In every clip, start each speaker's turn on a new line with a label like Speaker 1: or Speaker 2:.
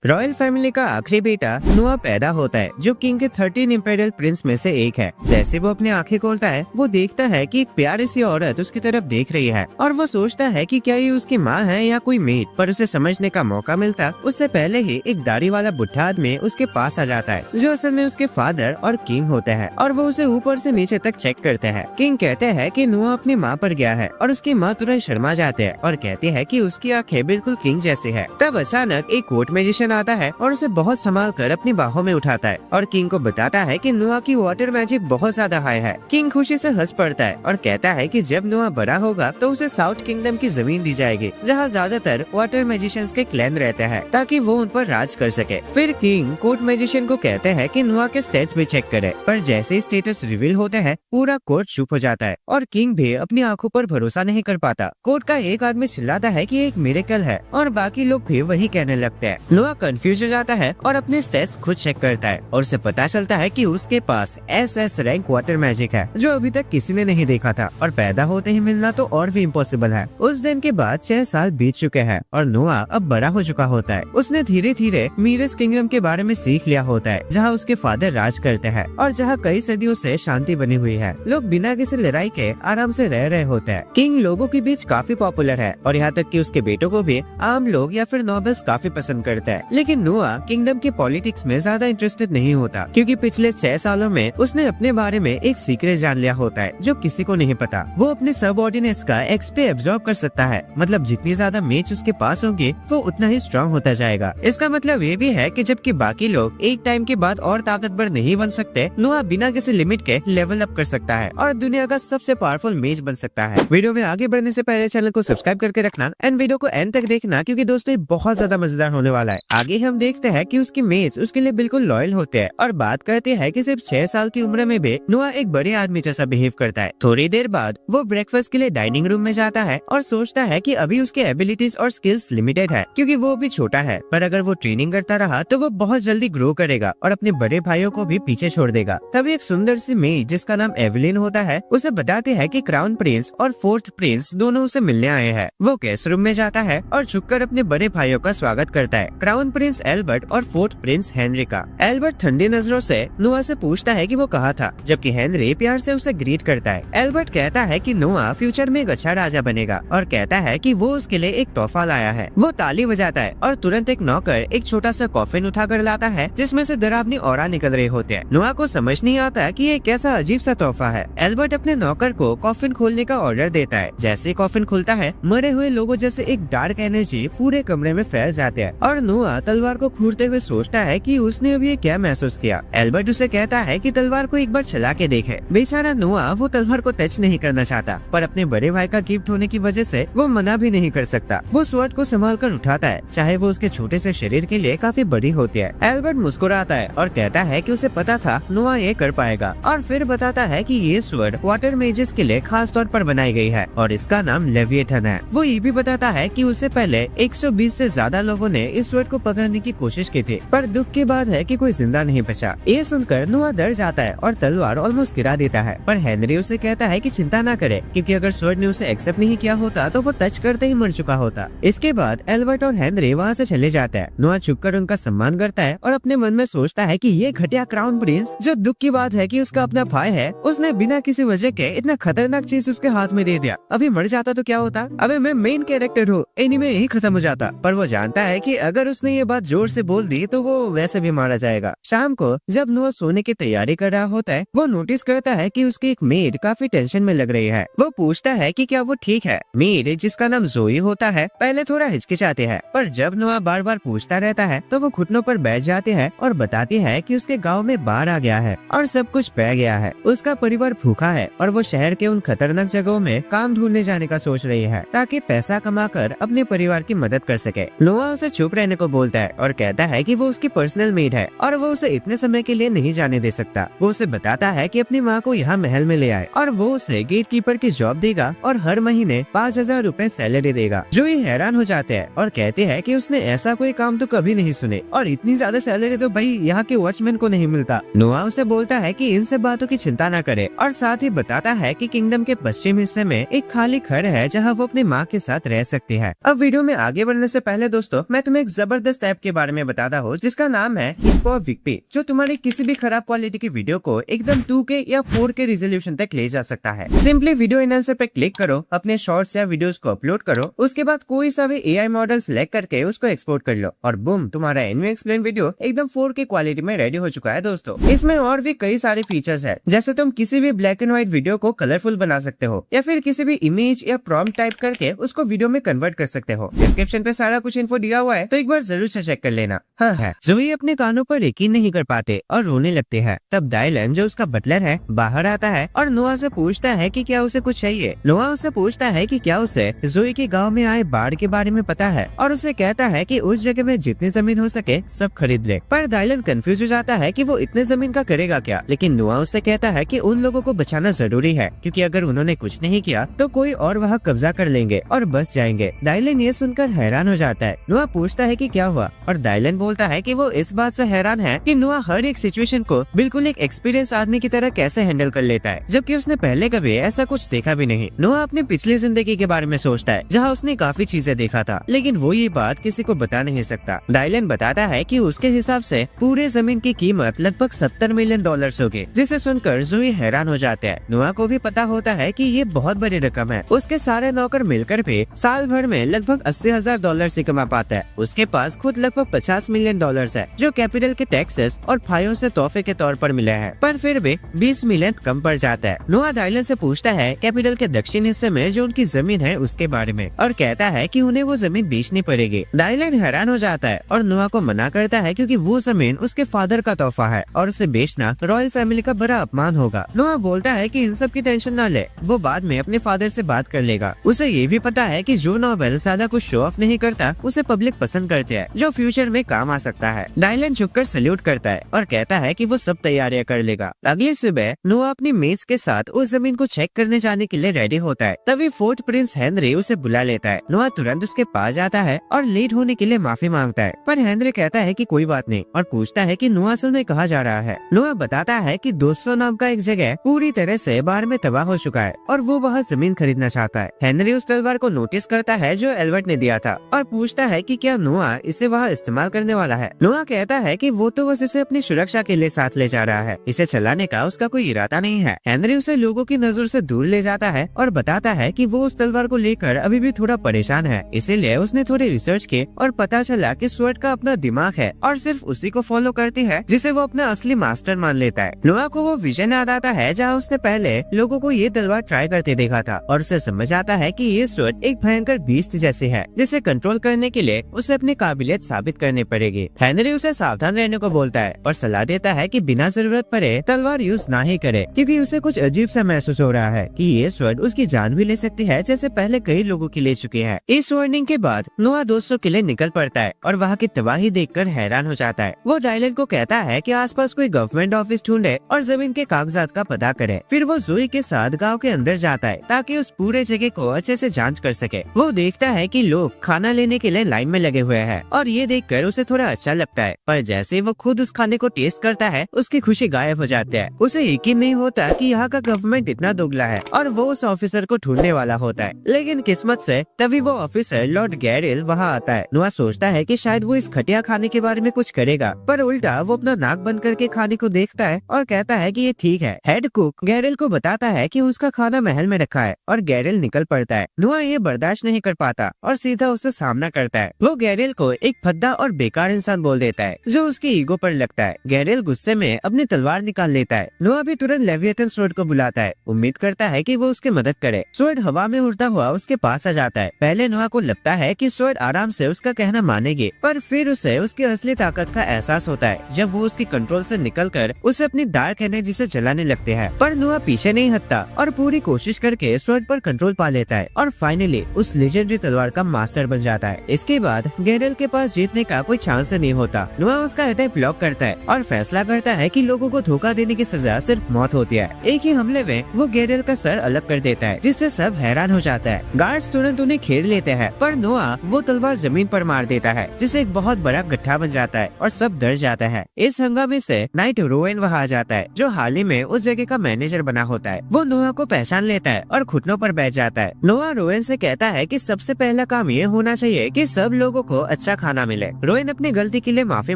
Speaker 1: Royal family का आखिरी बेटा नोआ पैदा होता है, जो किंग के 13 इंपेरियल प्रिंस में से एक है। जैसे वो अपनी आंखें खोलता है, वो देखता है कि एक प्यारी सी औरत उसकी तरफ देख रही है और वो सोचता है कि क्या ये उसकी माँ है या कोई मेड। पर उसे समझने का मौका मिलता उससे पहले ही एक दाढ़ी वाला बुढ़ा आदमी उसके पास आ जाता है, जो असल में उसके फादर और किंग होते हैं, और वो उसे ऊपर से नीचे तक चेक करते हैं। किंग कहते हैं कि नोआ अपनी माँ पर गया है और उसकी माँ तुरंत शर्मा जाते हैं और कहती है कि उसकी आंखें बिल्कुल किंग जैसी है। तब अचानक एक कोर्ट मैजिशियन आता है और उसे बहुत संभाल कर अपनी बाहों में उठाता है और किंग को बताता है कि नोआ की वाटर मैजिक बहुत ज्यादा हाई है। किंग खुशी से हंस पड़ता है और कहता है कि जब नोआ बड़ा होगा तो उसे साउथ किंगडम की जमीन दी जाएगी, जहाँ ज्यादातर वाटर मैजिशियंस के क्लैन रहते हैं, ताकि वो उन पर राज कर सके। फिर किंग कोर्ट मैजिशियन को कहते हैं कि नोआ के स्टेट्स भी चेक करे, पर जैसे स्टेटस रिवील होते हैं पूरा कोर्ट चुप हो जाता है और किंग भी अपनी आंखों पर भरोसा नहीं कर पाता। कोर्ट का एक आदमी चिल्लाता है कि एक मिरेकल है और बाकी लोग भी वही कहने लगते हैं। नोआ कंफ्यूज हो जाता है और अपने स्टेट्स खुद चेक करता है और उसे पता चलता है कि उसके पास SS रैंक वाटर मैजिक है, जो अभी तक किसी ने नहीं देखा था, और पैदा होते ही मिलना तो और भी इम्पॉसिबल है। उस दिन के बाद 6 साल बीत चुके हैं और नोआ अब बड़ा हो चुका होता है। उसने धीरे धीरे मीरस किंगडम के बारे में सीख लिया होता है, जहाँ उसके फादर राज करते हैं और जहाँ कई सदियों से शांति बनी हुई है। लोग बिना किसी लड़ाई के आराम से रह रहे होते हैं। किंग लोगों के बीच काफी पॉपुलर है और यहाँ तक कि उसके बेटों को भी आम लोग या फिर नॉबल्स काफी पसंद करते हैं। लेकिन नोआ किंगडम के पॉलिटिक्स में ज्यादा इंटरेस्टेड नहीं होता, क्योंकि पिछले 6 सालों में उसने अपने बारे में एक सीक्रेट जान लिया होता है जो किसी को नहीं पता। वो अपने सबऑर्डिनेट्स का एक्सपी एब्जॉर्ब कर सकता है, मतलब जितनी ज्यादा मेच उसके पास होंगे वो उतना ही स्ट्रांग होता जाएगा। इसका मतलब ये भी है कि जबकि बाकी लोग एक टाइम के बाद और ताकतवर नहीं बन सकते, नोआ बिना किसी लिमिट के लेवल अप कर सकता है और दुनिया का सबसे पावरफुल मेच बन सकता है। वीडियो में आगे बढ़ने से पहले चैनल को सब्सक्राइब करके रखना एंड वीडियो को एंड तक देखना, क्योंकि दोस्तों ये बहुत ज्यादा मजेदार होने वाला है। आगे हम देखते हैं कि उसकी मेट्स उसके लिए बिल्कुल लॉयल होते हैं और बात करते हैं कि सिर्फ 6 साल की उम्र में भी नोआ एक बड़े आदमी जैसा बिहेव करता है। थोड़ी देर बाद वो ब्रेकफास्ट के लिए डाइनिंग रूम में जाता है और सोचता है कि अभी उसके एबिलिटीज और स्किल्स लिमिटेड है, क्योंकि वो भी छोटा है, पर अगर वो ट्रेनिंग करता रहा तो वो बहुत जल्दी ग्रो करेगा और अपने बड़े भाइयों को भी पीछे छोड़ देगा। तभी एक सुंदर सी मेड जिसका नाम एवेलिन होता है उसे बताते हैं कि क्राउन प्रिंस और 4th प्रिंस दोनों उसे मिलने आए हैं। वो गेस्ट रूम में जाता है और झुककर अपने बड़े भाइयों का स्वागत करता है, क्राउन प्रिंस एल्बर्ट और 4th प्रिंस हेनरी का। एल्बर्ट ठंडी नजरों से नोआ से पूछता है कि वो कहाँ था, जबकि हेनरी प्यार से उसे ग्रीट करता है। एल्बर्ट कहता है कि नोआ फ्यूचर में एक अच्छा राजा बनेगा और कहता है कि वो उसके लिए एक तोहफा लाया है। वो ताली बजाता है और तुरंत एक नौकर एक छोटा सा कॉफिन उठाकर लाता है, जिसमें से डरावनी ऑरा निकल रहे होते हैं। नोआ को समझ नहीं आता कि ये कैसा अजीब सा तोहफा है। एल्बर्ट अपने नौकर को कॉफिन खोलने का ऑर्डर देता है। जैसे कॉफिन खुलता है, मरे हुए लोगों जैसे एक डार्क एनर्जी पूरे कमरे में फैल जाते हैं और नोआ तलवार को घूरते हुए सोचता है कि उसने अभी क्या महसूस किया। एल्बर्ट उसे कहता है कि तलवार को एक बार चला के देखे। बेचारा नोआ वो तलवार को टच नहीं करना चाहता, पर अपने बड़े भाई का गिफ्ट होने की वजह से वो मना भी नहीं कर सकता। वो स्वॉर्ड को संभाल कर उठाता है, चाहे वो उसके छोटे से शरीर के लिए काफी बड़ी होती है। एल्बर्ट मुस्कुराता है और कहता है कि उसे पता था नोआ ये कर पाएगा, और फिर बताता है कि ये स्वॉर्ड वाटर मेजेस के लिए खास तौर पर बनाई गई है और इसका नाम लेविएथन है। वो ये भी बताता है कि उससे पहले 120 से ज्यादा लोगों ने इस स्वॉर्ड को पकड़ने की कोशिश की थी, पर दुख की बात है कि कोई जिंदा नहीं बचा। ये सुनकर नोआ डर जाता है और तलवार ऑलमोस्ट गिरा देता है, पर हेनरी उसे कहता है कि चिंता ना करे, क्योंकि अगर स्वॉर्ड ने उसे एक्सेप्ट नहीं किया होता तो वो टच करते ही मर चुका होता। इसके बाद एल्बर्ट और हेनरी वहाँ से चले जाते हैं। नोआ छुपकर उनका सम्मान करता है और अपने मन में सोचता है कि ये घटिया क्राउन प्रिंस, जो दुख की बात है कि उसका अपना भाई है, उसने बिना किसी वजह के इतना खतरनाक चीज उसके हाथ में दे दिया। अभी मर जाता तो क्या होता, अबे मैं मेन कैरेक्टर हूँ, एनीमे यही खत्म हो जाता। पर वो जानता है कि अगर उसने ये बात जोर से बोल दी तो वो वैसे भी मारा जाएगा। शाम को जब नोआ सोने की तैयारी कर रहा होता है, वो नोटिस करता है कि उसकी एक मेड काफी टेंशन में लग रही है। वो पूछता है कि क्या वो ठीक है। मेड, जिसका नाम जोई होता है, पहले थोड़ा हिचकिचाती है, पर जब नोआ बार बार पूछता रहता है तो वो घुटनों पर बैठ जाती है और बताती है कि उसके गाँव में बाढ़ आ गया है और सब कुछ बह गया है। उसका परिवार भूखा है और वो शहर के उन खतरनाक जगहों में काम ढूंढने जाने का सोच रही है, ताकि पैसा कमाकर अपने परिवार की मदद कर सके। नोआ उसे चुप रहने को बोलता है और कहता है कि वो उसकी पर्सनल मेड है और वो उसे इतने समय के लिए नहीं जाने दे सकता। वो उसे बताता है कि अपनी माँ को यहाँ महल में ले आए और वो उसे गेट कीपर की जॉब देगा और हर महीने 5000 रुपए सैलरी देगा। जो ये हैरान हो जाते हैं और कहते हैं कि उसने ऐसा कोई काम तो कभी नहीं सुने, और इतनी ज्यादा सैलरी तो भाई यहाँ के वॉचमैन को नहीं मिलता। नोआ उसे बोलता है कि इन सब बातों की चिंता न करे और साथ ही बताता है कि किंगडम के पश्चिम हिस्से में एक खाली घर है जहाँ वो अपनी माँ के साथ रह सकती है। अब वीडियो में आगे बढ़ने से पहले दोस्तों मैं तुम्हें एक जबरदस्त जबरदस्त ऐप के बारे में बताता हूँ जिसका नाम है हिप्पोविक्पी, जो तुम्हारी किसी भी खराब क्वालिटी की वीडियो को एकदम 2K या 4K रिजोल्यूशन तक ले जा सकता है। सिंपली वीडियो एनहांसर पे क्लिक करो, अपने शॉर्ट्स या वीडियोस को अपलोड करो, उसके बाद कोई सा भी AI मॉडल सिलेक्ट करके उसको एक्सपोर्ट कर लो और बूम, तुम्हारा एनिमे एक्सप्लेन वीडियो एकदम 4K क्वालिटी में रेडी हो चुका है दोस्तों। इसमें और भी कई सारे फीचर्स है, जैसे तुम किसी भी ब्लैक एंड व्हाइट वीडियो को कलरफुल बना सकते हो या फिर किसी भी इमेज या प्रॉम्प्ट टाइप करके उसको वीडियो में कन्वर्ट कर सकते हो। डिस्क्रिप्शन पे सारा कुछ इन्फो दिया हुआ है, तो एक बार जरूर से चेक कर लेना। हाँ है, जोई अपने कानों पर यकीन नहीं कर पाते और रोने लगते हैं। तब डायलन, जो उसका बटलर है, बाहर आता है और नोआ से पूछता है कि क्या उसे कुछ चाहिए। नोआ उससे पूछता है कि क्या उसे जोई के गांव में आए बाढ़ के बारे में पता है और उसे कहता है कि उस जगह में जितनी जमीन हो सके सब खरीद ले। पर डायलन कंफ्यूज हो जाता है कि वो इतने जमीन का करेगा क्या, लेकिन नोआ उससे कहता है कि उन लोगों को बचाना जरूरी है, क्योंकि अगर उन्होंने कुछ नहीं किया तो कोई और वहाँ कब्जा कर लेंगे और बच जाएंगे। डायलन ये सुनकर हैरान हो जाता है। नोआ पूछता है कि क्या हुआ और डायलन बोलता है कि वो इस बात से हैरान है कि नोआ हर एक सिचुएशन को बिल्कुल एक एक्सपीरियंस आदमी की तरह कैसे हैंडल कर लेता है, जबकि उसने पहले कभी ऐसा कुछ देखा भी नहीं। नोआ अपनी पिछली जिंदगी के बारे में सोचता है, जहाँ उसने काफी चीजें देखा था, लेकिन वो ये बात किसी को बता नहीं सकता। डायलन बताता है कि उसके हिसाब से पूरे जमीन की कीमत लगभग $70 मिलियन होगी, जिसे सुनकर जोई हैरान हो जाते हैं। नोआ को भी पता होता है कि ये बहुत बड़ी रकम है। उसके सारे नौकर मिलकर भी साल भर में लगभग $80,000 से कमा पाता है। उसके पास खुद लगभग $50 मिलियन है, जो कैपिटल के टैक्सेस और फायों से तोहफे के तौर पर मिले हैं, पर फिर भी 20 मिलियन कम पड़ जाता है। नोआ डायलन से पूछता है कैपिटल के दक्षिण हिस्से में जो उनकी जमीन है उसके बारे में और कहता है कि उन्हें वो जमीन बेचनी पड़ेगी। डायलन हैरान हो जाता है और नोआ को मना करता है, क्योंकि वो जमीन उसके फादर का तोहफा है और उसे बेचना रॉयल फैमिली का बड़ा अपमान होगा। नोआ बोलता है कि इन सब की टेंशन न ले, वो बाद में अपने फादर से बात कर लेगा। उसे ये भी पता है कि जो नोबेल ज्यादा कुछ शो ऑफ नहीं करता उसे पब्लिक पसंद करते हैं, जो फ्यूचर में काम आ सकता है। डायलन झुककर सैल्यूट करता है और कहता है कि वो सब तैयारियां कर लेगा। अगली सुबह नोआ अपनी मेज के साथ उस जमीन को चेक करने जाने के लिए रेडी होता है। तभी फोर्ट प्रिंस हेनरी उसे बुला लेता है। नोआ तुरंत उसके पास जाता है और लेट होने के लिए माफी मांगता है, पर हेनरी कहता है कि कोई बात नहीं और पूछता है कि नोआ असल में कहाँ जा रहा है। नोआ बताता है कि 200 नाम का एक जगह पूरी तरह से बाढ़ में तबाह हो चुका है और वो वहाँ जमीन खरीदना चाहता है। हेनरी उस तलवार को नोटिस करता है जो एल्बर्ट ने दिया था और पूछता है कि क्या नोआ इसे वहाँ इस्तेमाल करने वाला है। नोआ कहता है कि वो तो बस इसे अपनी सुरक्षा के लिए साथ ले जा रहा है, इसे चलाने का उसका कोई इरादा नहीं है। हेनरी उसे लोगों की नजर से दूर ले जाता है और बताता है कि वो उस तलवार को लेकर अभी भी थोड़ा परेशान है, इसीलिए उसने थोड़ी रिसर्च की और पता चला कि स्वॉर्ड का अपना दिमाग है और सिर्फ उसी को फॉलो करती है जिसे वो अपना असली मास्टर मान लेता है। नोआ को वो विजन याद आता है जहाँ उसने पहले लोगों को ये तलवार ट्राई करते देखा था और उसे समझ आता है कि ये स्वॉर्ड एक भयंकर बीस्ट जैसी है, जिसे कंट्रोल करने के लिए उसे अपनी काबिलियत साबित करनी पड़ेगी। हेनरी उसे सावधान रहने को बोलता है और सलाह देता है कि बिना जरूरत पड़े तलवार यूज ना ही करे, क्योंकि उसे कुछ अजीब सा महसूस हो रहा है कि ये स्वॉर्ड उसकी जान भी ले सकती है, जैसे पहले कई लोगों की ले चुकी है। इस वार्निंग के बाद नोआ दोस्तों के लिए निकल पड़ता है और वहाँ की तबाही देखकर हैरान हो जाता है। वो डायलन को कहता है कि आसपास कोई गवर्नमेंट ऑफिस ढूंढे और जमीन के कागजात का पता करे। फिर वो जोई के साथ गांव के अंदर जाता है ताकि उस पूरे जगह को अच्छे से जांच कर सके। वो देखता है कि लोग खाना लेने के लिए लाइन में लगे हुए हैं और ये देखकर उसे थोड़ा अच्छा लगता है, पर जैसे वो खुद उस खाने को टेस्ट करता है उसकी खुशी गायब हो जाती है। उसे यकीन नहीं होता कि यहाँ का गवर्नमेंट इतना दोगला है और वो उस ऑफिसर को ढूंढने वाला होता है, लेकिन किस्मत से तभी वो ऑफिसर लॉर्ड गैरिल वहाँ आता है। नोआ सोचता है कि शायद वो इस घटिया खाने के बारे में कुछ करेगा, पर उल्टा वो अपना नाक बंद करके खाने को देखता है और कहता है कि ये ठीक है। हेड कुक गैरिल को बताता है कि उसका खाना महल में रखा है और गैरिल निकल पड़ता है। नोआ ये बर्दाश्त नहीं कर पाता और सीधा उससे सामना करता है। वो गैरिल को एक भद्दा और बेकार इंसान बोल देता है जो उसकी ईगो पर लगता है। गैरिल गुस्से में अपनी तलवार निकाल लेता है। नोआ भी तुरंत लेविएथन स्वॉर्ड को बुलाता है, उम्मीद करता है कि वो उसकी मदद करे। स्वॉर्ड हवा में उड़ता हुआ उसके पास आ जाता है। पहले नोआ को लगता है कि स्वॉर्ड आराम से उसका कहना मानेगी, पर फिर उसे उसकी असली ताकत का एहसास होता है जब वो उसकी कंट्रोल से निकलकर उसे अपनी डार्क एनर्जी से जलाने लगते हैं। पर नोआ पीछे नहीं हटता और पूरी कोशिश करके स्वॉर्ड पर कंट्रोल पा लेता है और फाइनली उस लेजेंडरी तलवार का मास्टर बन जाता है। इसके बाद गैरिल के पास जीतने का कोई चांस नहीं होता। नोआ उसका अटैक ब्लॉक करता है और फैसला करता है कि लोगों को धोखा देने की सजा सिर्फ मौत होती है। एक ही हमले में वो गैरिल का सर अलग कर देता है, जिससे सब हैरान हो जाता है। गार्ड्स तुरंत उन्हें घेर लेते हैं, पर नोआ वो तलवार जमीन पर मार देता है, जिससे एक बहुत बड़ा गड्ढा बन जाता है और सब डर जाता है। इस हंगामे से नाइट रोवेन वहाँ आ जाता है, जो हाल ही में उस जगह का मैनेजर बना होता है। वो नोआ को पहचान लेता है और घुटनों पर बैठ जाता है। नोआ रोवेन से कहता है कि सबसे पहला काम ये होना चाहिए कि सब लोगों को अच्छा खाना मिले। रोएन अपनी गलती के लिए माफी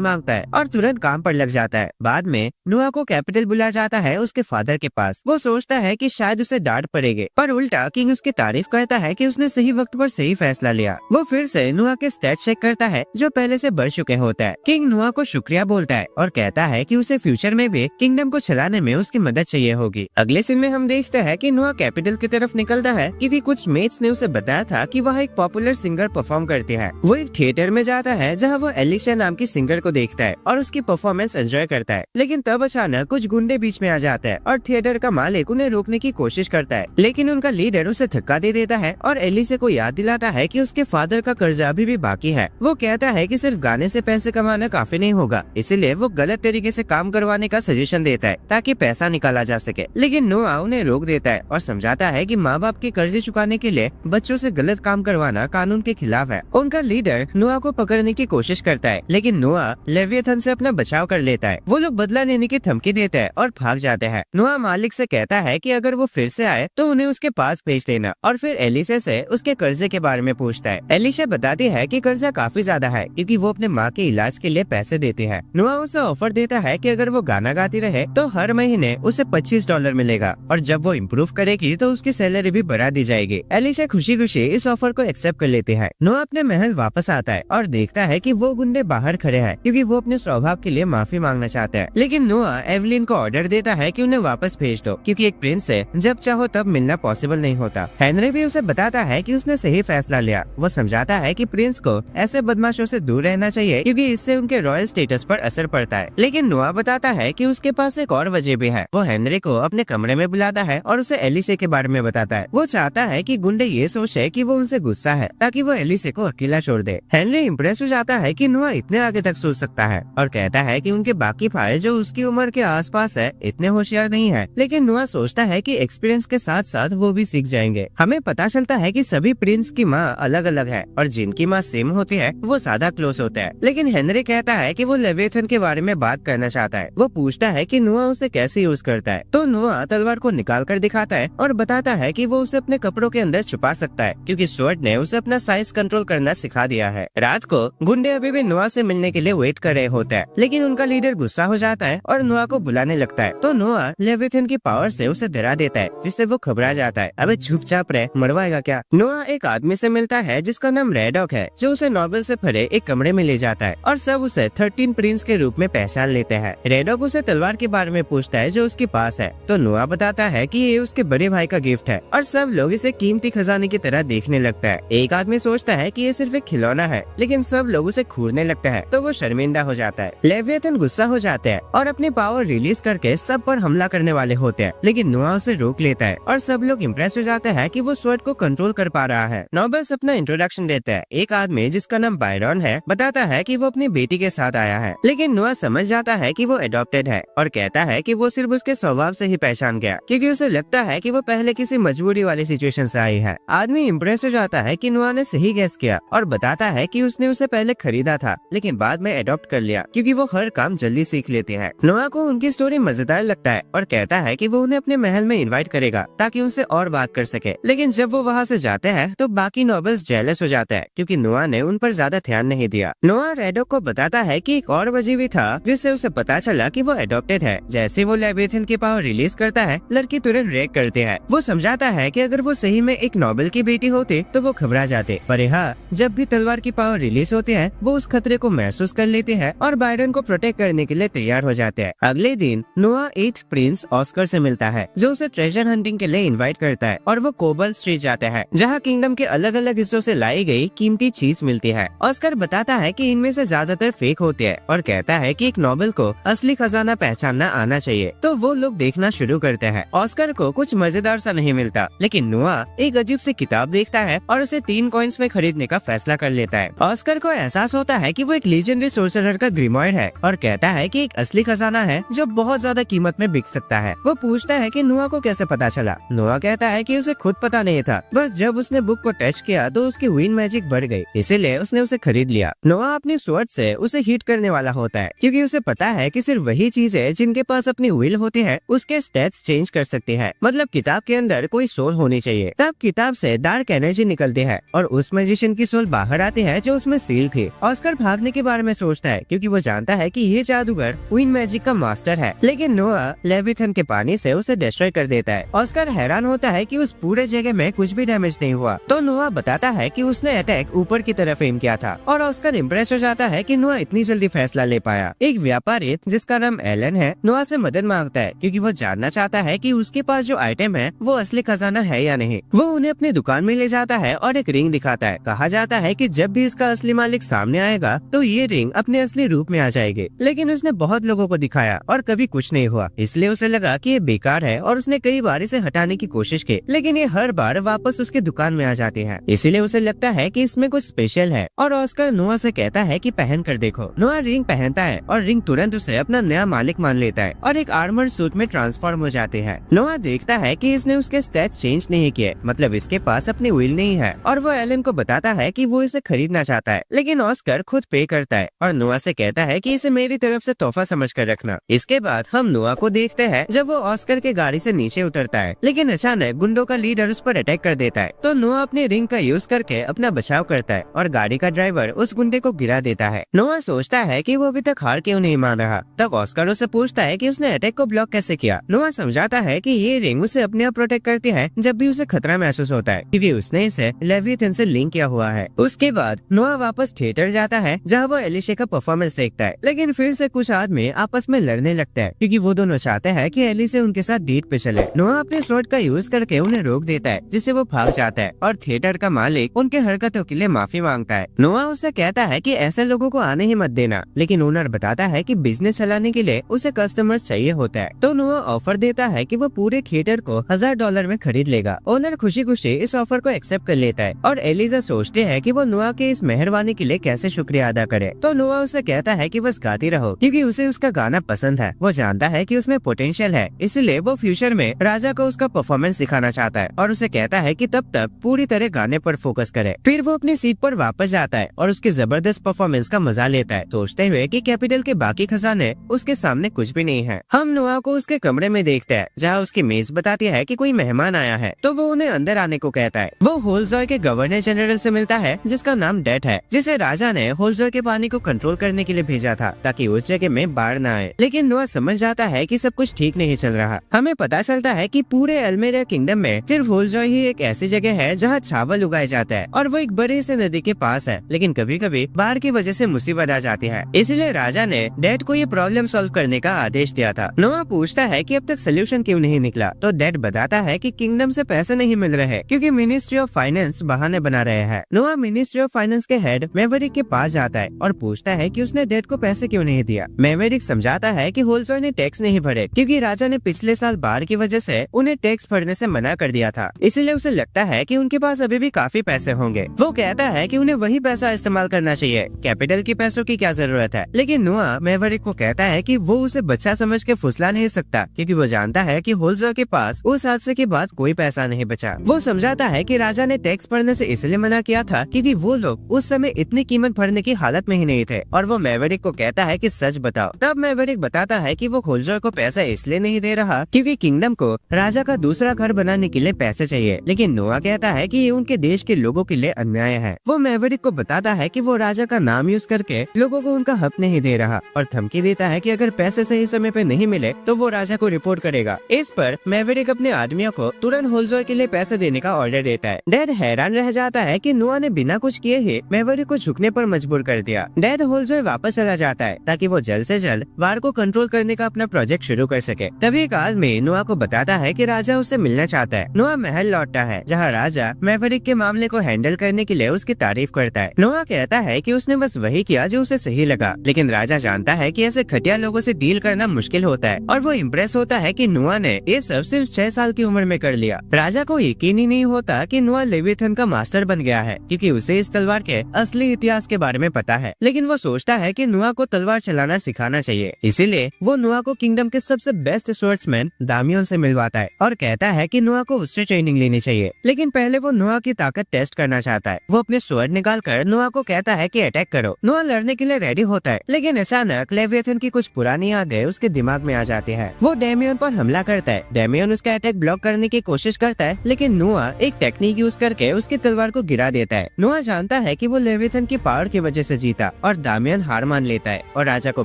Speaker 1: मांगता है और तुरंत काम पर लग जाता है। बाद में नोआ को कैपिटल बुलाया जाता है उसके फादर के पास। वो सोचता है कि शायद उसे डांट पड़ेगी, पर उल्टा किंग उसकी तारीफ करता है कि उसने सही वक्त पर सही फैसला लिया। वो फिर से नोआ के स्टैट्स चेक करता है जो पहले से बढ़ चुके होता है। किंग नोआ को शुक्रिया बोलता है और कहता है कि उसे फ्यूचर में भी किंगडम को चलाने में उसकी मदद चाहिए होगी। अगले सीन में हम देखते हैं कि नोआ कैपिटल की तरफ निकलता है क्योंकि कुछ मेट्स ने उसे बताया था कि वह एक पॉपुलर सिंगर परफॉर्म करती है। वो एक थिएटर में जाता है जहाँ वो एलिशा नाम की सिंगर को देखता है और उसकी परफॉर्मेंस एंजॉय करता है। लेकिन तब अचानक कुछ गुंडे बीच में आ जाते हैं और थिएटर का मालिक उन्हें रोकने की कोशिश करता है, लेकिन उनका लीडर उसे धक्का दे देता है और एलिशा को याद दिलाता है कि उसके फादर का कर्जा अभी भी बाकी है। वो कहता है कि सिर्फ गाने से पैसे कमाना काफी नहीं होगा, इसीलिए वो गलत तरीके से काम करवाने का सजेशन देता है ताकि पैसा निकाला जा सके। लेकिन नोआ उन्हें रोक देता है और समझाता है कि माँ बाप के कर्जे चुकाने के लिए बच्चों से गलत काम करवाना कानून के खिलाफ है। उनका लीडर नोआ को पकड़ने की कोशिश करता है, लेकिन नोआ लेवियथन से अपना बचाव कर लेता है। वो लोग बदला लेने की धमकी देते हैं और भाग जाते हैं। नोआ मालिक से कहता है कि अगर वो फिर से आए तो उन्हें उसके पास भेज देना, और फिर एलिशा से उसके कर्जे के बारे में पूछता है। एलिशा बताती है कि कर्जा काफी ज्यादा है क्योंकि वो अपने माँ के इलाज के लिए पैसे देती है। नोआ उसे ऑफर देता है कि अगर वो गाना गाती रहे तो हर महीने उसे $25 मिलेगा, और जब वो इम्प्रूव करेगी तो उसकी सैलरी भी बढ़ा दी जाएगी। एलिशा खुशी खुशी इस ऑफर को एक्सेप्ट कर लेती है। नोआ अपने महल वापस आता है और देखता है कि वो गुंडे बाहर खड़े हैं क्योंकि वो अपने स्वभाव के लिए माफी मांगना चाहते हैं। लेकिन नोआ एवलिन को ऑर्डर देता है कि उन्हें वापस भेज दो क्योंकि एक प्रिंस से जब चाहो तब मिलना पॉसिबल नहीं होता। हेनरी भी उसे बताता है कि उसने सही फैसला लिया। वो समझाता है कि प्रिंस को ऐसे बदमाशों से दूर रहना चाहिए क्योंकि इससे उनके रॉयल स्टेटस पर असर पड़ता है। लेकिन नोआ बताता है कि उसके पास एक और वजह भी है। वो हेनरी को अपने कमरे में बुलाता है और उसे एलिशा के बारे में बताता है। वो चाहता है कि गुंडे ये सोचे कि वो उनसे गुस्सा है ताकि वो एलिशा को अकेला छोड़ दे। हेनरी इम्प्रेस हो जाता है कि नोआ इतने आगे तक सोच सकता है और कहता है कि उनके बाकी भाई जो उसकी उम्र के आसपास है इतने होशियार नहीं है। लेकिन नोआ सोचता है कि एक्सपीरियंस के साथ साथ वो भी सीख जाएंगे। हमें पता चलता है कि सभी प्रिंस की माँ अलग अलग है और जिनकी माँ सेम होती है वो ज्यादा क्लोज होते हैं। लेकिन हेनरी कहता है कि वो लेवियथन के बारे में बात करना चाहता है। वो पूछता है कि नोआ उसे कैसे यूज करता है, तो नोआ तलवार को निकाल कर दिखाता है और बताता है कि वो उसे अपने कपड़ों के अंदर छुपा सकता है क्योंकि स्वॉर्ड ने उसे अपना साइज कंट्रोल करना सिखा दिया है। रात को गुंडे अभी भी नोआ से मिलने के लिए वेट कर रहे होते हैं, लेकिन उनका लीडर गुस्सा हो जाता है और नोआ को बुलाने लगता है। तो नोआ लेवियथन की पावर से उसे डरा देता है जिससे वो घबरा जाता है। अबे चुपचाप रहे, मरवाएगा क्या। नोआ एक आदमी से मिलता है जिसका नाम रेडॉक है जो उसे नोबल से भरे एक कमरे में ले जाता है और सब उसे 13 प्रिंस के रूप में पहचान लेते हैं। रेडॉक उसे तलवार के बारे में पूछता है जो उसके पास है, तो नोआ बताता है कि ये उसके बड़े भाई का गिफ्ट है और सब लोग इसे कीमती खजाने की तरह देखने लगता है। एक आदमी सोचता है कि ये सिर्फ एक खिलौना है, लेकिन सब लोग उसे घूरने लगता है तो वो शर्मिंदा हो जाता है। लेवियथन गुस्सा हो जाते हैं और अपनी पावर रिलीज करके सब पर हमला करने वाले होते हैं, लेकिन नोआ उसे रोक लेता है और सब लोग इम्प्रेस हो जाते हैं कि वो स्वॉर्ड को कंट्रोल कर पा रहा है। नोबल्स अपना इंट्रोडक्शन देता है। एक आदमी जिसका नाम बायरन है बताता है कि वो अपनी बेटी के साथ आया है, लेकिन नोआ समझ जाता है कि वो अडॉप्टेड है और कहता है कि वो सिर्फ उसके स्वभाव से ही पहचान गया क्योंकि उसे लगता है कि वो पहले किसी मजबूरी वाली सिचुएशन से आई है। आदमी इम्प्रेस हो जाता है कि नोआ ने सही गेस किया और बताता है कि उसने उसे पहले खरीदा था लेकिन बाद में अडॉप्ट कर लिया क्योंकि वो हर काम जल्दी सीख लेते हैं। नोआ को उनकी स्टोरी मजेदार लगता है और कहता है कि वो उन्हें अपने महल में इनवाइट करेगा ताकि उनसे और बात कर सके। लेकिन जब वो वहाँ से जाते हैं तो बाकी नोबल्स जेलस हो जाते हैं क्योंकि नोआ ने उन पर ज्यादा ध्यान नहीं दिया। नोआ रेडॉक को बताता है कि एक और वजह भी था जिससे उसे पता चला कि वो अडॉप्टेड है। जैसे वो लेवियथन की पावर रिलीज करता है लड़की तुरंत रिएक्ट करती है। वो समझाता है कि अगर वो सही में एक नोबल की बेटी होती तो वो घबरा जाते, पर हाँ जब भी तलवार की पावर रिलीज होती है वो उस खतरे को महसूस कर लेते हैं और बायरन को प्रोटेक्ट करने के लिए तैयार हो जाते हैं। अगले दिन नोआ 8th प्रिंस ऑस्कर से मिलता है जो उसे ट्रेजर हंटिंग के लिए इनवाइट करता है और वो कोबल स्ट्रीट जाते हैं जहाँ किंगडम के अलग अलग हिस्सों से लाई गई कीमती चीज मिलती है। ऑस्कर बताता है कि इनमें से ज्यादातर फेक होती है और कहता है कि एक नोबल को असली खजाना पहचानना आना चाहिए, तो वो लोग देखना शुरू करते हैं। ऑस्कर को कुछ मजेदार सा नहीं मिलता, लेकिन नोआ एक अजीब सी किताब देखता है और उसे 3 कॉइन्स में खरीदने का फैसला कर लेता है। ऑस्कर को एहसास होता है कि वो एक लीजेंडरी सोर्सरर का ग्रीमोयर है और कहता है कि एक असली खजाना है जो बहुत ज्यादा कीमत में बिक सकता है। वो पूछता है कि नोआ को कैसे पता चला। नोआ कहता है कि उसे खुद पता नहीं था, बस जब उसने बुक को टच किया तो उसकी विन मैजिक बढ़ गई, इसीलिए उसने उसे खरीद लिया। नोआ अपनी स्वॉर्ड से उसे हिट करने वाला होता है क्योंकि उसे पता है कि सिर्फ वही चीज है जिनके पास अपनी विल होती है उसके स्टेट्स चेंज कर सकती है। मतलब किताब के अंदर कोई सोल होनी चाहिए। तब किताब से डार्क एनर्जी निकलती है और उस मैजिशियन की सोल बाहर आती है जो उसमें में सील थी। ऑस्कर भागने के बारे में सोचता है क्योंकि वो जानता है कि ये जादूगर विंड मैजिक का मास्टर है, लेकिन नोआ लेविथन के पानी से उसे डिस्ट्रॉय कर देता है। ऑस्कर हैरान होता है कि उस पूरे जगह में कुछ भी डैमेज नहीं हुआ, तो नोआ बताता है कि उसने अटैक ऊपर की तरफ एम किया था, और ऑस्कर इम्प्रेस हो जाता है कि नोआ इतनी जल्दी फैसला ले पाया। एक व्यापारी जिसका नाम एलन है नोआ से मदद मांगता है क्योंकि वो जानना चाहता है कि उसके पास जो आइटम है वो असली खजाना है या नहीं। वो उन्हें अपनी दुकान में ले जाता है और एक रिंग दिखाता है। कहा जाता है कि जब भी इसका असली मालिक सामने आएगा तो ये रिंग अपने असली रूप में आ जाएगी, लेकिन उसने बहुत लोगों को दिखाया और कभी कुछ नहीं हुआ, इसलिए उसे लगा कि ये बेकार है और उसने कई बार इसे हटाने की कोशिश की, लेकिन ये हर बार वापस उसके दुकान में आ जाती है। इसीलिए उसे लगता है कि इसमें कुछ स्पेशल है और ऑस्कर नोआ से कहता है कि पहन कर देखो। नोआ रिंग पहनता है और रिंग तुरंत उसे अपना नया मालिक मान लेता है और एक आर्मर सूट में ट्रांसफॉर्म हो जाते हैं। नोआ देखता है कि इसने उसके स्टैट्स चेंज नहीं किए, मतलब इसके पास अपनी विल नहीं है, और वो एलन को बताता है कि वो इसे खरीदना चाहता है, लेकिन ऑस्कर खुद पे करता है और नोआ से कहता है कि इसे मेरी तरफ से तोहफा समझ कर रखना। इसके बाद हम नोआ को देखते हैं जब वो ऑस्कर के गाड़ी से नीचे उतरता है, लेकिन अचानक गुंडों का लीडर उस पर अटैक कर देता है, तो नोआ अपनी रिंग का यूज करके अपना बचाव करता है और गाड़ी का ड्राइवर उस गुंडे को गिरा देता है। नोआ सोचता है कि वो अभी तक हार क्यों नहीं मान रहा। तब ऑस्कर उसे पूछता है कि उसने अटैक को ब्लॉक कैसे किया। नोआ समझाता है कि ये रिंग उसे अपने आप प्रोटेक्ट करती है जब भी उसे खतरा महसूस होता है, क्योंकि उसने इसे लेविथन से लिंक किया हुआ है। उसके बाद नोआ वापस थिएटर जाता है जहाँ वो एलिशा का परफॉर्मेंस देखता है, लेकिन फिर से कुछ आदमी आपस में लड़ने लगता है क्योंकि वो दोनों चाहते हैं कि एलिशा उनके साथ डेट पे चले। नोआ अपने शॉट का यूज करके उन्हें रोक देता है, जिससे वो भाग जाता है और थिएटर का मालिक उनके हरकतों के लिए माफी मांगता है। नोआ उससे कहता है कि ऐसे लोगों को आने ही मत देना, लेकिन ओनर बताता है कि बिजनेस चलाने के लिए उसे कस्टमर्स चाहिए होता है, तो नोआ ऑफर देता है कि वो पूरे थिएटर को $1000 में खरीद लेगा। ओनर खुशी खुशी इस ऑफर को एक्सेप्ट कर लेता है और एलिजा सोचते है कि वो नोआ के इस मेहरबानी के लिए कैसे शुक्रिया अदा करे, तो नोआ उसे कहता है कि बस गाती रहो क्योंकि उसे उसका गाना पसंद है। वो जानता है कि उसमें पोटेंशियल है, इसलिए वो फ्यूचर में राजा को उसका परफॉर्मेंस दिखाना चाहता है और उसे कहता है कि तब तक पूरी तरह गाने पर फोकस करे। फिर वो अपनी सीट पर वापस जाता है और उसकी जबरदस्त परफॉर्मेंस का मजा लेता है, सोचते हुए कि कैपिटल के बाकी खजाने उसके सामने कुछ भी नहीं है। हम नोआ को उसके कमरे में देखते हैं जहाँ उसकी मेज बताती है कि कोई मेहमान आया है, तो वो उन्हें अंदर आने को कहता है। वो होलजॉय के गवर्नर जनरल से मिलता है जिसका नाम डेट है, जिसे राजा ने होलजॉय के पानी को कंट्रोल करने के लिए भेजा था ताकि उस जगह में बाढ़ न आए, लेकिन नोआ समझ जाता है कि सब कुछ ठीक नहीं चल रहा। हमें पता चलता है कि पूरे एल्मेरिया किंगडम में सिर्फ होलजॉय ही एक ऐसी जगह है जहाँ चावल उगाया जाता है और वो एक बड़े से नदी के पास है, लेकिन कभी कभी बाढ़ की वजह से मुसीबत आ जाती है, इसलिए राजा ने डेट को ये प्रॉब्लम सॉल्व करने का आदेश दिया था। नोआ पूछता है कि अब तक सोल्यूशन क्यों नहीं निकला, तो डेट बताता है कि किंगडम से पैसे नहीं मिल रहे क्योंकि मिनिस्ट्री ऑफ फाइनेंस बहाने बना रहे हैं। नोआ मिनिस्ट्री ऑफ फाइनेंस के हेड मैवरिक के पास जाता है और पूछता है कि उसने डेट को पैसे क्यों नहीं दिया। मैवरिक समझाता है कि होलजॉय ने टैक्स नहीं भरे क्योंकि राजा ने पिछले साल बाढ़ की वजह से उन्हें टैक्स भरने से मना कर दिया था, इसलिए उसे लगता है कि उनके पास अभी भी काफी पैसे होंगे। वो कहता है कि उन्हें वही पैसा इस्तेमाल करना चाहिए, कैपिटल की पैसों की क्या जरूरत है, लेकिन नोआ मैवरिक को कहता है कि वो उसे बच्चा समझ के फुसला नहीं सकता क्योंकि वो जानता है कि होलजॉय के पास उस हादसे के बाद कोई पैसा नहीं बचा। वो समझाता है कि राजा ने टैक्स भरने से इसलिए मना किया था क्योंकि वो लोग उस समय इतनी कीमत भरने की हालत में ही नहीं थे, और वो मैवरिक को कहता है कि सच बताओ। तब मैवरिक बताता है कि वो होलजॉय को पैसा इसलिए नहीं दे रहा क्योंकि किंगडम को राजा का दूसरा घर बनाने के लिए पैसे चाहिए, लेकिन नोआ कहता है कि ये उनके देश के लोगों के लिए अन्याय है। वो मैवरिक को बताता है कि वो राजा का नाम यूज करके लोगों को उनका हक नहीं दे रहा और धमकी देता है कि अगर पैसे सही समय पे नहीं मिले तो वो राजा को रिपोर्ट करेगा। इस पर मैवरिक अपने आदमियों को तुरंत होलजॉय के लिए पैसे देने का ऑर्डर देता है। डैड हैरान रह जाता है कि नोआ ने बिना कुछ किए ही मैवरिक को झुकने पर मजबूर कर दिया। डैड होलजॉय वापस चला जाता है ताकि वो जल्द से जल्द वार को कंट्रोल करने का अपना प्रोजेक्ट शुरू कर सके। तभी एक आदमी नोआ को बताता है कि राजा उससे मिलना चाहता है। नोआ महल लौटता है जहाँ राजा मैवरिक के मामले को हैंडल करने के लिए उसकी तारीफ करता है। नोआ कहता है कि उसने बस वही किया जो उसे सही लगा, लेकिन राजा जानता है कि ऐसे घटिया लोगों से डील करना मुश्किल होता है और वो इम्प्रेस होता है कि नोआ ने ये सब सिर्फ 6 साल की उम्र में कर लिया। राजा को यकीन ही नहीं होता कि नोआ लेविथन का मास्टर बन गया है क्योंकि उसे इस तलवार के असली इतिहास के बारे में पता है, लेकिन वो सोचता है कि नोआ को तलवार चलाना सिखाना चाहिए। इसीलिए वो नोआ को किंगडम के सबसे बेस्ट स्वॉर्ड्समैन दामियोन से मिलवाता है और कहता है कि नोआ को उससे ट्रेनिंग लेनी चाहिए, लेकिन पहले वो नोआ की ताकत टेस्ट करना चाहता है। वो अपने स्वॉर्ड निकाल कर नोआ को कहता है कि अटैक करो। नोआ लड़ने के लिए रेडी होता है, लेकिन अचानक लेविथन की कुछ पुरानी यादें उसके दिमाग में आ जाती है। वो डेमियन पर हमला करता है। डेमियन उसका अटैक ब्लॉक करने की कोशिश करता है, लेकिन नोआ एक टेक्निक यूज करके उसकी तलवार को गिरा देता है। नोआ जानता है कि वो वो लेविथन की पावर की वजह से जीता और दामियन हार मान लेता है और राजा को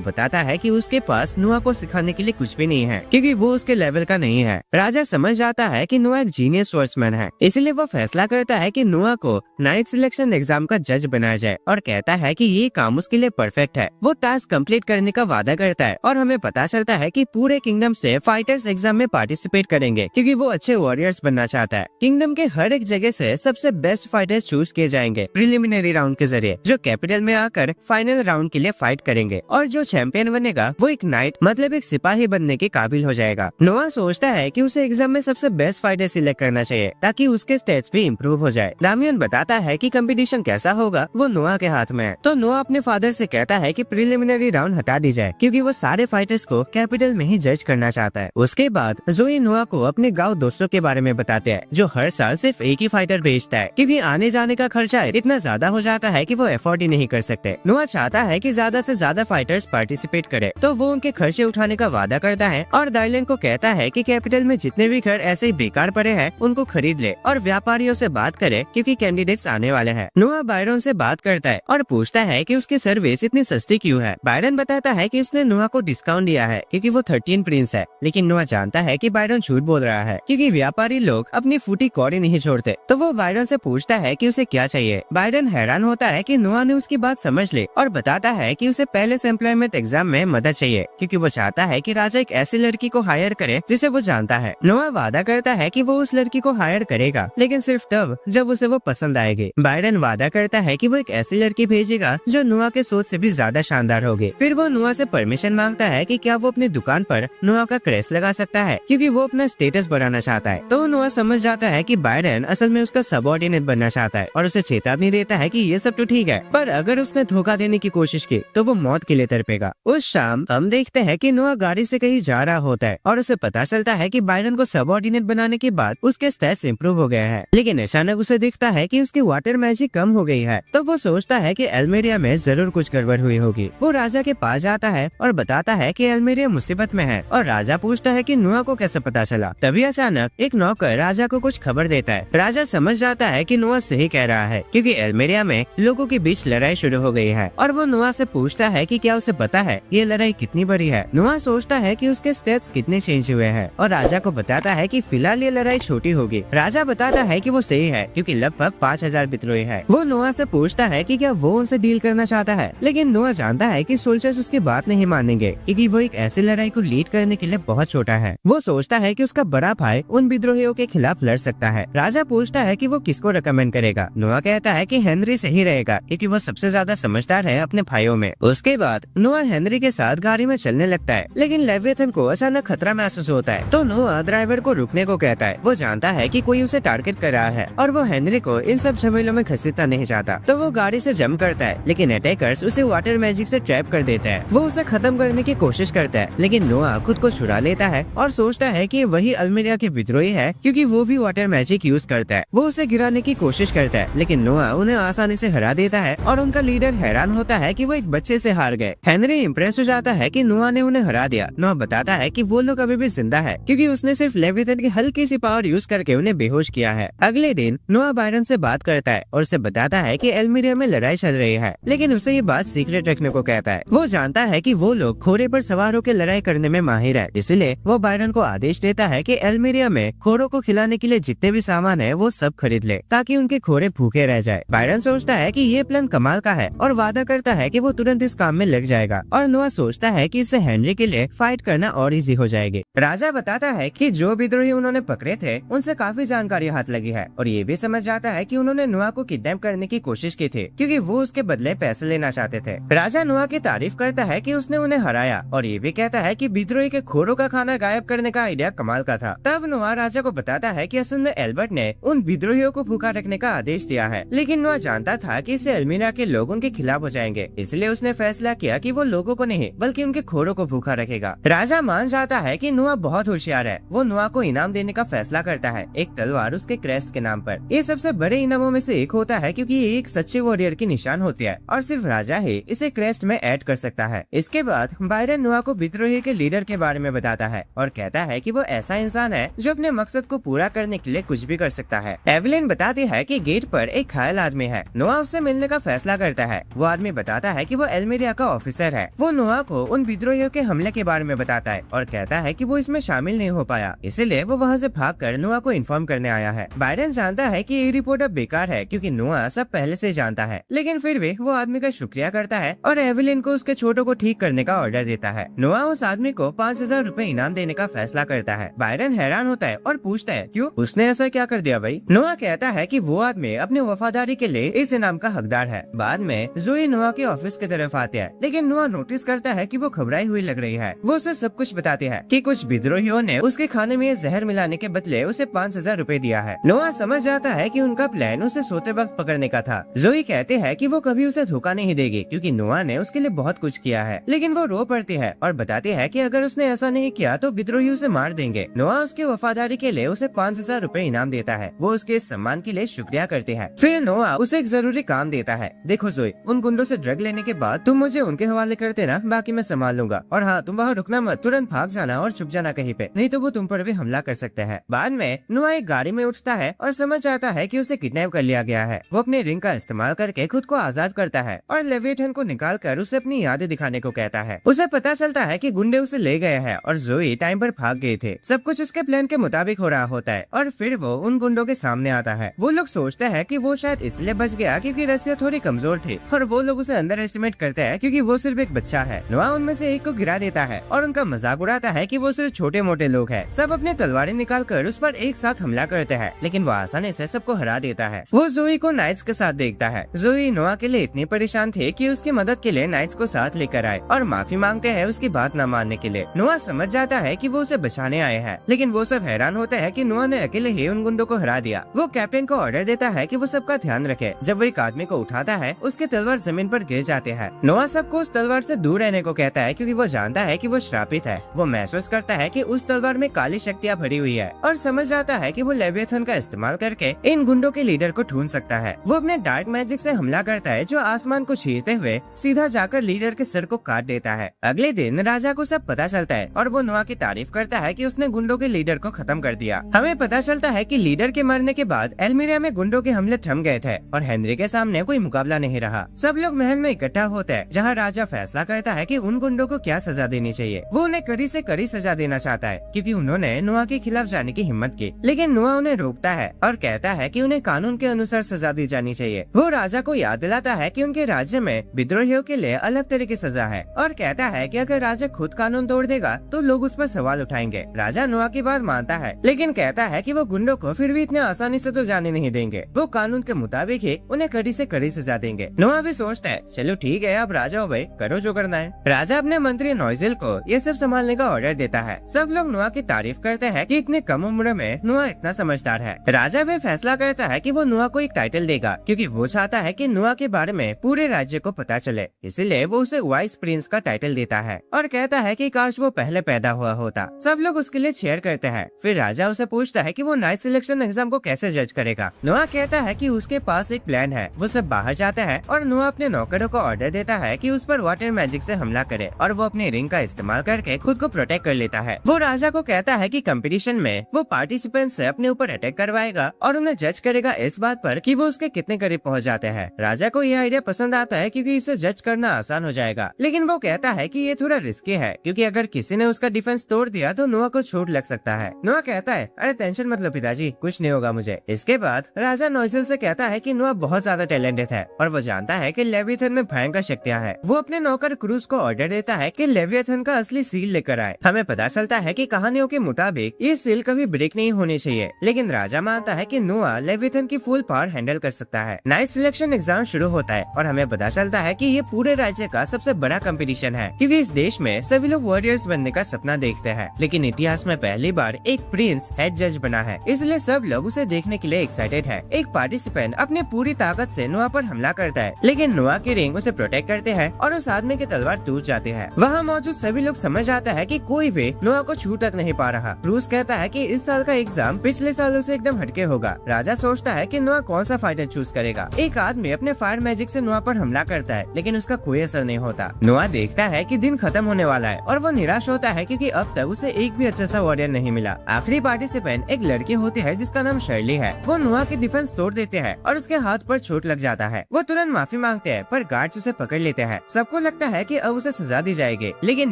Speaker 1: बताता है कि उसके पास नुआ को सिखाने के लिए कुछ भी नहीं है क्योंकि वो उसके लेवल का नहीं है। राजा समझ जाता है कि नुआ एक जीनियस स्वर्ड्समैन है, इसलिए वो फैसला करता है कि नुआ को नाइट सिलेक्शन एग्जाम का जज बनाया जाए और कहता है कि ये काम उसके लिए परफेक्ट है। वो टास्क कंप्लीट करने का वादा करता है और हमें पता चलता है कि पूरे किंगडम से फाइटर्स एग्जाम में पार्टिसिपेट करेंगे क्योंकि वो अच्छे वॉरियर्स बनना चाहता है। किंगडम के हर एक जगह से सबसे बेस्ट फाइटर्स चूज किए जाएंगे प्रिलिमिनरी राउंड के जरिए, जो कैपिटल में आकर फाइनल राउंड के लिए फाइट करेंगे और जो चैंपियन बनेगा वो एक नाइट मतलब एक सिपाही बनने के काबिल हो जाएगा। नोआ सोचता है कि उसे एग्जाम में सबसे बेस्ट फाइटर सिलेक्ट करना चाहिए ताकि उसके स्टेट्स भी इम्प्रूव हो जाए। दामियन बताता है कि कंपटीशन कैसा होगा वो नोआ के हाथ में है, तो नोआ अपने फादर से कहता है कि प्रिलिमिनरी राउंड हटा दी जाए क्योंकि वो सारे फाइटर्स को कैपिटल में ही जज करना चाहता है। उसके बाद जोई नोआ को अपने गाँव दोस्तों के बारे में बताते हैं जो हर साल सिर्फ एक ही फाइटर भेजता है क्योंकि आने जाने का खर्चा इतना ज्यादा हो जाता है कि वो अफोर्ड ही नहीं कर सकते। नोआ चाहता है कि ज्यादा से ज्यादा फाइटर्स पार्टिसिपेट करे, तो वो उनके खर्चे उठाने का वादा करता है और दाइलन को कहता है कि कैपिटल में जितने भी घर ऐसे ही बेकार पड़े हैं उनको खरीद ले और व्यापारियों से बात करे क्योंकि कैंडिडेट्स आने वाले हैं। नोआ बायरन से बात करता है और पूछता है कि उसकी सर्विस इतनी सस्ती क्यों है। बायरन बताता है कि उसने नोआ को डिस्काउंट दिया है क्योंकि वो 13 प्रिंस है, लेकिन नोआ जानता है कि बायरन झूठ बोल रहा है क्योंकि व्यापारी लोग अपनी फूटी कौड़ी नहीं छोड़ते। तो वो बायरन से पूछता है कि उसे क्या चाहिए। बायरन हैरान होता है कि नोआ ने उसकी बात समझ ली और बताता है कि उसे पहले से एम्प्लॉयमेंट एग्जाम में मदद चाहिए क्योंकि वो चाहता है कि राजा एक ऐसी लड़की को हायर करे जिसे वो जानता है। नोआ वादा करता है कि वो उस लड़की को हायर करेगा लेकिन सिर्फ तब जब उसे वो पसंद आएगी। बायरन वादा करता है कि वो एक ऐसी लड़की भेजेगा जो नोआ के सोच से भी ज्यादा शानदार होगी। फिर वो नोआ से परमिशन मांगता है कि क्या वो अपनी दुकान पर नोआ का क्रेस्ट लगा सकता है क्योंकि वो अपना स्टेटस बढ़ाना चाहता है। तो नोआ समझ जाता है कि बायरन असल में उसका सबऑर्डिनेट बनना चाहता है और उसे चेतावनी देता है कि ये सब तो ठीक है, पर अगर उसने धोखा देने की कोशिश की तो वो मौत के लिए तड़पेगा। उस शाम हम देखते हैं कि नोआ गाड़ी से कहीं जा रहा होता है और उसे पता चलता है कि बायरन को सबऑर्डिनेट बनाने के बाद उसके स्टैट्स इंप्रूव हो गए हैं, लेकिन अचानक उसे दिखता है कि उसकी वाटर मैजिक कम हो गई है। तो वो सोचता है कि एल्मेरिया में जरूर कुछ गड़बड़ हुई होगी। वो राजा के पास जाता है और बताता है कि एल्मेरिया मुसीबत में है और राजा पूछता है कि नोआ को कैसे पता चला। तभी अचानक एक नौकर राजा को कुछ खबर देता है। राजा समझ जाता है कि नोआ सही कह रहा है क्योंकि एल्मेरिया में लोगों के बीच लड़ाई शुरू हो गई है और वो नोआ से पूछता है कि क्या उसे पता है ये लड़ाई कितनी बड़ी है। नोआ सोचता है कि उसके स्टेट्स कितने चेंज हुए हैं और राजा को बताता है कि फिलहाल ये लड़ाई छोटी होगी। राजा बताता है कि वो सही है क्योंकि लगभग 5000 विद्रोही है। वो नोआ से पूछता है कि क्या वो उनसे डील करना चाहता है, लेकिन नोआ जानता है कि सोल्जर्स उसकी बात नहीं मानेंगे क्योंकि वो एक ऐसी लड़ाई को लीड करने के लिए बहुत छोटा है। वो सोचता है कि उसका बड़ा भाई उन विद्रोहियों के खिलाफ लड़ सकता है। राजा पूछता है कि वो किसको रेकमेंड करेगा। नोआ कहता है कि हेनरी सही रहेगा क्योंकि वो सबसे ज्यादा समझदार है अपने भाइयों में। उसके बाद नोआ हेनरी के साथ गाड़ी में चलने लगता है, लेकिन लेविथन को अचानक खतरा महसूस होता है तो नोआ ड्राइवर को रुकने को कहता है। वो जानता है कि कोई उसे टारगेट कर रहा है और वो हेनरी को इन सब झमेलों में घसीटना नहीं चाहता, तो वो गाड़ी से जंप करता है, लेकिन अटैकर्स उसे वाटर मैजिक से ट्रैप कर देते हैं। वो उसे खत्म करने की कोशिश करता है, लेकिन नोआ खुद को छुड़ा लेता है और सोचता है कि वही अल्मेरिया के विद्रोही है क्योंकि वो भी वाटर मैजिक यूज करता है। वो उसे गिराने की कोशिश करता है, लेकिन नोआ उन्हें आसानी से हरा देता है और उनका लीडर हैरान होता है कि वो एक बच्चे से हार गए। हेनरी इम्प्रेस हो जाता है कि नोआ ने उन्हें हरा दिया। नोआ बताता है कि वो लोग अभी भी जिंदा है क्योंकि उसने सिर्फ लेविथन की हल्की सी पावर यूज करके उन्हें बेहोश किया है। अगले दिन नोआ बायरन से बात करता है और उसे बताता है कि एल्मेरिया में लड़ाई चल रही है, लेकिन उसे ये बात सीक्रेट रखने को कहता है। वो जानता है कि वो लोग घोड़े पर सवार होकर लड़ाई करने में माहिर है, इसलिए वो बायरन को आदेश देता है कि एल्मेरिया में घोड़ों को खिलाने के लिए जितने भी सामान है वो सब खरीद ले ताकि उनके घोड़े भूखे रह जाए। बायरन सोचता है कि ये प्लान कमाल का है और वादा करता है कि वो तुरंत इस काम में लग जाएगा और नोआ सोचता है कि इससे हेनरी के लिए फाइट करना और इजी हो जाएगी। राजा बताता है कि जो विद्रोही उन्होंने पकड़े थे उनसे काफी जानकारी हाथ लगी है और ये भी समझ जाता है कि उन्होंने नोआ को किडनैप करने की कोशिश की थी क्योंकि वो उसके बदले पैसे लेना चाहते थे। राजा नोआ की तारीफ करता है कि उसने उन्हें हराया और ये भी कहता है कि विद्रोही के घोड़ों का खाना गायब करने का आइडिया कमाल का था। तब नोआ राजा को बताता है कि असल में एल्बर्ट ने उन विद्रोहियों को भूखा रखने का आदेश दिया है, लेकिन नोआ जानता था कि इससे एल्मीरा के लोग उनके खिलाफ हो जाएंगे, इसलिए उसने फैसला किया कि वो लोगों को नहीं बल्कि उनके घोड़ों को भूखा रखेगा। राजा मान जाता है कि नोआ बहुत होशियार है। वो नोआ को इनाम देने का फैसला करता है, एक तलवार उसके क्रेस्ट के नाम पर। ये सबसे बड़े इनामों में से एक होता है क्योंकि ये एक सच्चे वॉरियर की निशान होती है और सिर्फ राजा ही इसे क्रेस्ट में ऐड कर सकता है। इसके बाद बायरन नोआ को विद्रोही के लीडर के बारे में बताता है और कहता है कि वो ऐसा इंसान है जो अपने मकसद को पूरा करने के लिए कुछ भी कर सकता है। एवलिन बताती है कि गेट पर एक घायल आदमी है। नोआ उससे मिलने का फैसला करता है। वो आदमी बताता है कि वो एल्मेरिया का ऑफिसर है। वो नोआ को उन विद्रोहियों के हमले के बारे में बताता है और कहता है कि वो इसमें शामिल नहीं हो पाया, इसलिए वो वहाँ से भागकर नोआ को इन्फॉर्म करने आया है। बायरन जानता है कि ये रिपोर्ट अब बेकार है क्योंकि नोआ सब पहले से जानता है, लेकिन फिर भी वो आदमी का शुक्रिया करता है और एवेलिन को उसके छोटों को ठीक करने का ऑर्डर देता है। नोआ उस आदमी को 5000 रूपए इनाम देने का फैसला करता है। बायरन हैरान होता है और पूछता है क्यों, उसने ऐसा क्या कर दिया भाई? नोआ कहता है कि वो आदमी अपने वफादारी के लिए इस इनाम का हकदार है। बाद में जोई नोआ के ऑफिस की तरफ आते हैं, लेकिन नोआ नोटिस करता है कि वो घबराई हुई लग रही है। वो उसे सब कुछ बताते हैं कि कुछ विद्रोहियों ने उसके खाने में जहर मिलाने के बदले उसे 5000 रूपए दिया है। नोआ समझ जाता है कि उनका प्लान उसे सोते वक्त पकड़ने का था। जोई कहते हैं कि वो कभी उसे धोखा नहीं देगी क्योंकि नोआ ने उसके लिए बहुत कुछ किया है, लेकिन वो रो पड़ती है और बताती है कि अगर उसने ऐसा नहीं किया तो विद्रोही उसे मार देंगे। नोआ उसकी वफादारी के लिए उसे 5000 रूपए इनाम देता है। वो उसके इस सम्मान के लिए शुक्रिया करते हैं। फिर नोआ उसे एक जरूरी काम देता है। देखो जोई, उन गुंडों से ड्रग लेने के बाद तुम मुझे उनके हवाले कर देना, बाकी मैं संभाल लूंगा। और हाँ, तुम वहाँ रुकना मत, तुरंत भाग जाना और छुप जाना कहीं पे, नहीं तो वो तुम पर भी हमला कर सकते हैं। बाद में नोआ एक गाड़ी में उठता है और समझ आता है कि उसे किडनैप कर लिया गया है। वो अपने रिंग का इस्तेमाल करके खुद को आजाद करता है और लेविएथन को निकाल कर उसे अपनी यादें दिखाने को कहता है। उसे पता चलता है कि गुंडे उसे ले गए हैं और जोई टाइम पर भाग गए थे। सब कुछ उसके प्लान के मुताबिक हो रहा होता है और फिर वो उन गुंडों के सामने आता है। वो लोग सोचते हैं कि वो शायद इसलिए बच गया क्योंकि रस्सियां थोड़ी कमजोर थी और वो लोग उसे अंडर एस्टिमेट करते हैं क्योंकि वो सिर्फ एक बच्चा है। नोआ उनमें से एक को गिरा देता है और उनका मजाक उड़ाता है कि वो सिर्फ छोटे मोटे लोग हैं। सब अपने तलवारें निकाल कर उस पर एक साथ हमला करते हैं, लेकिन वो आसानी से सबको हरा देता है। वो जोई को नाइट्स के साथ देखता है। जोई नोआ के लिए इतनी परेशान थे कि उसकी मदद के लिए नाइट्स को साथ लेकर आए और माफी मांगते हैं उसकी बात न मानने के लिए। नोआ समझ जाता है कि वो उसे बचाने आए हैं, लेकिन वो सब हैरान होते हैं कि नोआ ने अकेले ही उन गुंडों को हरा दिया। वो कैप्टन को ऑर्डर देता है कि वो सबका ध्यान रखे। जब वो एक आदमी को उठाता है, उसके तलवार जमीन पर गिर जाते हैं। नोआ सबको उस तलवार से दूर रहने को कहता है क्योंकि वो जानता है कि वो श्रापित है। वो महसूस करता है कि उस तलवार में काली शक्तियाँ भरी हुई है और समझ जाता है कि वो लेविएथन का इस्तेमाल करके इन गुंडों के लीडर को ढूंढ सकता है। वो अपने डार्क मैजिक से हमला करता है जो आसमान को चीरते हुए सीधा जाकर लीडर के सिर को काट देता है। अगले दिन राजा को सब पता चलता है और वो नोआ की तारीफ करता है कि उसने गुंडों के लीडर को खत्म कर दिया। हमें पता चलता है कि लीडर के मरने के बाद एल्मीरिया में गुंडों के हमले थम गए थे और हेनरी के सामने कोई मुकाबला नहीं रहा। सब लोग महल में इकट्ठा होते हैं जहाँ राजा फैसला करता है कि उन गुंडों को क्या सजा देनी चाहिए। वो उन्हें कड़ी से कड़ी सजा देना चाहता है क्योंकि उन्होंने नोआ के खिलाफ जाने की हिम्मत की, लेकिन नोआ उन्हें रोकता है और कहता है कि उन्हें कानून के अनुसार सजा दी जानी चाहिए। वो राजा को याद दिलाता है कि उनके राज्य में विद्रोहियों के लिए अलग तरह की सजा है और कहता है कि अगर राजा खुद कानून तोड़ देगा तो लोग उस पर सवाल उठाएंगे। राजा नोआ की बात मानता है, लेकिन कहता है कि वो गुंडों को फिर भी इतने आसानी से तो जाने नहीं देंगे। वो कानून के मुताबिक ही उन्हें कड़ी से कड़ी सजा देंगे। नोआ भी सोचता है चलो ठीक है, अब राजा हो भाई, करो जो करना है। राजा अपने मंत्री नोइजिल को ये सब संभालने का ऑर्डर देता है। सब लोग नोआ की तारीफ करते हैं कि इतने कम उम्र में नोआ इतना समझदार है। राजा भी फैसला करता है कि वो नोआ को एक टाइटल देगा क्योंकि वो चाहता है कि नोआ के बारे में पूरे राज्य को पता चले, इसलिए वो उसे वाइस प्रिंस का टाइटल देता है और कहता है कि काश वो पहले पैदा हुआ होता। सब लोग उसके लिए चीयर करते हैं। फिर राजा उसे पूछता है कि वो नाइट सिलेक्शन एग्जाम को कैसे जज करेगा। नोआ कहता है कि उसके पास एक प्लान है। वो सब बाहर जाता है और नोआ अपने नौकरों को ऑर्डर देता है कि उस पर वाटर मैजिक से हमला करे और वो अपने रिंग का इस्तेमाल करके खुद को प्रोटेक्ट कर लेता है। वो राजा को कहता है कि कंपटीशन में वो पार्टिसिपेंट से अपने ऊपर अटैक करवाएगा और उन्हें जज करेगा इस बात पर कि वो उसके कितने करीब पहुंच जाते हैं। राजा को यह आइडिया पसंद आता है क्योंकि इसे जज करना आसान हो जाएगा, लेकिन वो कहता है कि ये थोड़ा रिस्की है क्योंकि अगर किसी ने उसका डिफेंस तोड़ दिया तो नोआ को चोट लग सकता है। नोआ कहता है अरे टेंशन मत लो पिताजी, कुछ नहीं होगा मुझे। इसके बाद राजा नोइजिल से कहता है कि नोआ बहुत ज्यादा टैलेंटेड है और वो जानता है कि लेविएथन में भयंकर शक्तियां हैं। वो अपने नौकर क्रूज को ऑर्डर देता है कि लेविएथन का असली सील लेकर आए। हमें पता चलता है कि कहानियों के मुताबिक ये सील कभी ब्रेक नहीं होनी चाहिए, लेकिन राजा मानता है कि नोआ लेविएथन की फुल पावर हैंडल कर सकता है। नाइट सिलेक्शन एग्जाम शुरू होता है और हमें पता चलता है कि ये पूरे राज्य का सबसे बड़ा कंपटीशन है क्योंकि इस देश में सभी लोग वॉरियर्स बनने का सपना देखते हैं, लेकिन इतिहास में पहली बार एक प्रिंस हेड जज बना है, इसलिए सब लोग उसे देखने के लिए एक्साइटेड है। एक पार्टिसिपेंट अपने पूरी ताकत से नोआ पर हमला करता है, लेकिन नोआ की रिंग उसे प्रोटेक्ट करते हैं और उस आदमी की तलवार टूट जाती है। वहाँ मौजूद सभी लोग समझ आता है कि कोई भी नोआ को छू तक नहीं पा रहा। रूस कहता है कि इस साल का एग्जाम पिछले सालों से एकदम हटके होगा। राजा सोचता है कि नोआ कौन सा फाइटर चूज करेगा। एक आदमी अपने फायर मैजिक से नोआ पर हमला करता है, लेकिन उसका कोई असर नहीं होता। नोआ देखता है कि दिन खत्म होने वाला है और वो निराश होता है क्योंकि अब तक उसे एक भी अच्छा सा वॉरियर नहीं मिला। आखिरी पार्टिसिपेंट एक लड़की होती है जिसका नाम शर्ली है। वो नोआ की डिफेंस तोड़ देते हैं और उसके हाथ पर पर चोट लग जाता है। वो तुरंत माफी मांगते हैं पर गार्ड्स उसे पकड़ लेते हैं। सबको लगता है कि अब उसे सजा दी जाएगी, लेकिन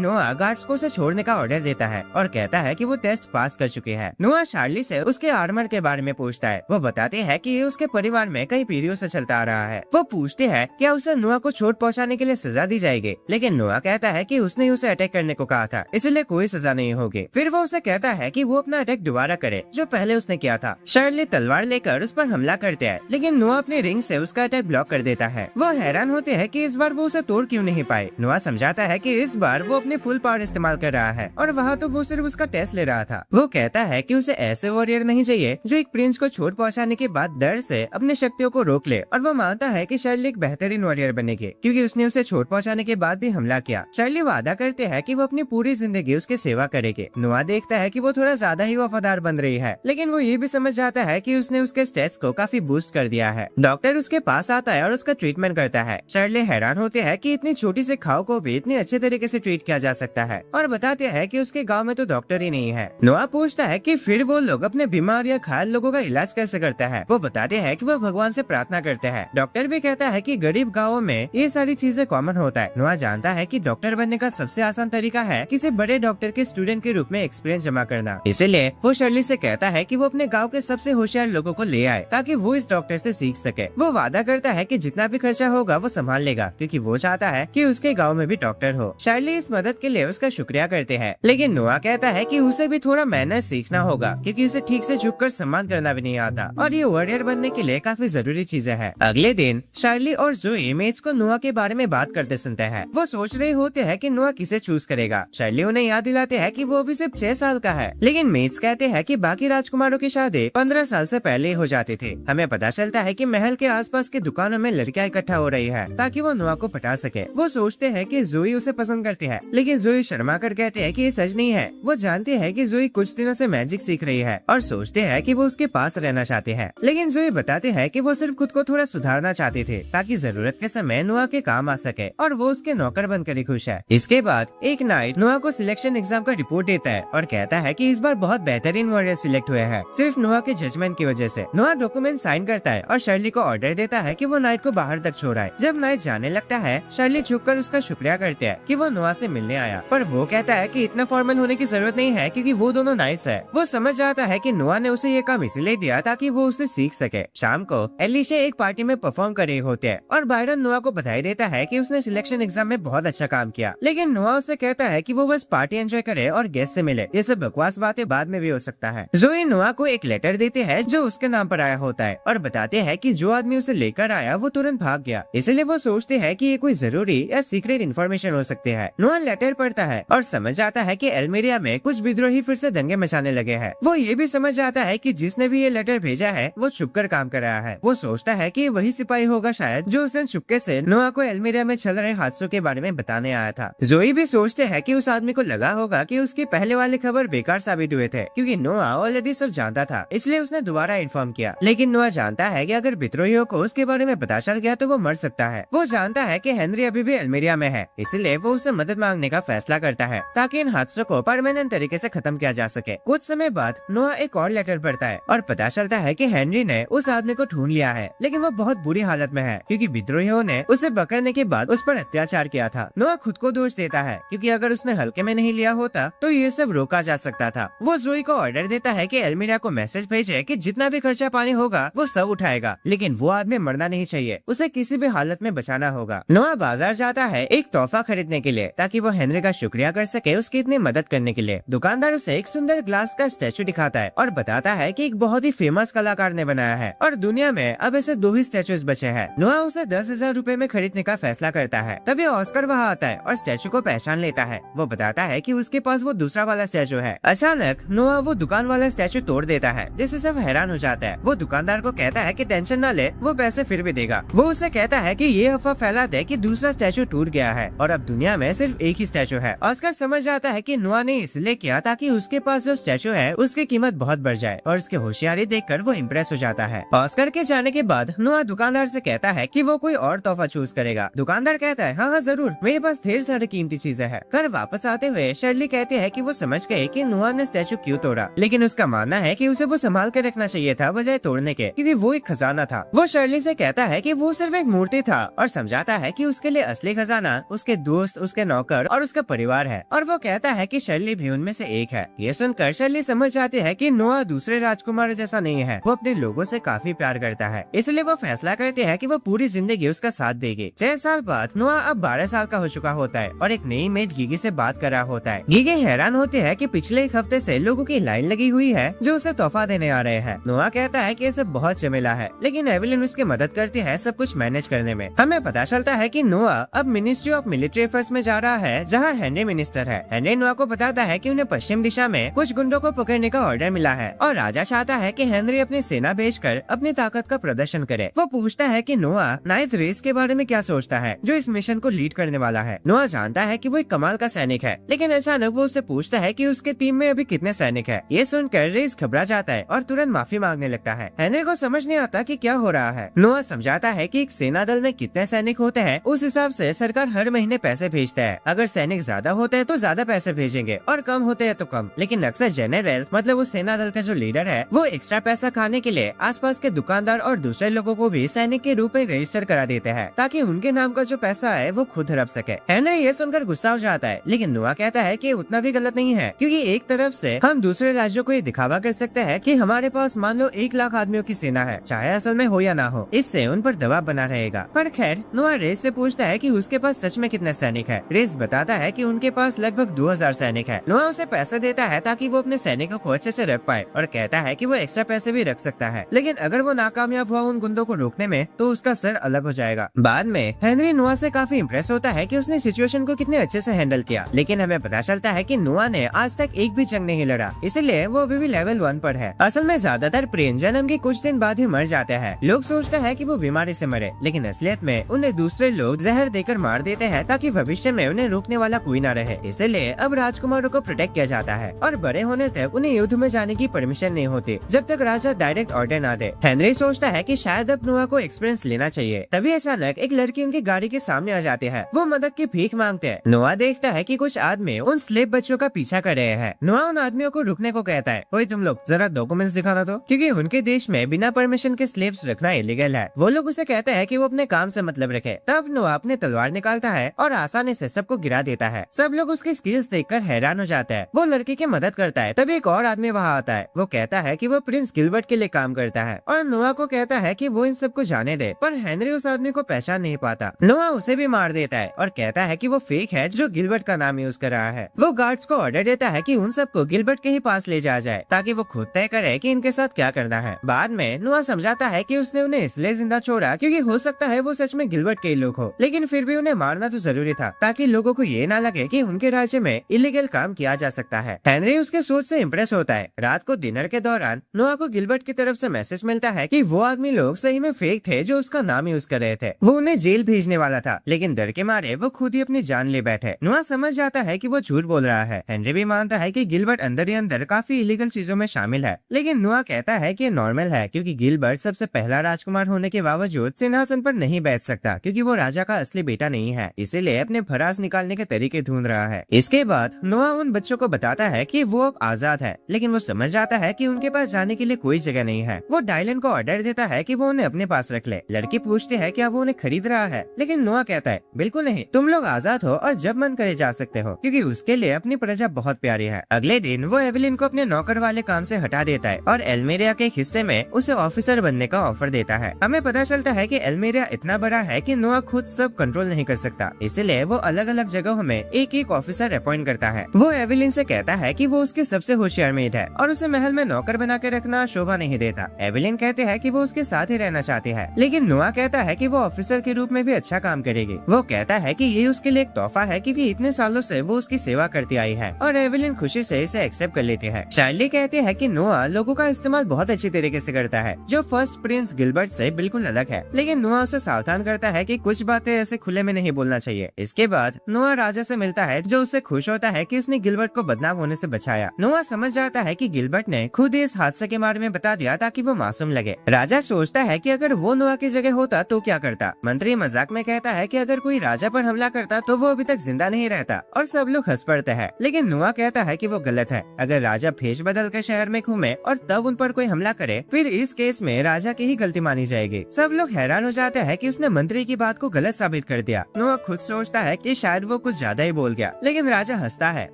Speaker 1: नोआ गार्ड्स को उसे छोड़ने का ऑर्डर देता है और कहता है कि वो टेस्ट पास कर चुके हैं। नोआ शार्ली से उसके आर्मर के बारे में पूछता है। वो बताते हैं कि ये उसके परिवार में कई पीढ़ियों से चलता आ रहा है। वो पूछते हैं क्या उसे नोआ को चोट पहुंचाने के लिए सजा दी जाएगी, लेकिन नोआ कहता है कि उसने उसे अटैक करने को कहा था, इसलिए कोई सजा नहीं होगी। फिर वो उसे कहता है कि वो अपना अटैक दोबारा करे जो पहले उसने किया था। शार्ली तलवार लेकर उस पर हमला करते हैं, लेकिन नोआ अपने रिंग से उसका अटैक ब्लॉक कर देता है। वो हैरान होते हैं कि इस बार वो उसे तोड़ क्यों नहीं पाए। नोआ समझाता है कि इस बार वो अपनी फुल पावर इस्तेमाल कर रहा है और वहाँ तो वो सिर्फ उसका टेस्ट ले रहा था। वो कहता है कि उसे ऐसे वॉरियर नहीं चाहिए जो एक प्रिंस को चोट पहुंचाने के बाद डर से अपनी शक्तियों को रोक ले, और वो मानता है कि शार्ली एक बेहतरीन वॉरियर बनेगी क्योंकि उसने उसे चोट पहुंचाने के बाद भी हमला किया। शार्ली वादा करते हैं कि वो अपनी पूरी जिंदगी उसकी सेवा करेगी। नोआ देखता है कि वो थोड़ा ज्यादा ही वफादार बन रही है, लेकिन वो ये भी समझ जाता है कि उसने उसके स्टेट्स को काफी बूस्ट कर दिया है। डॉक्टर उसके पास आता है और उसका ट्रीटमेंट करता है। शार्ली हैरान होते हैं कि इतनी छोटी से घाव को भी इतने अच्छे तरीके से ट्रीट किया जा सकता है, और बताते हैं कि उसके गांव में तो डॉक्टर ही नहीं है। नोआ पूछता है कि फिर वो लोग अपने बीमार या घायल लोगों का इलाज कैसे करता है। वो बताते हैं कि वो भगवान से प्रार्थना करते हैं। डॉक्टर भी कहता है कि गरीब गाँवों में ये सारी चीजें कॉमन होता है। नोआ जानता है कि डॉक्टर बनने का सबसे आसान तरीका है किसी बड़े डॉक्टर के स्टूडेंट के रूप में एक्सपीरियंस जमा करना। इसलिए वो शार्ली से कहता है कि वो अपने गांव के सबसे होशियार लोगों को ले आए ताकि वो इस डॉक्टर से सीख सके। वो वादा करता है कि जितना भी खर्चा होगा वो संभाल लेगा क्योंकि वो चाहता है कि उसके गांव में भी डॉक्टर हो। शार्ली इस मदद के लिए उसका शुक्रिया करते हैं, लेकिन नोआ कहता है कि उसे भी थोड़ा मैनर सीखना होगा क्योंकि उसे ठीक से झुककर सम्मान करना भी नहीं आता, और ये वॉरियर बनने के लिए काफी जरूरी चीजें हैं। अगले दिन शार्ली और जोई मेज को नोआ के बारे में बात करते सुनते हैं। वो सोच रहे होते हैं कि नोआ किसे चूज करेगा। शार्ली उन्हें याद दिलाते हैं कि वो अभी सिर्फ 6 साल का है, लेकिन मेज कहते हैं कि बाकी राजकुमारों की शादी 15 साल से पहले हो जाती थी। हमें पता चलता है कि महल के आसपास की दुकानों में लड़कियां इकट्ठा हो रही है ताकि वो नोआ को पटा सके। वो सोचते हैं कि जोई उसे पसंद करती है, लेकिन जोई शर्मा कर कहते हैं कि ये सच नहीं है। वो जानते हैं कि जोई कुछ दिनों से मैजिक सीख रही है और सोचते हैं कि वो उसके पास रहना चाहते हैं, लेकिन जोई बताते हैं कि वो सिर्फ खुद को थोड़ा सुधारना चाहते थे ताकि जरूरत के समय नोआ के काम आ सके, और वो उसके नौकर बनकर ही खुश है। इसके बाद एक नाइट नोआ को सिलेक्शन एग्जाम का रिपोर्ट देता है और कहता है कि इस बार बहुत बेहतरीन वॉरियर सिलेक्ट हुए हैं सिर्फ नोआ के जजमेंट की वजह से। नोआ डॉक्यूमेंट साइन करता है और शार्ली को ऑर्डर देता है कि वो नाइट को बाहर तक छोड़ाए। जब नाइट जाने लगता है शार्ली झुककर उसका शुक्रिया करते हैं कि वो नोआ से मिलने आया, पर वो कहता है कि इतना फॉर्मल होने की जरूरत नहीं है क्योंकि वो दोनों नाइट्स है। वो समझ जाता है कि नोआ ने उसे ये काम इसलिए दिया ताकि वो उसे सीख सके। शाम को एलिशा एक पार्टी में परफॉर्म कर रहे होते हैं और बायरन नोआ को बधाई देता है कि उसने सिलेक्शन एग्जाम में बहुत अच्छा काम किया, लेकिन नोआ उसे कहता है कि वो बस पार्टी एंजॉय करे और गेस्ट से मिले। ये सब बकवास बातें बाद में भी हो सकता है। जोई नोआ को एक लेटर देते हैं जो उसके नाम पर आया होता है और बताते हैं कि जो आदमी उसे लेकर आया वो तुरंत भाग गया, इसलिए वो सोचते हैं कि ये कोई जरूरी या सीक्रेट इन्फॉर्मेशन हो सकती है। नोआ लेटर पढ़ता है और समझ आता है कि एल्मेरिया में कुछ विद्रोही फिर से दंगे मचाने लगे हैं। वो ये भी समझ आता है कि जिसने भी ये लेटर भेजा है वो छुपकर काम कर रहा है। वो सोचता है कि वही सिपाही होगा शायद जो उस दिन चुपके से नोआ को एल्मेरिया में चल रहे हादसों के बारे में बताने आया था। जोई भी सोचते हैं कि उस आदमी को लगा होगा कि उसकी पहले वाली खबर बेकार साबित हुए थे क्योंकि नोआ ऑलरेडी सब जानता था, इसलिए उसने दोबारा इन्फॉर्म किया। लेकिन नोआ जानता है कि अगर विद्रोहियों को उसके बारे में पता चल गया तो वो मर सकता है। वो जानता है कि हेनरी अभी भी एल्मेरिया में है, इसलिए वो उससे मदद मांगने का फैसला करता है ताकि इन हादसों को परमानेंट तरीके से खत्म किया जा सके। कुछ समय बाद नोआ एक और लेटर पढ़ता है और पता चलता है कि हेनरी ने उस आदमी को ढूंढ लिया है, लेकिन वो बहुत बुरी हालत में है क्योंकि विद्रोहियों ने उसे पकड़ने के बाद उस पर अत्याचार किया था। नोआ खुद को दोष देता है क्योंकि अगर उसने हल्के में नहीं लिया होता तो ये सब रोका जा सकता था। वो जोई को ऑर्डर देता है कि एल्मेरिया को मैसेज भेजे कि जितना भी खर्चा पानी होगा वो सब उठाएगा, लेकिन वो आदमी मरना नहीं चाहिए, उसे किसी भी हालत में बचाना होगा। नोआ बाजार जाता है एक तोहफा खरीदने के लिए ताकि वो हेनरी का शुक्रिया कर सके उसकी इतनी मदद करने के लिए। दुकानदार उसे एक सुंदर ग्लास का स्टैचू दिखाता है और बताता है कि एक बहुत ही फेमस कलाकार ने बनाया है और दुनिया में अब ऐसे 2 ही स्टैचूज बचे हैं। नोआ उसे 10,000 रूपए में खरीदने का फैसला करता है। तभी ऑस्कर वहाँ आता है और स्टैचू को पहचान लेता है। वो बताता है कि उसके पास वो दूसरा वाला स्टैचू है। अचानक नोआ वो दुकान वाला स्टैचू तोड़ देता है जिससे सब हैरान हो जाता है। वो दुकानदार को कहता है कि टेंशन न ले, वो पैसे फिर भी देगा। वो उसे कहता है कि ये अफवाह फैला दे कि दूसरा स्टैचू टूट गया है और अब दुनिया में सिर्फ एक ही स्टैचू है। ऑस्कर समझ जाता है कि नोआ ने इसलिए किया ताकि उसके पास जो स्टैचू है उसकी कीमत बहुत बढ़ जाए और उसकी होशियारी देखकर वो इम्प्रेस हो जाता है। ऑस्कर के जाने के बाद नोआ दुकानदार से कहता है कि वो कोई और तोहफा चूज करेगा। दुकानदार कहता है हाँ जरूर, मेरे पास ढेर सारी कीमती चीजें हैं। घर वापस आते हुए शार्ली कहते हैं कि वो समझ गए कि नोआ ने स्टैचू क्यों तोड़ा, लेकिन उसका मानना है कि उसे वो संभाल कर रखना चाहिए था बजाय तोड़ने के, क्योंकि वो एक खजाना था। वो शर्ली से कहता है कि वो सिर्फ एक मूर्ति था और समझाता है कि उसके लिए असली खजाना उसके दोस्त, उसके नौकर और उसका परिवार है। और वो कहता है कि शर्ली भी उनमें से एक है। ये सुनकर शर्ली समझ जाती है कि नोआ दूसरे राजकुमार जैसा नहीं है, वो अपने लोगों से काफी प्यार करता है, इसलिए वो फैसला करती है कि वो पूरी जिंदगी उसका साथ देगी। 6 साल बाद नोआ अब 12 साल का हो चुका होता है और एक नई मेट गीगी से बात कर रहा होता है। गीगी हैरान होती है कि पिछले एक हफ्ते से लोगों की लाइन लगी हुई है जो उसे तोहफा देने आ रहे हैं। नोआ कहता है कि ये सब बहुत झमेला है, लेकिन एवेलिन उसकी मदद करती है सब कुछ मैनेज करने में। हमें पता चलता है कि नोआ अब मिनिस्ट्री ऑफ मिलिट्री अफेयर्स में जा रहा है, जहाँ हेनरी मिनिस्टर है। हेनरी नोआ को बताता है कि उन्हें पश्चिम दिशा में कुछ गुंडों को पकड़ने का ऑर्डर मिला है और राजा चाहता है कि हेनरी अपनी सेना भेजकर अपनी ताकत का प्रदर्शन करे। वो पूछता है कि नोआ नाइथ रेस के बारे में क्या सोचता है, जो इस मिशन को लीड करने वाला है। नोआ जानता है कि वो एक कमाल का सैनिक है, लेकिन अचानक वो उससे पूछता है कि उसके टीम में अभी कितने सैनिक है। ये सुनकर रेस घबरा जाता है और तुरंत माफी मांगने लगता है। हेनरी को समझ नहीं आता कि क्या हो रहा है। नोआ समझाता है कि एक सेना दल में कितने सैनिक होते हैं उस हिसाब से सरकार हर महीने पैसे भेजता है। अगर सैनिक ज्यादा होते हैं तो ज्यादा पैसे भेजेंगे और कम होते हैं तो कम। लेकिन अक्सर जनरल मतलब उस सेना दल का जो लीडर है वो एक्स्ट्रा पैसा खाने के लिए आसपास के दुकानदार और दूसरे लोगों को भी सैनिक के रूप में रजिस्टर करा देते हैं, ताकि उनके नाम का जो पैसा है वो खुद हड़प सके। हेनरी ये सुनकर गुस्सा हो जाता है, लेकिन नोआ कहता है कि उतना भी गलत नहीं है, क्योंकि एक तरफ से हम दूसरे राज्यों को ये दिखावा कर सकते हैं कि हमारे पास मान लो 1 लाख आदमियों की सेना है, चाहे असल में हो या ना हो, इससे उन पर दबाव बना रहेगा। पर खैर नोआ रेस से पूछता है कि उसके पास सच में कितने सैनिक है। रेस बताता है कि उनके पास लगभग 2000 सैनिक है। नोआ उसे पैसे देता है ताकि वो अपने सैनिकों को अच्छे से रख पाए और कहता है कि वो एक्स्ट्रा पैसे भी रख सकता है, लेकिन अगर वो नाकामयाब हुआ उन गुंडों को रोकने में तो उसका सर अलग हो जाएगा। बाद में हेनरी नोआ से काफी इम्प्रेस होता है कि उसने सिचुएशन को कितने अच्छे से हैंडल किया, लेकिन हमें पता चलता है कि नोआ ने आज तक एक भी जंग नहीं लड़ा, इसलिए वो अभी भी लेवल 1 पर है। असल में ज्यादातर प्रेम जन्म के कुछ दिन बाद ही मर जाते हैं। लोग सोचते हैं कि वो बीमारी से मरे, लेकिन असलियत में उन्हें दूसरे लोग जहर देकर मार देते हैं ताकि भविष्य में उन्हें रोकने वाला कोई न रहे। इसलिए अब राजकुमारों को प्रोटेक्ट किया जाता है और बड़े होने तक उन्हें युद्ध में जाने की परमिशन नहीं होती जब तक राजा डायरेक्ट ऑर्डर न दे। हेनरी सोचता है कि शायद अब नोआ को एक्सपीरियंस लेना चाहिए। तभी अचानक एक लड़की उनकी गाड़ी के सामने आ जाती है। वो मदद की भीख मांगते हैं। नोआ देखता है कि कुछ आदमी उन स्लेव बच्चों का पीछा कर रहे हैं। नोआ उन आदमियों को रुकने को कहता है, ओए तुम लोग जरा डॉक्यूमेंट्स दिखाना तो, क्योंकि उनके देश में बिना परमिशन के स्लेव्स रखना इलीगल है। वो लोग उसे कहते हैं कि वो अपने काम से मतलब रखे। तब नोआ अपने तलवार निकालता है और आसानी से सबको गिरा देता है। सब लोग उसकी स्किल्स देखकर हैरान हो जाते हैं। वो लड़की की मदद करता है। तभी एक और आदमी वहाँ आता है। वो कहता है कि वो प्रिंस गिलबर्ट के लिए काम करता है और नोआ को कहता है कि वो इन सबको जाने दे, पर हेनरी उस आदमी को पहचान नहीं पाता। नोआ उसे भी मार देता है और कहता है कि वो फेक है जो गिलबर्ट का नाम यूज कर रहा है। वो गार्ड्स को ऑर्डर देता है कि उन सबको गिलबर्ट के ही पास ले जाया जाए ताकि वो खुद तय करे कि इनके साथ क्या करना है। बाद में नोआ समझाता है कि उसने उन्हें इसलिए जिंदा छोड़ा क्योंकि हो सकता है वो सच में गिलबर्ट के लोग हो, लेकिन फिर भी उन्हें मारना तो जरूरी था ताकि लोगों को ये ना लगे कि उनके राज्य में इलीगल काम किया जा सकता है। हेनरी उसके सोच से इम्प्रेस होता है। रात को डिनर के दौरान नोआ को गिलबर्ट की तरफ से मैसेज मिलता है कि वो आदमी लोग सही में फेक थे जो उसका नाम यूज कर रहे थे। वो उन्हें जेल भेजने वाला था, लेकिन डर के मारे वो खुद ही अपनी जान ले बैठे। नोआ समझ जाता है कि वो झूठ बोल रहा है। हेनरी भी मानता है कि गिलबर्ट अंदर ही अंदर काफी इलीगल चीजों में शामिल है, लेकिन नोआ कहता है कि नॉर्मल है क्योंकि गिलबर्ट सबसे पहला राजकुमार होने के बावजूद सिंहासन पर नहीं बैठ सकता क्योंकि वो राजा का असली बेटा नहीं है, इसीलिए अपने भरास निकालने के तरीके ढूंढ रहा है। इसके बाद नोआ उन बच्चों को बताता है कि वो अब आजाद है, लेकिन वो समझ जाता है कि उनके पास जाने के लिए कोई जगह नहीं है। वो डायलन को ऑर्डर देता है कि वो उन्हें अपने पास रख ले। लड़की पूछती है क्या वो उन्हें खरीद रहा है, लेकिन नोआ कहता है बिल्कुल नहीं, तुम लोग आजाद हो और जब मन करे जा सकते हो, क्योंकि उसके लिए अपनी प्रजा बहुत प्यारी है। अगले दिन वो एवेलिन को अपने नौकर वाले काम से हटा देता है और एल्मेरिया के हिस्से में उसे ऑफिसर बनने का ऑफर देता है। हमें पता चलता है कि एल्मेरिया इतना बड़ा है कि नोआ खुद सब कंट्रोल नहीं कर सकता, इसलिए वो अलग अलग जगहों में एक एक ऑफिसर अपॉइंट करता है। वो एवेलिन से कहता है कि वो उसकी सबसे होशियार मेड है और उसे महल में नौकर बना के रखना शोभा नहीं देता। एवेलिन कहते हैं कि वो उसके साथ ही रहना चाहती है, लेकिन नोआ कहता है कि वो ऑफिसर के रूप में भी अच्छा काम करेगी। वो कहता है कि ये उसके लिए एक तोहफा है क्योंकि इतने सालों से वो उसकी सेवा करती आई है और एवेलिन खुशी से इसे एक्सेप्ट कर लेती है। चार्ली कहते हैं कि नोआ लोगों का इस्तेमाल बहुत अच्छी तरीके से करता है, जो फर्स्ट प्रिंस गिलबर्ट से बिल्कुल अलग है, लेकिन नोआ उसे सावधान करता है कि कुछ बातें ऐसे खुले में नहीं बोलना चाहिए। इसके बाद नोआ राजा से मिलता है जो उससे खुश होता है कि उसने गिलबर्ट को बदनाम होने से बचाया। नोआ समझ जाता है कि गिलबर्ट ने खुद इस हादसे के बारे में बता दिया ताकि वो मासूम लगे। राजा सोचता है कि अगर वो नोआ की जगह होता तो क्या करता। मंत्री मजाक में कहता है कि अगर कोई राजा पर हमला करता तो वो अभी तक जिंदा नहीं रहता और सब लोग हंस पड़ते हैं, लेकिन नोआ कहता है कि वो गलत है। अगर राजा भेष बदल कर शहर में घूमे और तब उन पर कोई हमला करे, फिर इस केस में राजा की ही गलती मानी जाएगी। सब लोग हैरान हो जाते हैं कि उसने मंत्री की बात को गलत साबित कर दिया। नोआ खुद सोचता है कि शायद वो कुछ ज्यादा ही बोल गया, लेकिन राजा हंसता है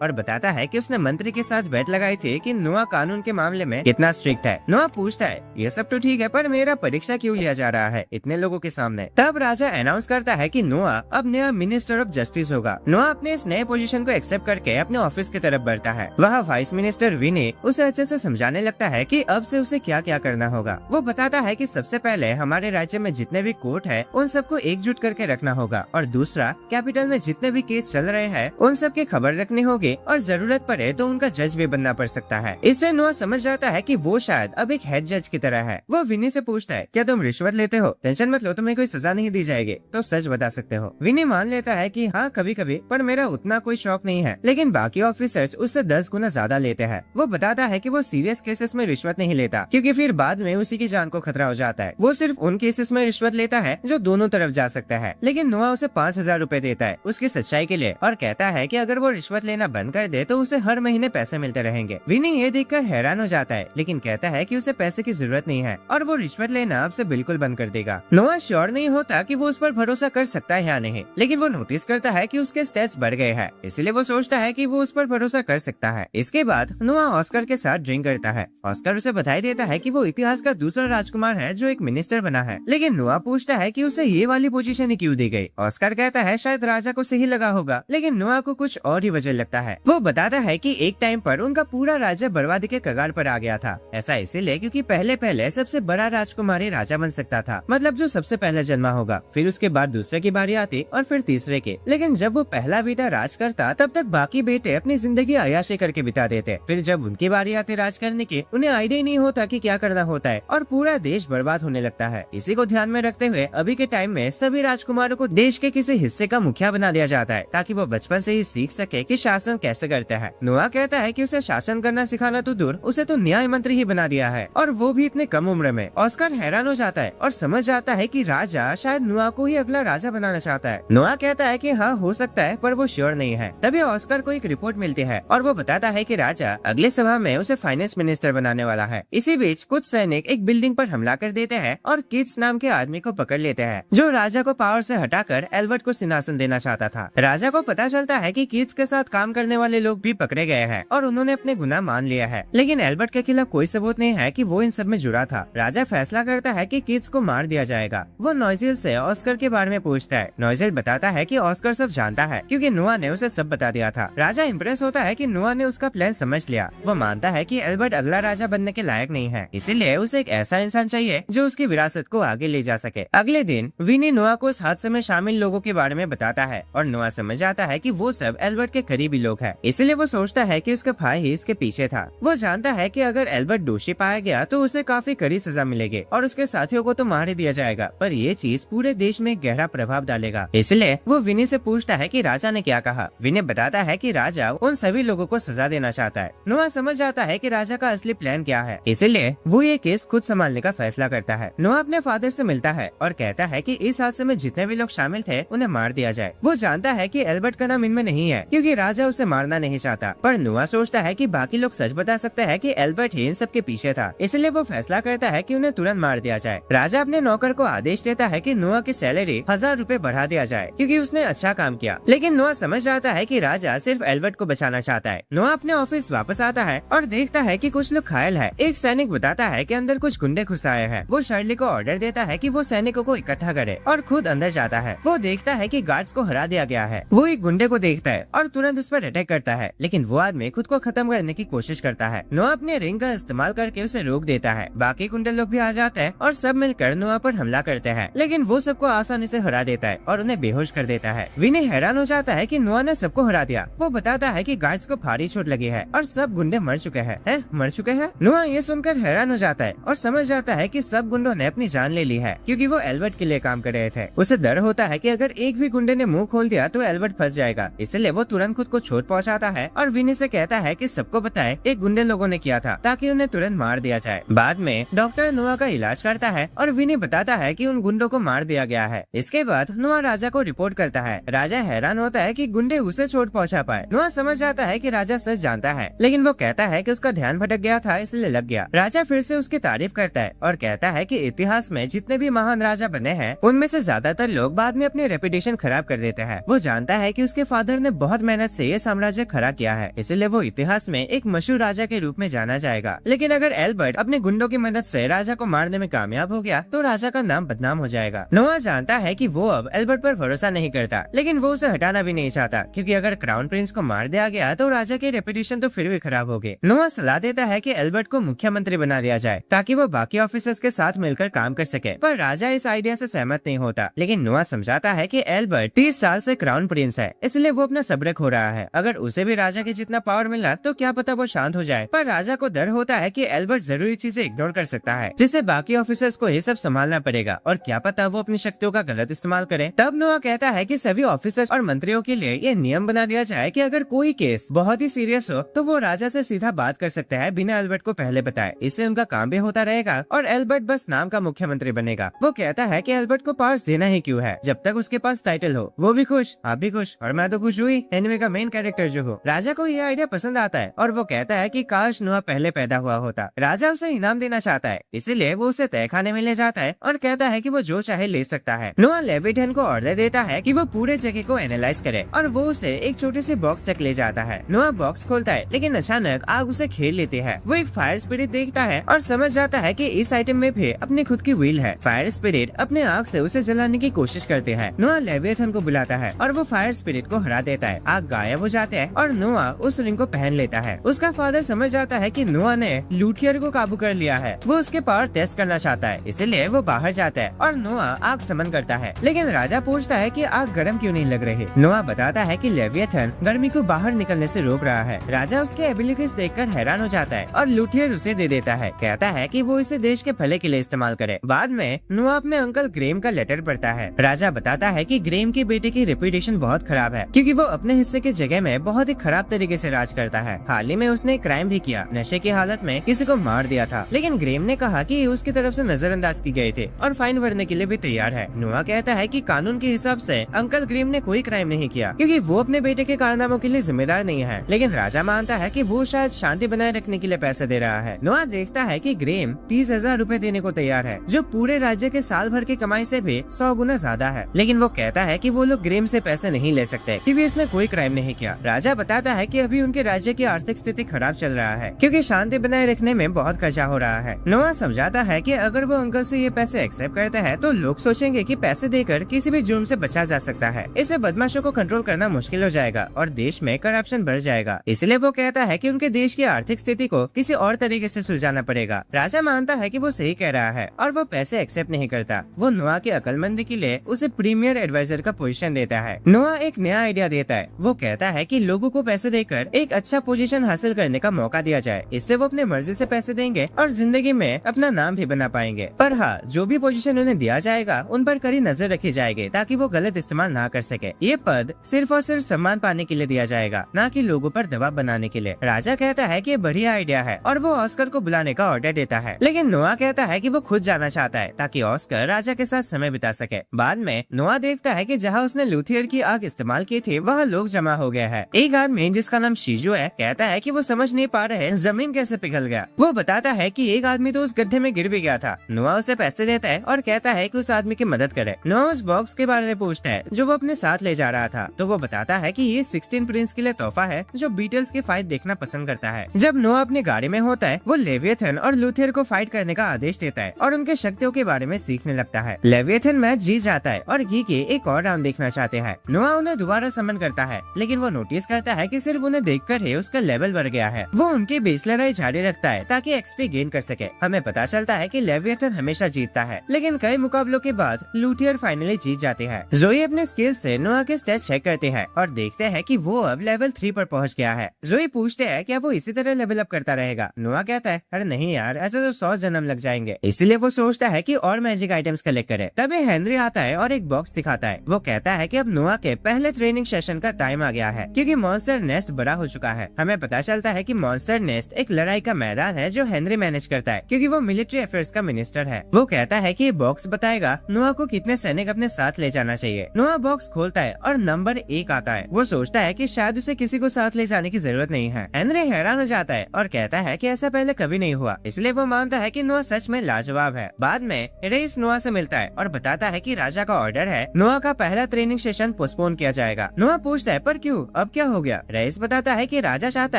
Speaker 1: और बताता है कि उसने मंत्री के साथ बेट लगाई थी कि नोआ कानून के मामले में कितना स्ट्रिक्ट है। नोआ पूछता है, ये सब तो ठीक है, पर मेरा परीक्षा क्यों लिया जा रहा है इतने लोगों के सामने। तब राजा अनाउंस करता है कि नोआ अब नया मिनिस्टर ऑफ जस्टिस होगा। नोआ अपने इस नए पोजीशन को एक्सेप्ट करके अपने ऑफिस की तरफ बढ़ता है। वहाँ वाइस मिनिस्टर विनी उसे अच्छे से समझाने लगता है कि अब से उसे क्या क्या करना होगा। वो बताता है कि सबसे पहले हमारे राज्य में जितने भी कोर्ट है उन सबको एकजुट करके रखना होगा, और दूसरा कैपिटल में जितने भी केस चल रहे हैं उन सब की खबर रखनी होगी, और जरूरत पड़े तो उनका जज भी बनना पड़ सकता है। इससे नोआ समझ जाता है कि वो शायद अब एक हेड जज की तरह है। वो विनी से पूछता है, क्या तुम रिश्वत लेते हो? टेंशन मत लो, तुम्हें कोई सजा नहीं दी जाएगी, तो सच बता सकते हो। विनी मान लेता है कि हाँ कभी कभी, पर मेरा उतना कोई शौक नहीं है। लेकिन बाकी ऑफिसर्स उससे 10 गुना ज्यादा लेते हैं। वो बताता है कि वो सीरियस केसेस में रिश्वत नहीं लेता, क्योंकि फिर बाद में उसी की जान को खतरा हो जाता है। वो सिर्फ उन केसेस में रिश्वत लेता है जो दोनों तरफ जा सकता है। लेकिन नोआ उसे 5,000 रूपए देता है उसकी सच्चाई के लिए, और कहता है कि अगर वो रिश्वत लेना बंद कर दे तो उसे हर महीने पैसे मिलते रहेंगे। विनी ये देखकर हैरान हो जाता है, लेकिन कहता है कि उसे पैसे की जरूरत नहीं है और वो रिश्वत लेना अब से बिल्कुल बंद कर देगा। नोआ श्योर नहीं होता कि वो उस पर भरोसा कर सकता है या नहीं, लेकिन वो नोटिस करता है कि उसके स्टेट्स बढ़ गए हैं, इसलिए वो सोचता है कि वो उस पर भरोसा कर सकता है। इसके बाद नोआ ऑस्कर के साथ ड्रिंक करता है। ऑस्कर उसे बधाई देता है कि वो इतिहास का दूसरा राजकुमार है जो एक मिनिस्टर बना है, लेकिन नोआ पूछता है कि उसे ये वाली पोजीशन ही क्यों दी गई। ऑस्कर कहता है शायद राजा को सही लगा होगा, लेकिन नोआ को कुछ और ही वजह लगता है। वो बताता है कि एक टाइम पर उनका पूरा राज्य बर्बादी के कगार पर आ गया था। ऐसा इसीलिए क्योंकि पहले सबसे बड़ा राजकुमार ही राजा बन सकता था, मतलब जो सबसे पहले जन्मा होगा, फिर उसके बाद दूसरे की बारी आती और फिर तीसरे के। लेकिन जब वो पहला बेटा राज करता तब तक बाकी बेटे अपनी जिंदगी अय्याशी करके बिता देते। फिर जब उनकी बारी आती राज करने की, उन्हें आइडिया नहीं होता कि क्या करना होता है और पूरा देश बर्बाद होने लगता है। इसी को ध्यान में रखते हुए अभी के टाइम में सभी राजकुमारों को देश के किसी हिस्से का मुखिया बना दिया जाता है, ताकि वो बचपन से ही सीख सके कि शासन कैसे करते हैं। नोआ कहता है कि उसे शासन करना सिखाना तो दूर, उसे तो न्याय मंत्री ही बना दिया है, और वो भी इतने कम उम्र में। ऑस्कर हैरान हो जाता है और समझ जाता है कि राजा शायद नोआ को ही अगला राजा बनाना चाहता है। नोआ कहता है कि हाँ हो सकता है, पर वो श्योर नहीं है। तभी ऑस्कर को एक रिपोर्ट मिलती है और वो बताता है कि राजा अगले सभा में उसे फाइनेंस मिनिस्टर बनाने वाला है। इसी बीच कुछ सैनिक एक बिल्डिंग पर हमला कर देते हैं और किट्स नाम के आदमी को पकड़ लेते हैं, जो राजा को पावर से हटाकर एल्बर्ट को सिंहासन देना चाहता था। राजा को पता चलता है कि किट्स के साथ काम करने वाले लोग भी पकड़े गए हैं और उन्होंने अपने गुनाह मान लिया है, लेकिन एल्बर्ट के खिलाफ कोई सबूत नहीं है कि वो इन सब में जुड़ा था। राजा फैसला करता है कि किट्स को मार दिया जाएगा। वो नॉइजेल से ऑस्कर के बारे में पूछता है। नॉइजेल बताता है कि ऑस्कर सब जानता है क्योंकि नोआ ने उसे सब बता दिया था। राजा इम्प्रेस होता है कि नोआ ने उसका प्लान समझ लिया। वो मानता है कि एल्बर्ट अगला राजा बनने के लायक नहीं है, इसीलिए उसे एक ऐसा इंसान चाहिए जो उसकी विरासत को आगे ले जा सके। अगले दिन विनी नोआ को इस हादसे में शामिल लोगों के बारे में बताता है और नोआ समझ आता है कि वो सब एल्बर्ट के करीबी लोग हैं, इसलिए वो सोचता है कि उसका भाई ही इसके पीछे था। वो जानता है कि अगर एल्बर्ट दोषी पाया गया तो उसे काफी कड़ी सजा मिलेगी और उसके साथियों को तो मार ही दिया जाएगा, पर ये चीज पूरे देश में गहरा प्रभाव डालेगा। इसलिए वो विनी से पूछता है कि राजा ने क्या कहा। विनी बताता है कि राजा उन सभी लोगों को सजा देना चाहता है। नोआ समझ जाता है कि राजा का असली प्लान क्या है, इसलिए वो ये केस खुद संभालने का फैसला करता है। नोआ अपने फादर से मिलता है और कहता है कि इस हादसे में जितने भी लोग शामिल थे उन्हें मार दिया जाए। वो जानता है कि एल्बर्ट का नाम इनमें नहीं है क्योंकि राजा उसे मारना नहीं चाहता, पर नोआ सोचता है कि बाकी लोग सच बता सकते हैं कि एल्बर्ट ही इन सब के पीछे था, इसलिए वो फैसला करता है कि उन्हें तुरंत मार दिया जाए। राजा अपने नौकर को आदेश देता है कि नोआ की सैलरी 1000 रूपए बढ़ा दिया जाए क्योंकि उसने अच्छा काम किया, लेकिन नोआ समझ जाता है कि राजा सिर्फ एल्बर्ट को बचाना चाहता है। नोआ अपने ऑफिस वापस आता है और देखता है कि कुछ लोग घायल है। एक सैनिक बताता है कि अंदर कुछ गुंडे घुस आए हैं। वो शर्ली को ऑर्डर देता है कि वो सैनिकों को इकट्ठा करे और खुद अंदर जाता है। वो देखता है कि गार्ड्स को हरा दिया गया है। वो एक गुंडे को देखता है और तुरंत उस पर अटैक करता है, लेकिन वो आदमी खुद को खत्म करने की कोशिश करता है। नोआ अपने रिंग का इस्तेमाल करके उसे रोक देता है। बाकी गुंडे लोग भी आ जाते हैं और सब मिलकर नोआ पर हमला करते हैं, लेकिन वो सबको आसानी से हरा देता है और उन्हें बेहोश कर देता है। विनी हैरान हो जाता है कि नोआ ने सबको हरा दिया। वो बताता है कि गार्ड्स को भारी चोट लगी है और सब गुंडे मर चुके हैं। मर चुके हैं? नोआ ये सुनकर हैरान हो जाता है और समझ जाता है कि सब गुंडों ने अपनी जान ले ली है क्योंकि वो एल्बर्ट के लिए काम कर रहे थे। उसे डर होता है कि अगर एक भी गुंडे ने मुंह खोल दिया तो एल्बर्ट फंस जाएगा, इसलिए वो तुरंत खुद को चोट पहुंचाता है और विनी से कहता है कि सबको बताए एक गुंडे लोगों ने किया था ताकि उन्हें तुरंत मार दिया जाए। बाद में डॉक्टर नोआ का इलाज करता है और विनी बताता है कि उन गुंडों को मार दिया गया है। इसके बाद नोआ राजा को रिपोर्ट करता है। राजा हैरान होता है कि गुंडे उसे चोट पहुंचा पाए। नोआ समझ जाता है कि राजा सच जानता है, लेकिन वो कहता है कि उसका ध्यान भटक गया था इसलिए लग गया। राजा फिर से उसकी तारीफ करता है और कहता है कि इतिहास में जितने भी महान राजा बने हैं उनमें से ज्यादातर लोग बाद में अपनी रेपुटेशन खराब कर देते हैं। वो जानता है कि उसके फादर ने बहुत मेहनत से ये साम्राज्य खड़ा किया है, इसलिए वो इतिहास में एक मशहूर राजा के रूप में जाना जाएगा। लेकिन अगर एल्बर्ट अपने गुंडों की मदद से राजा को मारने में कामयाब हो गया तो राजा का नाम बदनाम हो जाएगा। नोआ जानता है कि वो अब एल्बर्ट पर भरोसा नहीं करता, लेकिन वो उसे हटाना भी नहीं चाहता, क्योंकि अगर क्राउन प्रिंस को मार दिया गया तो राजा की रेपुटेशन तो फिर भी खराब होगी। नोआ सलाह देता है कि एल्बर्ट को मुख्यमंत्री बना दिया जाए ताकि वो बाकी ऑफिसर्स के साथ मिलकर काम कर सके, पर राजा इस आइडिया से सहमत नहीं होता। लेकिन नोआ समझाता है कि एल्बर्ट 30 साल से क्राउन प्रिंस है, इसलिए वो अपना सब्र खो रहा है। अगर उसे भी राजा के जितना पावर मिला तो क्या पता वो शांत हो जाए, पर राजा को डर होता है कि एल्बर्ट जरूरी चीजें इग्नोर कर सकता है, जिससे बाकी ऑफिसर्स को ये सब संभालना पड़ेगा, और क्या पता वो अपनी शक्तियों का गलत इस्तेमाल करे। तब नोआ कहता है कि सभी ऑफिसर्स और मंत्रियों के लिए ये नियम बना दिया जाए कि अगर कोई केस बहुत ही सीरियस हो तो वो राजा से सीधा बात कर सकते हैं बिना एल्बर्ट को पहले बताए। इससे उनका काम भी होता रहेगा और एल्बर्ट बस नाम का मुख्यमंत्री बनेगा। वो कहता है कि एल्बर्ट को पावर्स देना ही क्यों है जब तक उसके पास टाइटल हो। वो भी खुश, आप भी खुश, और मैं तो खुश हुई एनिमे का मेन कैरेक्टर जो हो। राजा को ये आइडिया पसंद आता है और वो कहता है कि काश नोआ पहले पैदा हुआ होता। राजा उसे इनाम देना चाहता है, इसीलिए वो उसे तय खाने में ले जाता है और कहता है कि वो जो चाहे ले सकता है। नोआ लेविटन को ऑर्डर देता है कि वो पूरे जगह को एनालाइज करे और वो उसे एक छोटे से बॉक्स तक ले जाता है। नोआ बॉक्स खोलता है, लेकिन अचानक आग उसे घेर लेती है। वो एक फायर स्पिरिट देखता है और समझ जाता है कि इस आइटम में भी अपनी खुद की व्हील है। फायर स्पिरिट अपने आग से उसे जलाने की कोशिश करते हैं। नोआ लेविएथन को बुलाता है और वो फायर स्पिरिट को हरा देता है। आग गायब हो जाते हैं और नोआ उस रिंग को पहन लेता है। उसका फादर समझ जाता है कि नोआ ने लूथियर को काबू कर लिया है। वो उसके पावर टेस्ट करना चाहता है, इसलिए वो बाहर जाता है और नोआ आग समन करता है। लेकिन राजा पूछता है कि आग गर्म क्यों नहीं लग रही। नोआ बताता है कि लेविएथन गर्मी को बाहर निकलने से रोक रहा है। राजा उसके एबिलिटीज देखकर हैरान हो जाता है और लूथियर उसे दे देता है। कहता है कि वो इसे देश के भले के लिए इस्तेमाल करे। बाद में नोआ अपने अंकल ग्रेम का लेटर पढ़ता है। राजा बताता है कि ग्रेम के बेटे की रेपुटेशन बहुत खराब है, क्योंकि वो अपने हिस्से की जगह में बहुत ही खराब तरीके से राज करता है। हाल ही में उसने एक क्राइम भी किया, नशे की हालत में किसी को मार दिया था। लेकिन ग्रेम ने कहा कि उसकी तरफ से नजरअंदाज की गए थे और फाइन भरने के लिए भी तैयार है। नोआ कहता है कि कानून के हिसाब से अंकल ग्रेम ने कोई क्राइम नहीं किया, क्योंकि वो अपने बेटे के कारनामों के लिए जिम्मेदार नहीं है। लेकिन राजा मानता है कि वो शायद शांति बनाए रखने के लिए पैसे दे रहा है। नोआ देखता है कि ग्रेम 30,000 रूपए देने को तैयार है, जो पूरे राज्य के साल भर की कमाई से भी 100 गुना ज्यादा है। लेकिन वो कहता है कि वो लोग ग्रेम से पैसे नहीं ले सकते, क्योंकि उसने कोई क्राइम नहीं किया। राजा बताता है कि अभी उनके राज्य की आर्थिक स्थिति खराब चल रहा है, क्योंकि शांति बनाए रखने में बहुत खर्चा हो रहा है। नोआ समझाता है कि अगर वो अंकल से ये पैसे एक्सेप्ट करते हैं तो लोग सोचेंगे कि पैसे देकर किसी भी जुर्म से बचा जा सकता है। इससे बदमाशों को कंट्रोल करना मुश्किल हो जाएगा और देश में करप्शन बढ़ जाएगा। इसलिए वो कहता है कि उनके देश की आर्थिक स्थिति को किसी और तरीके से सुलझाना पड़ेगा। राजा मानता है कि वो सही कह रहा है और वो पैसे एक्सेप्ट नहीं करता। वो नोआ की अक्लमंदी के लिए उसे प्रीमियर एडवाइजर का पोजीशन देता है। नोआ एक नया आइडिया देता है। वो कहता है कि लोगों को पैसे देकर एक अच्छा पोजीशन हासिल करने का मौका दिया जाए। इससे वो अपने मर्जी से पैसे देंगे और जिंदगी में अपना नाम भी बना पाएंगे। पर हाँ, जो भी पोजीशन उन्हें दिया जाएगा उन पर कड़ी नजर रखी जाएगी ताकि वो गलत इस्तेमाल ना कर सके। ये पद सिर्फ और सिर्फ सम्मान पाने के लिए दिया जाएगा, न कि लोगों पर दबाव बनाने के लिए। राजा कहता है कि ये बढ़िया आइडिया है और वो ऑस्कर को बुलाने का ऑर्डर देता है। लेकिन नोआ कहता है कि वो खुद जाना चाहता है ताकि ऑस्कर राजा के साथ समय बिता सके। बाद में नोआ देखता है कि जहाँ उसने लूथियर की आग इस्तेमाल की थी वहाँ लोग जमा हो गए हैं। एक आदमी जिसका नाम शीजू है कहता है कि वो समझ नहीं पा रहे जमीन कैसे पिघल गया। वो बताता है कि एक आदमी तो उस गड्ढे में गिर भी गया था। नोआ उसे पैसे देता है और कहता है कि उस आदमी की मदद करे। नोआ उस बॉक्स के बारे में पूछता है जो वो अपने साथ ले जा रहा था, तो वो बताता है कि ये 16 प्रिंस के लिए तोहफा है जो बीटल्स की फाइट देखना पसंद करता है। जब नोआ अपनी गाड़ी में होता है वो लेविएथन और लूथियर को फाइट करने का आदेश देता है और उनके शक्तियों के बारे में सीखने लगता है। लेविएथन मैच जीत जाता है और गीकी एक और राउंड देखना चाहते हैं। नोआ उन्हें दोबारा समन करता है, लेकिन वो नोटिस करता है कि सिर्फ उन्हें देखकर ही उसका लेवल बढ़ गया है। वो उनकी बीच लड़ाई जारी रखता है ताकि एक्सपी गेन कर सके। हमें पता चलता है कि लेविएथन हमेशा जीतता है, लेकिन कई मुकाबलों के बाद लूथियर फाइनली जीत जाते हैं। जोई अपने स्किल से नोआ के स्टेज चेक करते हैं और देखते हैं कि वो अब लेवल 3 पर पहुंच गया है। जोई पूछते हैं क्या वो इसी तरह लेवल अप करता रहेगा। नोआ कहता है अरे नहीं यार, ऐसे तो 100 जन्म लग जाएंगे। इसलिए वो सोचता है कि और मैजिक आइटम्स कलेक्ट करे। तभी हेनरी आता है और एक बॉक्स दिखाता है। वो कहता है कि अब नोआ के पहले ट्रेनिंग सेशन का टाइम आ गया है, क्योंकि मॉन्स्टर नेस्ट बड़ा हो चुका है। हमें पता चलता है कि मॉन्स्टर नेस्ट एक लड़ाई का मैदान है जो हेनरी मैनेज करता है, क्योंकि वो मिलिट्री अफेयर्स का मिनिस्टर है। वो कहता है कि ये बॉक्स बताएगा नोआ को कितने सैनिक अपने साथ ले जाना चाहिए। नोआ बॉक्स खोलता है और नंबर 1 आता है। वो सोचता है कि शायद उसे किसी को साथ ले जाने की जरूरत नहीं है। हेनरी हैरान हो जाता है और कहता है कि ऐसा पहले कभी नहीं हुआ, इसलिए वो मानता है कि नोआ सच में लाजवाब है। बाद में रईस नोआ से मिलता है और बताता है कि राजा का ऑर्डर है, नोआ का पहला ट्रेनिंग सेशन पोस्टपोन किया जाएगा। नोआ पूछता है पर क्यों, अब क्या हो गया? रईस बताता है कि राजा चाहता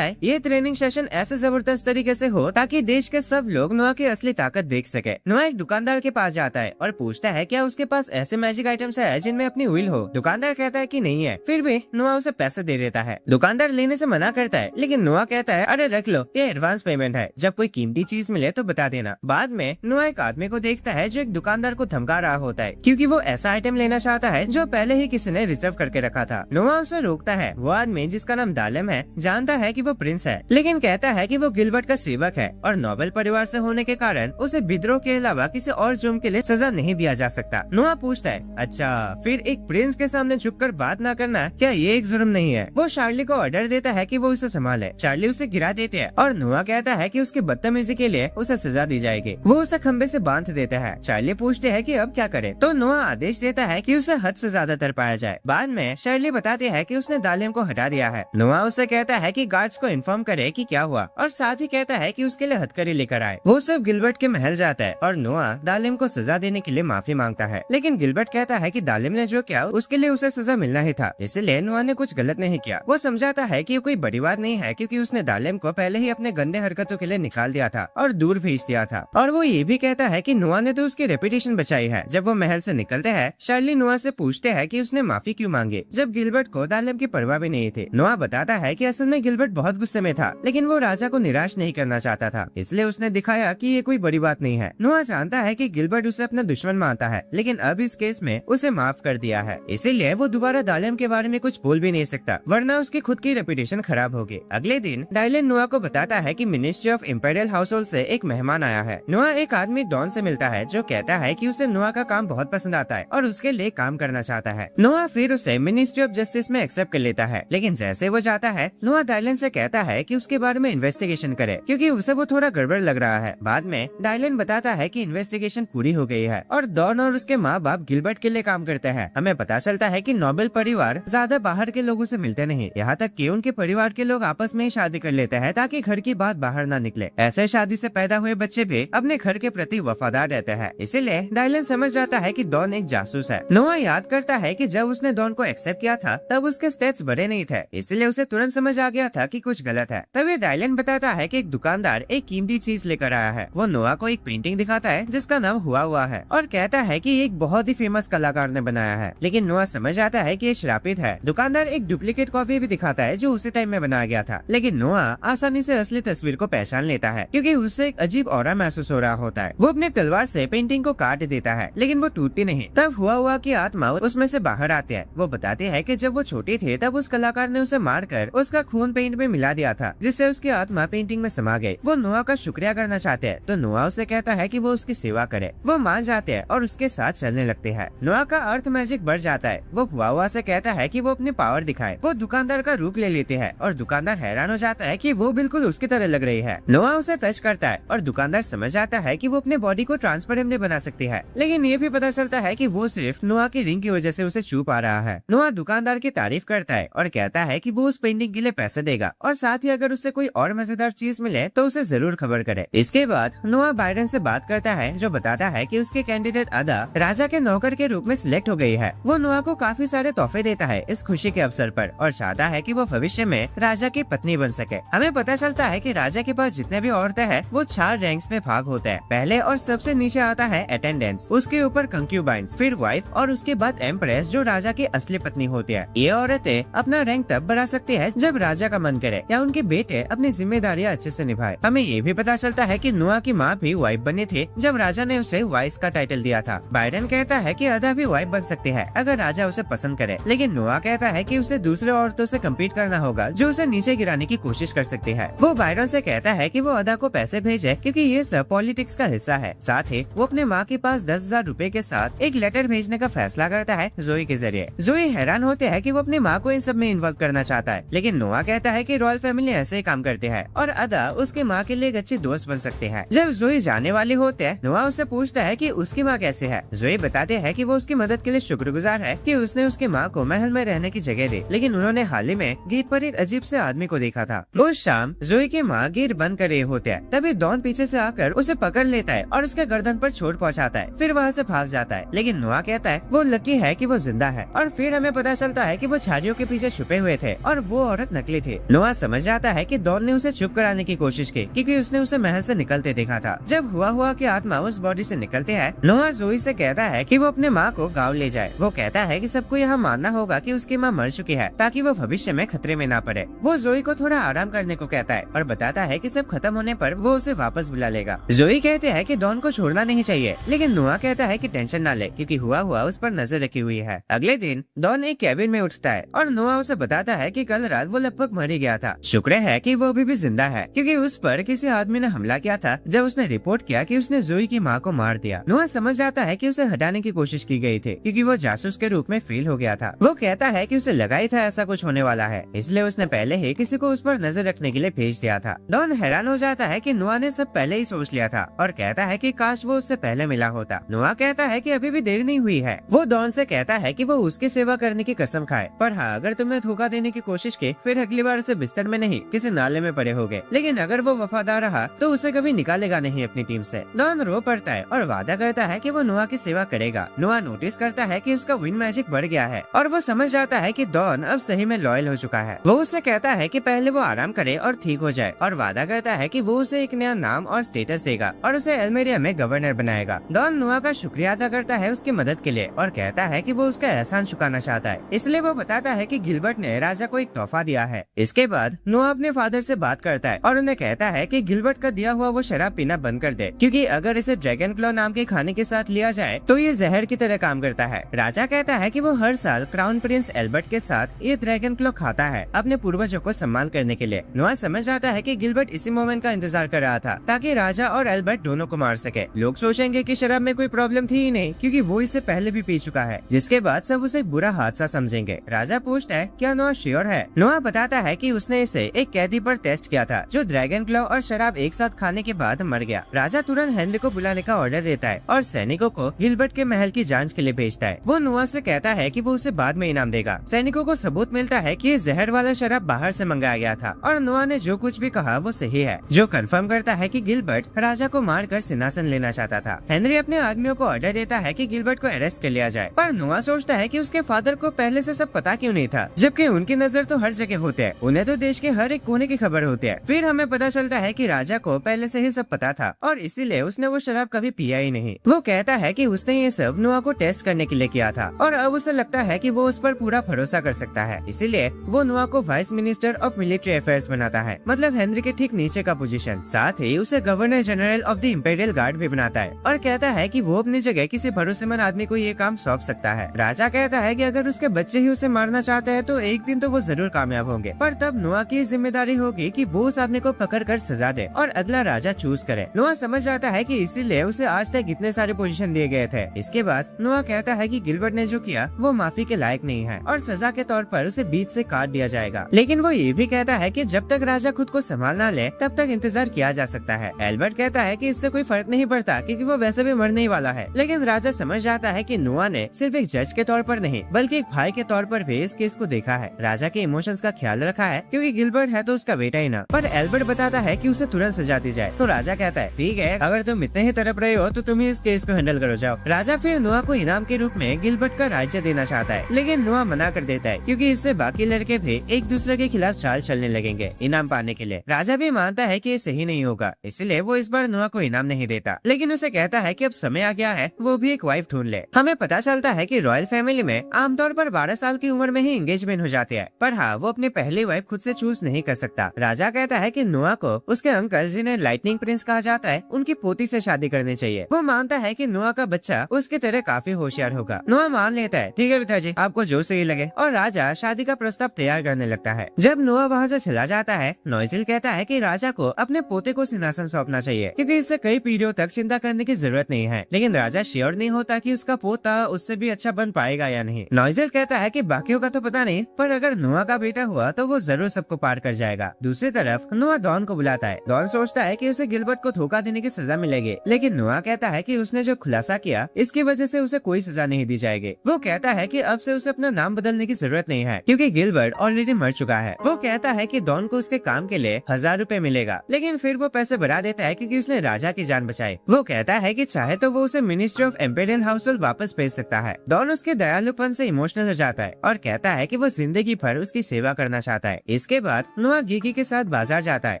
Speaker 1: है ये ट्रेनिंग सेशन ऐसे जबरदस्त तरीके से हो ताकि देश के सब लोग नोआ की असली ताकत देख सके। नोआ एक दुकानदार के पास जाता है और पूछता है क्या उसके पास ऐसे मैजिक आइटम्स है जिनमें अपनी व्हील हो। दुकानदार कहता है कि नहीं है, फिर भी नोआ उसे पैसे दे देता है। दुकानदार लेने से मना करता है, लेकिन नोआ कहता है अरे रख लो, ये एडवांस पेमेंट है, जब कोई कीमती चीज मिले तो बता देना। बाद में नोआ एक आदमी को देखता है जो एक दुकानदार को धमका रहा होता है क्योंकि वो ऐसा आइटम लेना चाहता है जो पहले ही किसी ने रिजर्व करके रखा था। नोआ उसे रोकता है। वो आदमी जिसका नाम दालेम है जानता है कि वो प्रिंस है, लेकिन कहता है कि वो गिलबर्ट का सेवक है और नोबेल परिवार से होने के कारण उसे विद्रोह के अलावा किसी और जुर्म के लिए सजा नहीं दिया जा सकता। नोआ पूछता है अच्छा फिर एक प्रिंस के सामने झुककर बात ना करना क्या ये एक जुर्म नहीं है? वो चार्ली को ऑर्डर देता है कि वो उसे संभाले। चार्ली उसे गिरा देते हैं और नोआ कहता है कि उसकी बदतमीजी के लिए उसे सजा दी जाएगी। वो उसे खंबे से बांध देता है। चार्ली पूछते हैं कि अब क्या करे, तो नोआ आदेश देता है कि उसे हद से ज्यादा तरपाया जाए। बाद में चार्ली बताते हैं कि उसने दालेम को हटा दिया है। नोआ उसे कहता है कि गार्ड्स को इन्फॉर्म करे कि क्या हुआ और साथ ही कहता है कि उसके लिए हथकड़ी लेकर आए। वो सब गिलबर्ट के महल जाता है और नोआ दालेम को सजा देने के लिए माफी मांगता है, लेकिन गिलबर्ट कहता है कि दालेम ने जो किया उसके लिए उसे सजा मिलना ही था, इसलिए नोआ ने कुछ गलत नहीं किया। वो समझाता है कि ये कोई बड़ी बात नहीं है क्योंकि उसने दालेम को पहले ही अपने गंदे हरकतों के लिए निकाल दिया था और दूर भेज दिया था। और वो ये भी कहता है कि नोआ ने तो उसकी रेपुटेशन बचाई है। जब वो महल से निकलते हैं, चार्ली नोआ से पूछते हैं कि उसने माफी क्यों मांगी जब गिलबर्ट को दालेम की परवाह भी नहीं थी। नोआ बताता है कि असल में गिलबर्ट बहुत गुस्से में था, लेकिन वो राजा को निराश नहीं करना चाहता था, इसलिए उसने दिखाया कि ये कोई बड़ी बात नहीं है। नोआ जानता है कि गिलबर्ट उसे अपना दुश्मन मानता है, लेकिन अब इस केस में उसे माफ कर दिया है, इसीलिए वो दोबारा दालेम के बारे में कुछ बोल भी नहीं सकता, वरना उसकी खुद की रेपुटेशन खराब होगी। अगले दिन डायलन नोआ को बताता है कि मिनिस्ट्री ऑफ इंपीरियल हाउसहोल्ड से एक मेहमान आया है। नोआ एक आदमी डॉन से मिलता है जो कहता है कि उसे नोआ का काम बहुत पसंद आता है और उसके लिए काम करना चाहता है। नोआ फिर उसे मिनिस्ट्री ऑफ जस्टिस में एक्सेप्ट कर लेता है, लेकिन जैसे वो जाता है नोआ डायलन से कहता है कि उसके बारे में इन्वेस्टिगेशन करे क्योंकि उसे वो थोड़ा गड़बड़ लग रहा है। बाद में डायलन बताता है कि इन्वेस्टिगेशन पूरी हो गई है और डॉन और उसके माँ बाप गिलबर्ट के लिए काम करते हैं। हमें पता चलता है कि नोबेल परिवार ज्यादा बाहर के लोगों से मिलते नहीं, यहाँ तक कि उनके परिवार के लोग आपस में ही शादी कर लेते हैं ताकि घर की बात बाहर ना निकले। ऐसे शादी से पैदा हुए बच्चे भी अपने घर के प्रति वफादार रहते हैं, इसीलिए डायलन समझ जाता है कि डॉन एक जासूस है। नोआ याद करता है कि जब उसने डॉन को एक्सेप्ट किया था तब उसके स्टेट्स बड़े नहीं थे, इसलिए उसे तुरंत समझ आ गया था कि कुछ गलत है। तभी डायलन बताता है कि एक दुकानदार एक कीमती चीज लेकर आया है। वो नोआ को एक पेंटिंग दिखाता है जिसका नाम हुआ है और कहता है कि एक बहुत ही फेमस कलाकार ने बनाया है, लेकिन नोआ समझ आता है कि ये श्रापित है। दुकानदार एक डुप्लीकेट कॉपी भी दिखाता है जो उसी टाइम में बनाया गया था, लेकिन नोआ आसानी से असली तस्वीर को पहचान लेता है क्योंकि उससे एक अजीब ऑरा महसूस हो रहा होता है। वो अपने तलवार से पेंटिंग को काट देता है, लेकिन वो टूटती नहीं। तब हुआ की आत्मा उसमें से बाहर आती है। वो बताते हैं कि जब वो छोटे थे तब उस कलाकार ने उसे मारकर उसका खून पेंट में मिला दिया था, जिससे उसकी आत्मा पेंटिंग में समा गई। वो नोआ का शुक्रिया करना चाहते हैं, तो नोआ उसे कहता है कि वो उसकी सेवा करे। वो मान जाते हैं और उसके साथ चलने लगते हैं। नोआ का अर्थ मैजिक बढ़ जाता है। वो हुआ से कहता है कि वो अपनी पावर दिखाए। वो दुकानदार का रूप ले लेते हैं और दुकानदार हैरान हो जाता है कि वो बिल्कुल उसकी तरह लग रही है। नोआ उसे टच करता है और दुकानदार समझ आता है कि वो अपने बॉडी को ट्रांसपेरेंट में बना सकती है, लेकिन ये भी पता चलता है कि वो सिर्फ नोआ की रिंग की वजह से उसे छू पा रहा है। नोआ दुकानदार की तारीफ करता है और कहता है कि वो उस पेंटिंग के लिए पैसे देगा और साथ ही अगर उसे कोई और मजेदार चीज मिले तो उसे जरूर खबर करे। इसके बाद नोआ बाइडन से बात करता है जो बताता है कि उसके कैंडिडेट अदा राजा के नौकर के रूप में सिलेक्ट हो गई है। वो नोआ को काफी सारे तोहफे देता है इस खुशी के अवसर पर और चाहता है कि वो भविष्य में राजा की पत्नी बन सके। हमें पता चलता है कि राजा के पास जितने भी औरतें हैं वो 4 रैंक्स में भाग होते हैं। पहले और सबसे नीचे आता है अटेंडेंस, उसके ऊपर कंक्यूबाइंस, फिर वाइफ और उसके बाद एम्प्रेस जो राजा की असली पत्नी होती है। ये औरतें अपना रैंक तब बढ़ा सकती है जब राजा का मन करे या उनके बेटे अपनी जिम्मेदारियां अच्छे से निभाए। हमें ये भी पता चलता है कि नोआ की माँ भी वाइफ बनी थी जब राजा ने उसे वाइस का टाइटल दिया था। बाइडन कहता है कि अदा भी वाइफ बन सकती है अगर राजा उसे पसंद करे, लेकिन नोआ कहता है कि उसे दूसरे औरतों से कम्पीट करना होगा जो उसे नीचे गिराने की कोशिश कर सकती है। वो बाइडन से कहता है कि वो अदा को पैसे भेजे क्योंकि ये सब पॉलिटिक्स का हिस्सा है। साथ ही वो अपने माँ के पास 10,000 रुपए के साथ एक लेटर भेजने का फैसला करता है जोई के जरिए। जोई हैरान होते हैं कि वो अपनी माँ को इन सब में इन्वॉल्व करना चाहता है, लेकिन नोआ कहता है कि रॉयल फैमिली ऐसे ही काम करते हैं और अदा उसकी माँ के लिए एक अच्छी दोस्त बन सकते हैं। जब जोई जाने वाली होते हैं नोआ उससे पूछता है कि उसकी माँ कैसे है। जोई बताते हैं कि वो उसकी मदद के लिए शुक्रगुजार है कि उसने उसकी माँ को महल में रहने की जगह दी, लेकिन उन्होंने हाल ही में गेट पर एक अजीब से आदमी को देखा था। उस शाम जोई की माँ गेट बंद कर रहे होते हैं, तभी डॉन पीछे से आकर उसे उसे पकड़ लेता है और उसके गर्दन पर चोट पहुंचाता है, फिर वहाँ से भाग जाता है। लेकिन नोआ कहता है वो लकी है कि वो जिंदा है। और फिर हमें पता चलता है कि वो झाड़ियों के पीछे छुपे हुए थे और वो औरत नकली थी। नोआ समझ जाता है कि डॉन ने उसे चुप कराने की कोशिश की क्योंकि उसने उसे महल से निकलते देखा था। जब हुआ की आत्मा उस बॉडी से निकलते हैं, नोआ जोई से कहता है कि वो अपने माँ को गाँव ले जाए। वो कहता है कि सबको यहाँ मानना होगा कि उसकी माँ मर चुकी है ताकि वो भविष्य में खतरे में ना पड़े। वो जोई को थोड़ा आराम करने को कहता है और बताता है कि सब खत्म होने पर वो उसे वापस बुला लेगा। जोई कहते हैं कि डॉन को छोड़ना नहीं चाहिए, लेकिन नोआ कहता है कि टेंशन ना ले क्योंकि हुआ उस पर नजर रखी हुई है। अगले दिन डॉन एक कैबिन में उठता है और नोआ उसे बताता है कि कल रात वो लगभग मर ही गया था। शुक्र है कि वो अभी भी जिंदा है क्योंकि उस पर किसी आदमी ने हमला किया था जब उसने रिपोर्ट किया कि उसने जोई की माँ को मार दिया। नोआ समझ जाता है कि उसे हटाने की कोशिश की गई थी क्योंकि वो जासूस के रूप में फेल हो गया था। वो कहता है कि उसे लगा ही था ऐसा कुछ होने वाला है, इसलिए उसने पहले ही किसी को उस पर नजर रखने के लिए भेज दिया था। डॉन हैरान हो जाता है कि नोआ ने सब पहले ही सोच लिया था और कहता है कि काश वो उससे पहले मिला होता। नोआ कहता है कि अभी भी देर नहीं हुई है। वो डॉन से कहता है कि वो उसकी सेवा करने की कसम खाए, पर हाँ अगर तुमने धोखा देने की कोशिश की फिर अगली बार उसे बिस्तर में नहीं किसी नाले में पड़े होगे, लेकिन अगर वो वफादार रहा तो उसे कभी निकालेगा नहीं अपनी टीम से। डॉन रो पड़ता है और वादा करता है कि वो नोआ की सेवा करेगा। नोआ नोटिस करता है कि उसका विन मैजिक बढ़ गया है और वो समझ जाता है कि डॉन अब सही में लॉयल हो चुका है। वो उससे कहता है कि पहले वो आराम करे और ठीक हो जाए और वादा करता है कि वो उसे एक नया नाम और स्टेटस देगा और उसे एल्मेरिया में गवर्नर बनाएगा। डॉन नोआ का शुक्रिया अदा करता है उसकी मदद के लिए और कहता है कि वो उसका एहसान चुकाना चाहता है, इसलिए वो बताता है कि गिलबर्ट ने राजा को एक तोहफा दिया है। इसके बाद नोआ अपने फादर से बात करता है और उन्हें कहता है कि गिलबर्ट का दिया हुआ वो शराब पीना बंद कर दे क्योंकि अगर इसे ड्रैगन क्लॉ नाम के खाने के साथ लिया जाए तो ये जहर की तरह काम करता है। राजा कहता है कि वो हर साल क्राउन प्रिंस एल्बर्ट के साथ ये ड्रैगन क्लॉ खाता है अपने पूर्वजों को सम्मान करने के लिए। नोआ समझ जाता है कि गिलबर्ट इसी मोमेंट का इंतजार कर रहा था ताकि राजा और एल्बर्ट दोनों को मार सके। लोग सोचेंगे कि शराब में कोई प्रॉब्लम थी ही नहीं क्योंकि वो इसे पहले भी पी चुका है, जिसके बाद सब उसे बुरा हादसा समझेंगे। राजा पूछता है क्या नोआ श्योर है। नोआ बताता है कि उसने इसे एक कैदी पर टेस्ट किया था जो ड्रैगन क्लॉ और शराब एक साथ खाने के बाद मर गया। राजा तुरंत हेनरी को बुलाने का ऑर्डर देता है और सैनिकों को गिलबर्ट के महल की जांच के लिए भेजता है। वो नोआ से कहता है कि वो उसे बाद में इनाम देगा। सैनिकों को सबूत मिलता है कि ये जहर वाला शराब बाहर से मंगाया गया था और नोआ ने जो कुछ भी कहा वो सही है, जो कंफर्म करता है कि गिलबर्ट राजा को मारकर सिंहासन लेना चाहता था। हेनरी अपने आदमियों को ऑर्डर देता है कि गिलबर्ट को अरेस्ट कर लिया जाए, पर नोआ सोचता है कि उसके फादर को पहले से सब पता क्यों नहीं था, जबकि उनकी नजर तो हर जगह होते हैं, उन्हें तो देश के हर एक कोने की खबर होती है। फिर हमें पता चलता है कि राजा को पहले से ही सब पता था और इसीलिए उसने वो शराब कभी पिया ही नहीं। वो कहता है कि उसने ये सब नोआ को टेस्ट करने के लिए किया था और अब उसे लगता है कि वो उस पर पूरा भरोसा कर सकता है, इसीलिए वो नोआ को vice minister of military affairs बनाता है, मतलब हेनरी के ठीक नीचे का पोजीशन। साथ ही उसे governor general of the imperial guard भी बनाता है और कहता है कि वो अपनी जगह किसी भरोसेमंद आदमी को ये काम सौंप सकता है। राजा कहता है कि अगर उसके बच्चे ही उसे मारना चाहते हैं तो एक दिन तो वो जरूर कामयाब होंगे, पर तब नोआ की जिम्मेदारी होगी कि वो उस आदमी को पकड़ कर सजा दे और अगला राजा चूज करे। नोआ समझ जाता है कि इसीलिए उसे आज तक इतने सारे पोजीशन दिए गए थे। इसके बाद नोआ कहता है कि गिलबर्ट ने जो किया वो माफी के लायक नहीं है और सजा के तौर पर उसे बीच से काट दिया जाएगा, लेकिन वो ये भी कहता है कि जब तक राजा खुद को संभाल ना ले तब तक इंतजार किया जा सकता है। एल्बर्ट कहता है कि इससे कोई फर्क नहीं पड़ता क्योंकि वो वैसे भी मरने ही वाला है, लेकिन राजा समझ जाता है कि नोआ ने सिर्फ एक जज के तौर पर नहीं बल्कि एक भाई के तौर पर भी इस केस को देखा है, राजा के इमोशंस का ख्याल रखा है क्योंकि गिलबर्ट है तो उसका बेटा ही ना। पर एल्बर्ट बताता है कि उसे तुरंत सजा दी जाए, तो राजा कहता है ठीक है, अगर तुम इतने ही तड़प रहे हो तो तुम ही इस केस को हैंडल करो जाओ। राजा फिर नोआ को इनाम के रूप में गिलबर्ट का राज्य देना चाहता है, लेकिन नोआ मना कर देता है क्योंकि इससे बाकी लड़के भी एक दूसरे के खिलाफ चाल चलने लगेंगे इनाम पाने के लिए। राजा भी मानता है कि ये सही नहीं होगा, इसलिए वो इस बार नोआ को इनाम नहीं देता, लेकिन उसे कहता है कि अब समय आ गया है वो भी एक वाइफ ढूंढ ले। हमें पता चलता है कि रॉयल फैमिली में आमतौर पर 12 साल की उम्र में ही एंगेजमेंट हो जाती है, पर हाँ वो अपनी पहली वाइफ खुद से चूज नहीं कर सकता। राजा कहता है कि नोआ को उसके अंकल जिन्हें लाइटनिंग प्रिंस कहा जाता है उनकी पोती से शादी करनी चाहिए। वो मानता है कि नोआ का बच्चा उसकी तरह काफी होशियार होगा। नोआ मान लेता है ठीक है पिताजी, आपको जो सही लगे, और राजा शादी का प्रस्ताव तैयार करने लगता है। जब नोआ वहाँ से चला जाता है, नोइजिल कहता है कि राजा को अपने पोते को सिंहासन सौंपना चाहिए क्योंकि इससे कई पीढ़ियों तक चिंता करने की जरूरत नहीं है, लेकिन राजा श्योर नहीं होता कि उसका पोता उससे भी अच्छा बन पाएगा या नहीं। नोइजिल कहता है कि बाकियों का तो पता नहीं, पर अगर नोआ का बेटा हुआ तो वो जरूर सबको पार कर जाएगा। दूसरी तरफ नोआ डॉन को बुलाता है। डॉन सोचता है कि उसे गिलबर्ट को धोखा देने की सजा मिलेगी, लेकिन नोआ कहता है कि उसने जो खुलासा किया इसकी वजह से उसे कोई सजा नहीं दी जाएगी। वो कहता है कि अब से उसे अपना नाम बदलने की जरूरत नहीं है क्योंकि गिलबर्ट ऑलरेडी मर चुका है। वो कहता है कि डॉन को उसके काम के लिए 1000 रुपए मिलेगा, लेकिन फिर वो पैसे बढ़ा देता है क्योंकि कि उसने राजा की जान बचाई। वो कहता है कि चाहे तो वो उसे मिनिस्ट्री ऑफ एम्पेरियल हाउसहोल्ड वापस भेज सकता है। डॉन उसके दयालुपन से इमोशनल हो जाता है और कहता है कि वो जिंदगी भर उसकी सेवा करना चाहता है। इसके बाद नोआ गिगी के साथ बाजार जाता है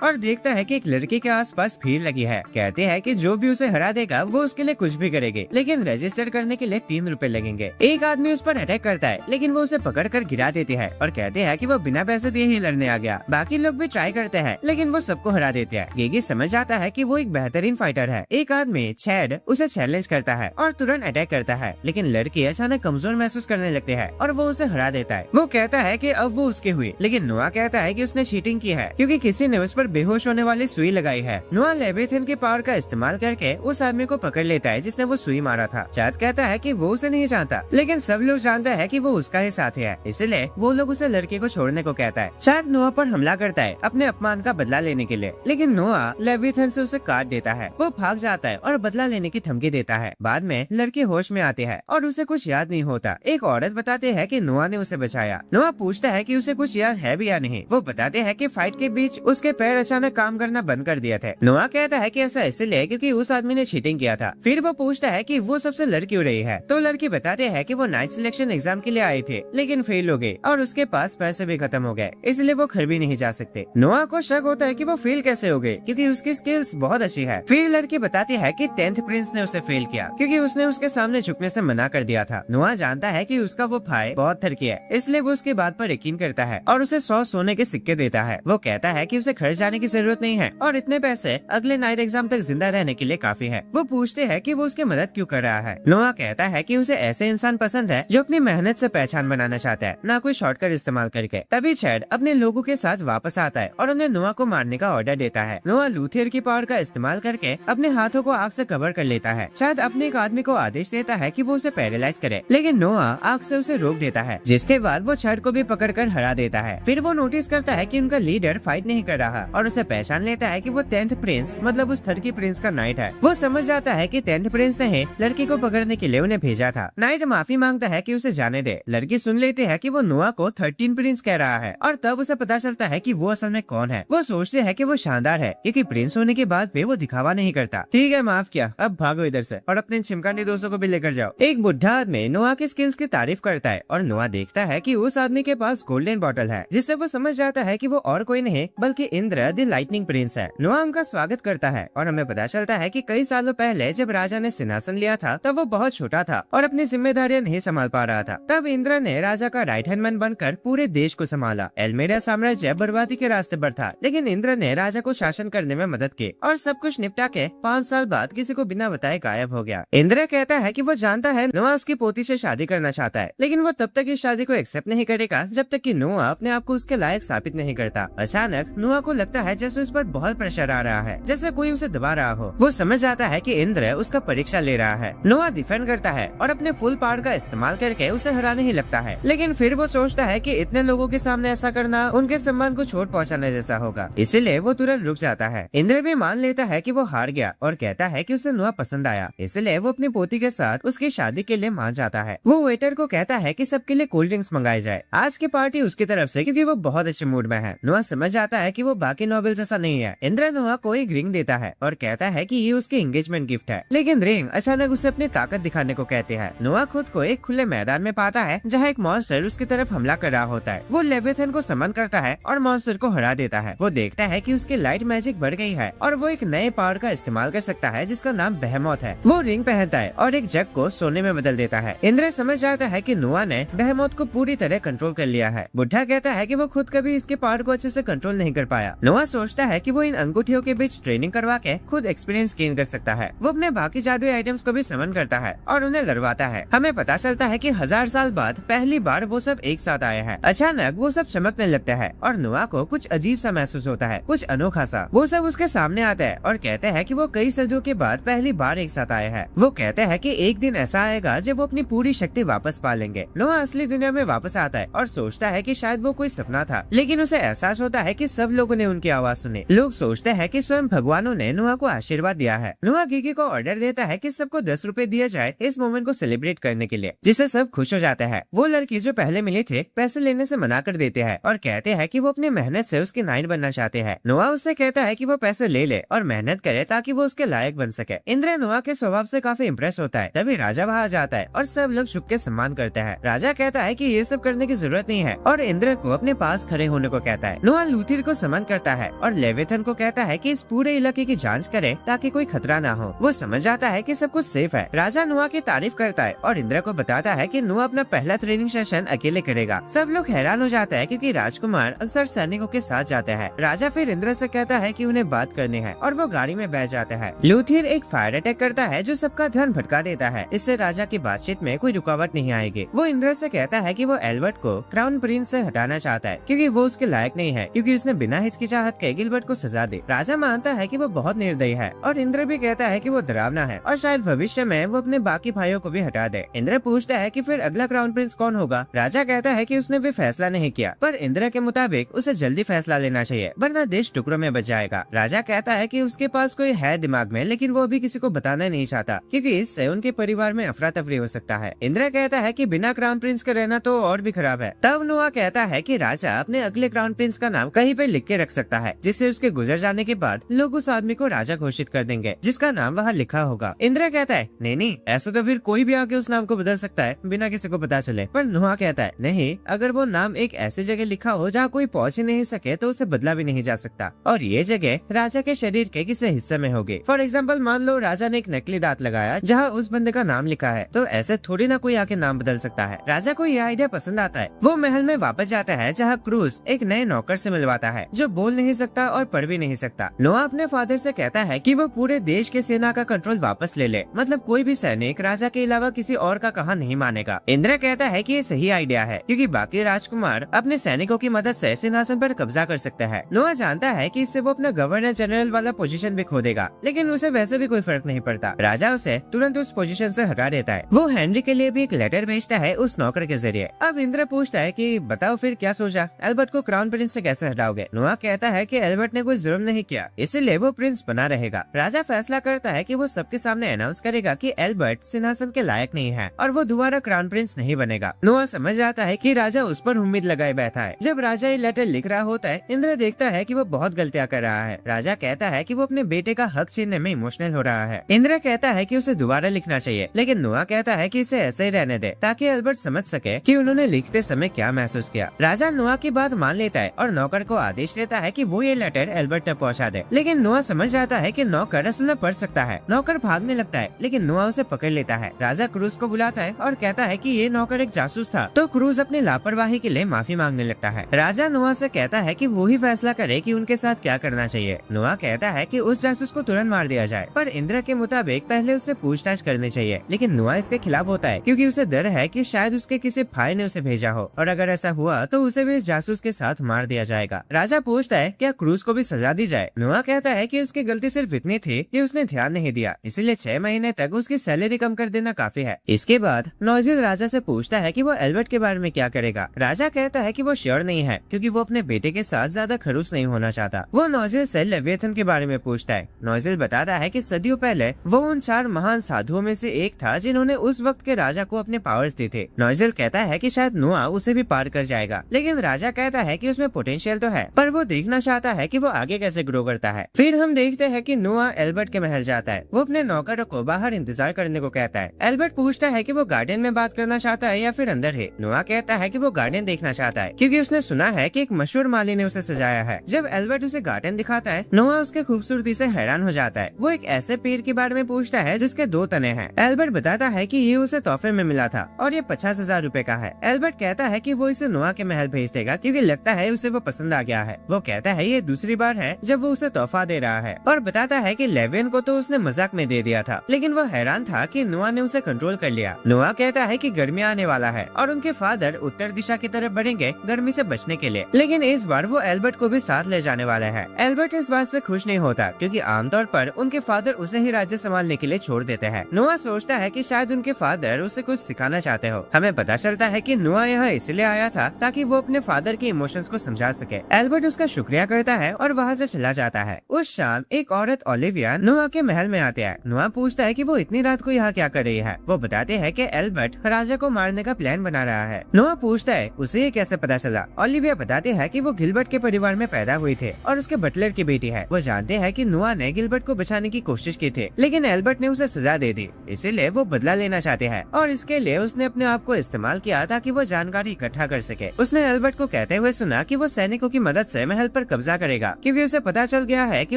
Speaker 1: और देखता है कि एक लड़की के आसपास भीड़ लगी है। कहते हैं कि जो भी उसे हरा देगा वो उसके लिए कुछ भी करेंगे, लेकिन रजिस्टर करने के लिए 3 रुपए लगेंगे। एक आदमी उस पर अटैक करता है, लेकिन वो उसे पकड़ कर गिरा देते हैं और कहते हैं कि वो बिना पैसे दिए ही लड़ने आ गया। बाकी लोग भी ट्राई करते हैं, लेकिन वो सबको हरा देते हैं। गिगी समझ जाता है कि वो एक बेहतरीन फाइटर है। एक आदमी चैड उसे चैलेंज करता है और तुरंत अटैक करता है, लेकिन लड़की अचानक कमजोर महसूस करने लगती है और वो उसे हरा देता है। वो कहता है कि अब वो उसकी हुई, लेकिन नोआ कहता है कि उसने चीटिंग की है क्योंकि किसी ने उस पर बेहोश होने वाली सुई लगाई है। नोआ लेविथिन के पावर का इस्तेमाल करके उस आदमी को पकड़ लेता है जिसने वो सुई मारा था। चैड कहता है कि वो उसे नहीं जानता, लेकिन सब लोग जानते हैं कि वो उसका ही साथी है, इसलिए वो लोग उसे लड़के को छोड़ने को कहता है। चैड नोआ पर हमला करता है अपने अपमान का बदला लेने के लिए, लेकिन नोआ लेविथिन से उसे काट देता है। वो भाग जाता है और बदला लेने की धमकी देता है। बाद में लड़की होश में आती है और उसे कुछ याद नहीं होता। एक औरत बताते हैं कि नोआ ने उसे बचाया। नोआ पूछता है कि उसे कुछ याद है भी या नहीं। वो बताते हैं कि फाइट के बीच उसके पैर अचानक काम करना बंद कर दिए थे। नोआ कहता है कि ऐसा इसलिए क्योंकि उस आदमी ने चीटिंग किया था। फिर वो पूछता है कि वो सबसे लड़ क्यों रही है, तो लड़की बताते हैं कि वो नाइट सिलेक्शन एग्जाम के लिए आए थे, लेकिन फेल हो गए और उसके पास पैसे भी खत्म हो गए, इसलिए वो घर भी नहीं जा सकते। नोआ को शक होता है कि वो फेल कैसे हो गए, क्योंकि उसकी स्किल्स बहुत अच्छी है। फिर लड़की बताती है कि 10th प्रिंस ने उसे फेल किया क्योंकि उसने उसके सामने झुकने से मना कर दिया था। नोआ जानता है कि उसका वो भाई बहुत ठरकी है, इसलिए वो उसकी बात पर यकीन करता है और उसे 100 सोने के सिक्के देता है। वो कहता है कि उसे घर जाने की जरूरत नहीं है और इतने पैसे अगले नाइट एग्जाम तक जिंदा रहने के लिए काफी है। वो पूछते हैं कि वो उसकी मदद क्यों कर रहा है। नोआ कहता है कि उसे ऐसे इंसान पसंद है जो अपनी मेहनत से पहचान बनाना चाहता है, ना कोई शॉर्टकट इस्तेमाल करके। तभी चैड अपने लोगों के साथ वापस आता है और उन्हें नोआ को मारने का ऑर्डर देता है। नोआ लूथियर की पावर का इस्तेमाल करके अपने हाथों को आग से कवर कर लेता है। चैड अपने एक आदमी को आदेश देता है कि वो उसे पैरालाइज करे, लेकिन नोआ आग से उसे रोक देता है, जिसके बाद वो चैड को भी पकड़कर हरा देता है। फिर वो नोटिस करता है कि उनका लीडर फाइट नहीं कर रहा और उसे पहचान लेता है कि वो 10th प्रिंस मतलब उस थर्ड की प्रिंस का नाइट है। वो समझ जाता है कि 10th प्रिंस ने लड़की को पकड़ने के लिए उन्हें भेजा था। नाइट माफी मांगता है कि उसे जाने दे। लड़की सुन लेती है कि वो नोआ को 13 प्रिंस कह रहा है और तब उसे पता चलता है कि वो असल में कौन है। वो सोचते है कि वो शानदार है क्योंकि प्रिंस होने के बाद भी वो दिखावा नहीं करता। ठीक है, माफ किया, अब भागो इधर से और अपने चिमकांडी दोस्तों को भी लेकर जाओ। एक बुढ़ा आदमी नोआ की स्किल्स की तारीफ करता है और नोआ देखता है कि उस आदमी के पास गोल्डन बॉटल है, जिससे वो समझ जाता है कि वो और कोई नहीं बल्कि इंद्र द लाइटनिंग प्रिंस है। नोआ उनका स्वागत करता है और हमें पता चलता है कि कई सालों पहले जब राजा ने सिंहासन लिया था तब वो बहुत छोटा था और अपनी जिम्मेदारियां नहीं संभाल पा रहा था। तब इंद्र ने राजा का राइट हैंड मैन बनकर पूरे देश को संभाला। एल्मेरिया साम्राज्य बर्बादी के रास्ते पर था, लेकिन इंद्र ने राजा को शासन करने में मदद की और सब कुछ निपटा के 5 साल बाद किसी को बिना बताए गायब हो गया। इंद्र कहता है कि वो जानता है नोआ उसकी पोती से शादी करना चाहता है, लेकिन वो तब तक इस शादी को एक्सेप्ट नहीं करेगा जब तक कि नोआ अपने आप को उसके लायक साबित नहीं करता। अचानक नोआ को लगता है जैसे उस पर बहुत प्रेशर आ रहा है, जैसे कोई उसे दबा रहा हो। वो समझ जाता है कि इंद्र उसका परीक्षा ले रहा है। नोआ डिफेंड करता है और अपने फुल पावर का इस्तेमाल करके उसे हराने ही लगता है, लेकिन फिर वो सोचता है कि इतने लोगों के सामने ऐसा करना उनके सम्मान को चोट पहुंचाने जैसा होगा, इसीलिए वो तुरंत रुक जाता है। इंद्र भी मान लेता है कि वो हार गया और कहता है कि उसे नोआ पसंद आया, इसलिए वो अपनी पोती के साथ उसकी शादी के लिए मान जाता है। वो वेटर को कहता है कि सबके लिए कोल्ड ड्रिंक्स मंगाई जाए। आज की पार्टी उसकी तरफ से क्योंकि वो बहुत अच्छे मूड में है। नोआ समझ जाता है कि वो बाकी नॉवेल जैसा नहीं है। इंद्र नोआ को एक रिंग देता है और कहता है कि ये उसकी एंगेजमेंट गिफ्ट है, लेकिन रिंग अचानक उसे अपनी ताकत दिखाने को कहते हैं। नोआ खुद को एक खुले मैदान में पाता है जहाँ एक मॉन्स्टर उसकी तरफ हमला कर रहा होता है। वो लेविथन को समन करता है और मॉन्स्टर को हरा देता है। वो देखता है कि उसकी लाइट मैजिक बढ़ गई है और वो एक नए पावर का इस्तेमाल कर सकता है जिसका नाम बेहेमोथ है। वो रिंग पहनता है और एक जग को सोने में बदल देता है। इंद्र समझ जाता है कि नोआ ने बेहेमोथ को पूरी तरह कंट्रोल कर लिया है। बुढ़ा कहता है कि वो खुद कभी इसके पावर को अच्छे से कंट्रोल नहीं कर पाया। नोआ सोचता है कि वो इन अंगूठियों के बीच ट्रेनिंग करवा के खुद एक्सपीरियंस गेन कर सकता है। वो अपने बाकी जादुई आइटम्स को भी समन करता है और उन्हें लड़वाता है। हमें पता चलता है कि 1000 साल बाद पहली बार वो सब एक साथ आए हैं। अचानक वो सब चमकने लगता है और नोआ को कुछ अजीब सा महसूस होता है, कुछ अनोखा सा। वो सब उसके सामने आता है और कहते हैं कि वो कई सदियों के बाद पहली बार एक साथ आए हैं। वो कहते हैं कि एक दिन ऐसा आएगा जब वो अपनी पूरी शक्ति वापस पा लेंगे। नोआ असली दुनिया में वापस आता है और सोचता है कि शायद वो कोई सपना था, लेकिन उसे एहसास होता है कि सब लोगों ने उनकी आवाज सुनी। लोग सोचते हैं कि स्वयं भगवानों ने नोआ को आशीर्वाद दिया है। नोआ गिगी को ऑर्डर देता है कि सबको 10 रुपए दिया जाए इस मोमेंट को सेलिब्रेट करने के लिए, जिससे सब खुश हो जाते हैं। वो लड़की जो पहले मिली थी पैसे लेने से मना कर देते हैं और कहते हैं कि वो अपनी मेहनत से उसकी नाइट बनना चाहते हैं। नोआ उससे कहता है कि वो पैसे ले ले और मेहनत करे ताकि वो उसके लायक बन सके। इंद्र नोआ के स्वभाव से काफी इम्प्रेस होता है। तभी राजा वहाँ जाता है और सब लोग झुक के सम्मान करते हैं। राजा कहता है कि ये सब करने की जरूरत नहीं है और इंद्र को अपने पास खड़े होने को कहता है। नोआ लूथिर को सम्मान करता है और लेविथन को कहता है कि इस पूरे इलाके की जांच करे ताकि कोई खतरा ना हो। वो समझ जाता है कि सब कुछ सेफ है। राजा नोआ की तारीफ करता है और इंद्र को बताता है कि नोआ अपना पहला ट्रेनिंग सेशन अकेले करेगा। सब लोग हैरान हो जाता है क्योंकि राजकुमार अक्सर सैनिकों के साथ जाते हैं। राजा फिर इंद्र से कहता है कि उन्हें बात करनी है और वो गाड़ी में बैठ जाते हैं। लूथिर एक फायर अटैक करता है जो सबका ध्यान भटका देता है। इससे राजा की बातचीत में कोई रुकावट नहीं आएगी। वो इंद्र से कहता है कि वो एल्बर्ट को क्राउन प्रिंस से हटाना चाहता है क्योंकि वो उसके लायक नहीं है, क्योंकि उसने बिना हिचकिचाहट के गिलबर्ट को सजा दी। राजा मानता है कि वो बहुत निर्दयी है और इंद्र भी कहता है कि वो डरावना है और शायद भविष्य में वो अपने बाकी भाइयों को भी हटा दे। इंद्र पूछता है कि फिर अगला क्राउन प्रिंस कौन होगा। राजा कहता है कि उसने भी फैसला नहीं किया, पर इंद्र के मुताबिक उसे जल्दी फैसला लेना चाहिए वरना देश टुकड़ों में बच जाएगा। राजा कहता है कि उसके पास कोई है दिमाग में, लेकिन वो अभी किसी को बताना नहीं चाहता क्योंकि इससे उनके परिवार में अफरा तफरी हो सकता है। इंद्र कहता है कि बिना क्राउन प्रिंस के रहना तो और भी खराब है। तब नोआ कहता है कि राजा अपने अगले क्राउन प्रिंस का नाम कहीं पे लिख के रख सकता है, जिससे उसके गुजर जाने के बाद लोग उस आदमी को राजा घोषित कर देंगे जिसका नाम वहाँ लिखा होगा। इंद्र कहता है नहीं, ऐसा तो फिर कोई भी आके उस नाम को बदल सकता है बिना किसी को पता चले। पर नोआ कहता है नहीं, अगर वो नाम एक ऐसी जगह लिखा हो जहाँ कोई पहुँच ही नहीं सके तो उसे बदला भी नहीं जा सकता, और ये जगह राजा के शरीर के किसी हिस्से में होगी। फॉर एग्जाम्पल, मान लो राजा ने एक नकली दांत लगाया जहाँ उस बंदे का नाम लिखा है, तो ऐसे थोड़ी ना कोई आके नाम बदल सकता है। राजा को यह आइडिया पसंद आता है। वो महल में वापस जाता है जहाँ क्रूज एक नए नौकर से मिलवाता है जो बोल नहीं सकता और पढ़ भी नहीं सकता। नोआ अपने फादर से कहता है कि वो पूरे देश के सेना का कंट्रोल वापस ले ले, मतलब कोई भी सैनिक राजा के अलावा किसी और का कहा नहीं मानेगा। इंद्र कहता है कि ये सही आइडिया है क्योंकि बाकी राजकुमार अपने सैनिकों की मदद से सिंहासन पर कब्जा कर सकते हैं। नोआ जानता है कि इससे वो अपना गवर्नर जनरल वाला पोजीशन भी खो देगा, लेकिन उसे वैसे भी कोई फर्क नहीं पड़ता। राजा उसे तुरंत उस पोजीशन से हटा देता है। वो हेनरी के लिए भी एक लेटर भेजता है उस नौकर के जरिए। अब इंद्र पूछता है कि बताओ फिर क्या सोचा, एल्बर्ट को क्राउन प्रिंस से कैसे हटाओगे। नोआ कहता है कि एल्बर्ट ने कोई जुर्म नहीं किया, इसीलिए वो प्रिंस बना रहेगा। राजा फैसला करता है कि वो सबके सामने अनाउंस करेगा कि एल्बर्ट सिंहासन के लायक नहीं है और वो दोबारा क्राउन प्रिंस नहीं बनेगा। नोआ समझ जाता है कि राजा उस पर उम्मीद लगाए बैठा है। जब राजा ये लेटर लिख रहा होता है, इंद्र देखता है कि वो बहुत गलतियां कर रहा है। राजा कहता है कि वो अपने बेटे का हक छीनने में इमोशनल हो रहा है। इंद्र कहता है कि उसे दोबारा लिखना चाहिए, लेकिन नोआ कहता है कि इसे ऐसे ही रहने दे ताकि एल्बर्ट समझ सके कि उन्होंने लिखते समय क्या महसूस किया। राजा नोआ की बात मान लेता है और नौकर को आदेश देता है कि वो ये लेटर एल्बर्ट तक पहुंचा दे, लेकिन नोआ समझ जाता है कि नौकर असल में पढ़ सकता है। नौकर भागने लगता है, लेकिन नोआ उसे पकड़ लेता है। राजा क्रूज को बुलाता है और कहता है कि ये नौकर एक जासूस था, तो क्रूज अपनी लापरवाही के लिए माफी मांगने लगता है। राजा नोआ से कहता है कि वो ही फैसला करे कि उनके साथ क्या करना चाहिए। नोआ कहता है कि उस जासूस को तुरंत मार दिया जाए, पर इंद्र के मुताबिक पहले उससे पूछताछ करनी चाहिए। लेकिन नोआ इसके खिलाफ होता है क्योंकि उसे डर है कि शायद उसके किसी भाई ने उसे भेजा हो, और अगर ऐसा हुआ तो उसे भी इस जासूस के साथ मार दिया जाएगा। राजा पूछता है क्या क्रूज को भी सजा दी जाए। नोआ कहता है कि उसकी गलती सिर्फ इतनी थी कि उसने ध्यान नहीं दिया, इसीलिए 6 महीने तक उसकी सैलरी कम कर देना काफी है। इसके बाद नोजिल राजा से पूछता है कि वो एल्बर्ट के बारे में क्या करेगा। राजा कहता है कि वो श्योर नहीं है क्योंकि वो अपने बेटे के साथ ज्यादा खड़ूस नहीं होना चाहता। वो नोजिल से लेवियथन के बारे में पूछता है। नोजिल बताता है कि सदियों पहले वो उन 4 महान साधुओं में से एक था जिन्होंने उस वक्त के राजा को अपने पावर्स दिए थे। नोजिल कहता है कि शायद नोआ उसे भी पार कर जाएगा, लेकिन राजा कहता है कि उसमें पोटेंशियल तो है, पर वो देखना चाहता है कि वो आगे कैसे ग्रो करता है। फिर हम देखते हैं कि नोआ एल्बर्ट के महल जाता है। वो अपने नौकरों को बाहर इंतजार करने को कहता है। एल्बर्ट पूछता है कि वो गार्डन में बात करना चाहता है या फिर अंदर है। नोआ कहता है कि वो गार्डन देखना चाहता है क्योंकि उसने सुना है कि एक मशहूर माली ने उसे सजाया है। जब एल्बर्ट उसे गार्डन दिखाता है, नोआ उसके खूबसूरती से हैरान हो जाता है। वो एक ऐसे पेड़ के बारे में पूछता है जिसके 2 तने हैं। एल्बर्ट बताता है कि ये उसे तोहफे में मिला था और ये 50,000 रुपए का है। एल्बर्ट कहता है कि वो इसे नोआ के महल भेज देगा क्योंकि लगता है उसे वो पसंद आ गया है। वो कहता है ये दूसरी बार है जब वो उसे तोहफा दे रहा है, और बताता है कि लेवियन को तो उसने मजाक में दे दिया था, लेकिन वो हैरान था कि नोआ ने उसे कंट्रोल कर लिया। नोआ कहता है कि गर्मी आने वाला है और उनके फादर उत्तर दिशा की तरफ बढ़ेंगे गर्मी से बचने के लिए, लेकिन इस बार वो एल्बर्ट को भी साथ ले जाने वाला है। एल्बर्ट इस बात से खुश नहीं होता क्योंकि आमतौर पर उनके फादर उसे ही राज्य संभालने के लिए छोड़ देते हैं। नोआ सोचता है कि शायद उनके फादर उसे कुछ सिखाना चाहते हो। हमें पता चलता है कि नोआ यहाँ इसलिए आया था ताकि वो अपने फादर के इमोशंस को समझा सके। एल्बर्ट उसका शुक्रिया करता है और वहाँ से चला जाता है। उस शाम एक औरत ओलिविया नोआ के महल में आती है। नोआ पूछता है कि वो इतनी रात को यहाँ क्या कर रही है। वो बताते हैं कि एल्बर्ट राजा को मारने का प्लान बना रहा है। नोआ पूछता है उसे ये कैसे पता चला। ओलिविया बताते हैं कि वो गिलबर्ट के परिवार में पैदा हुई थी और उसके बटलर की बेटी है। वो जानती जानते हैं कि नोआ ने गिलबर्ट को बचाने की कोशिश की थी, लेकिन एल्बर्ट ने उसे सजा दे दी। इसीलिए वो बदला लेना चाहते हैं और इसके लिए उसने अपने आप को इस्तेमाल किया ताकि वो जानकारी इकट्ठा कर सके। उसने एल्बर्ट को कहते हुए सुना कि वो सैनिकों की मदद से महल पर कब्जा करेगा, क्योंकि उसे पता चल गया है कि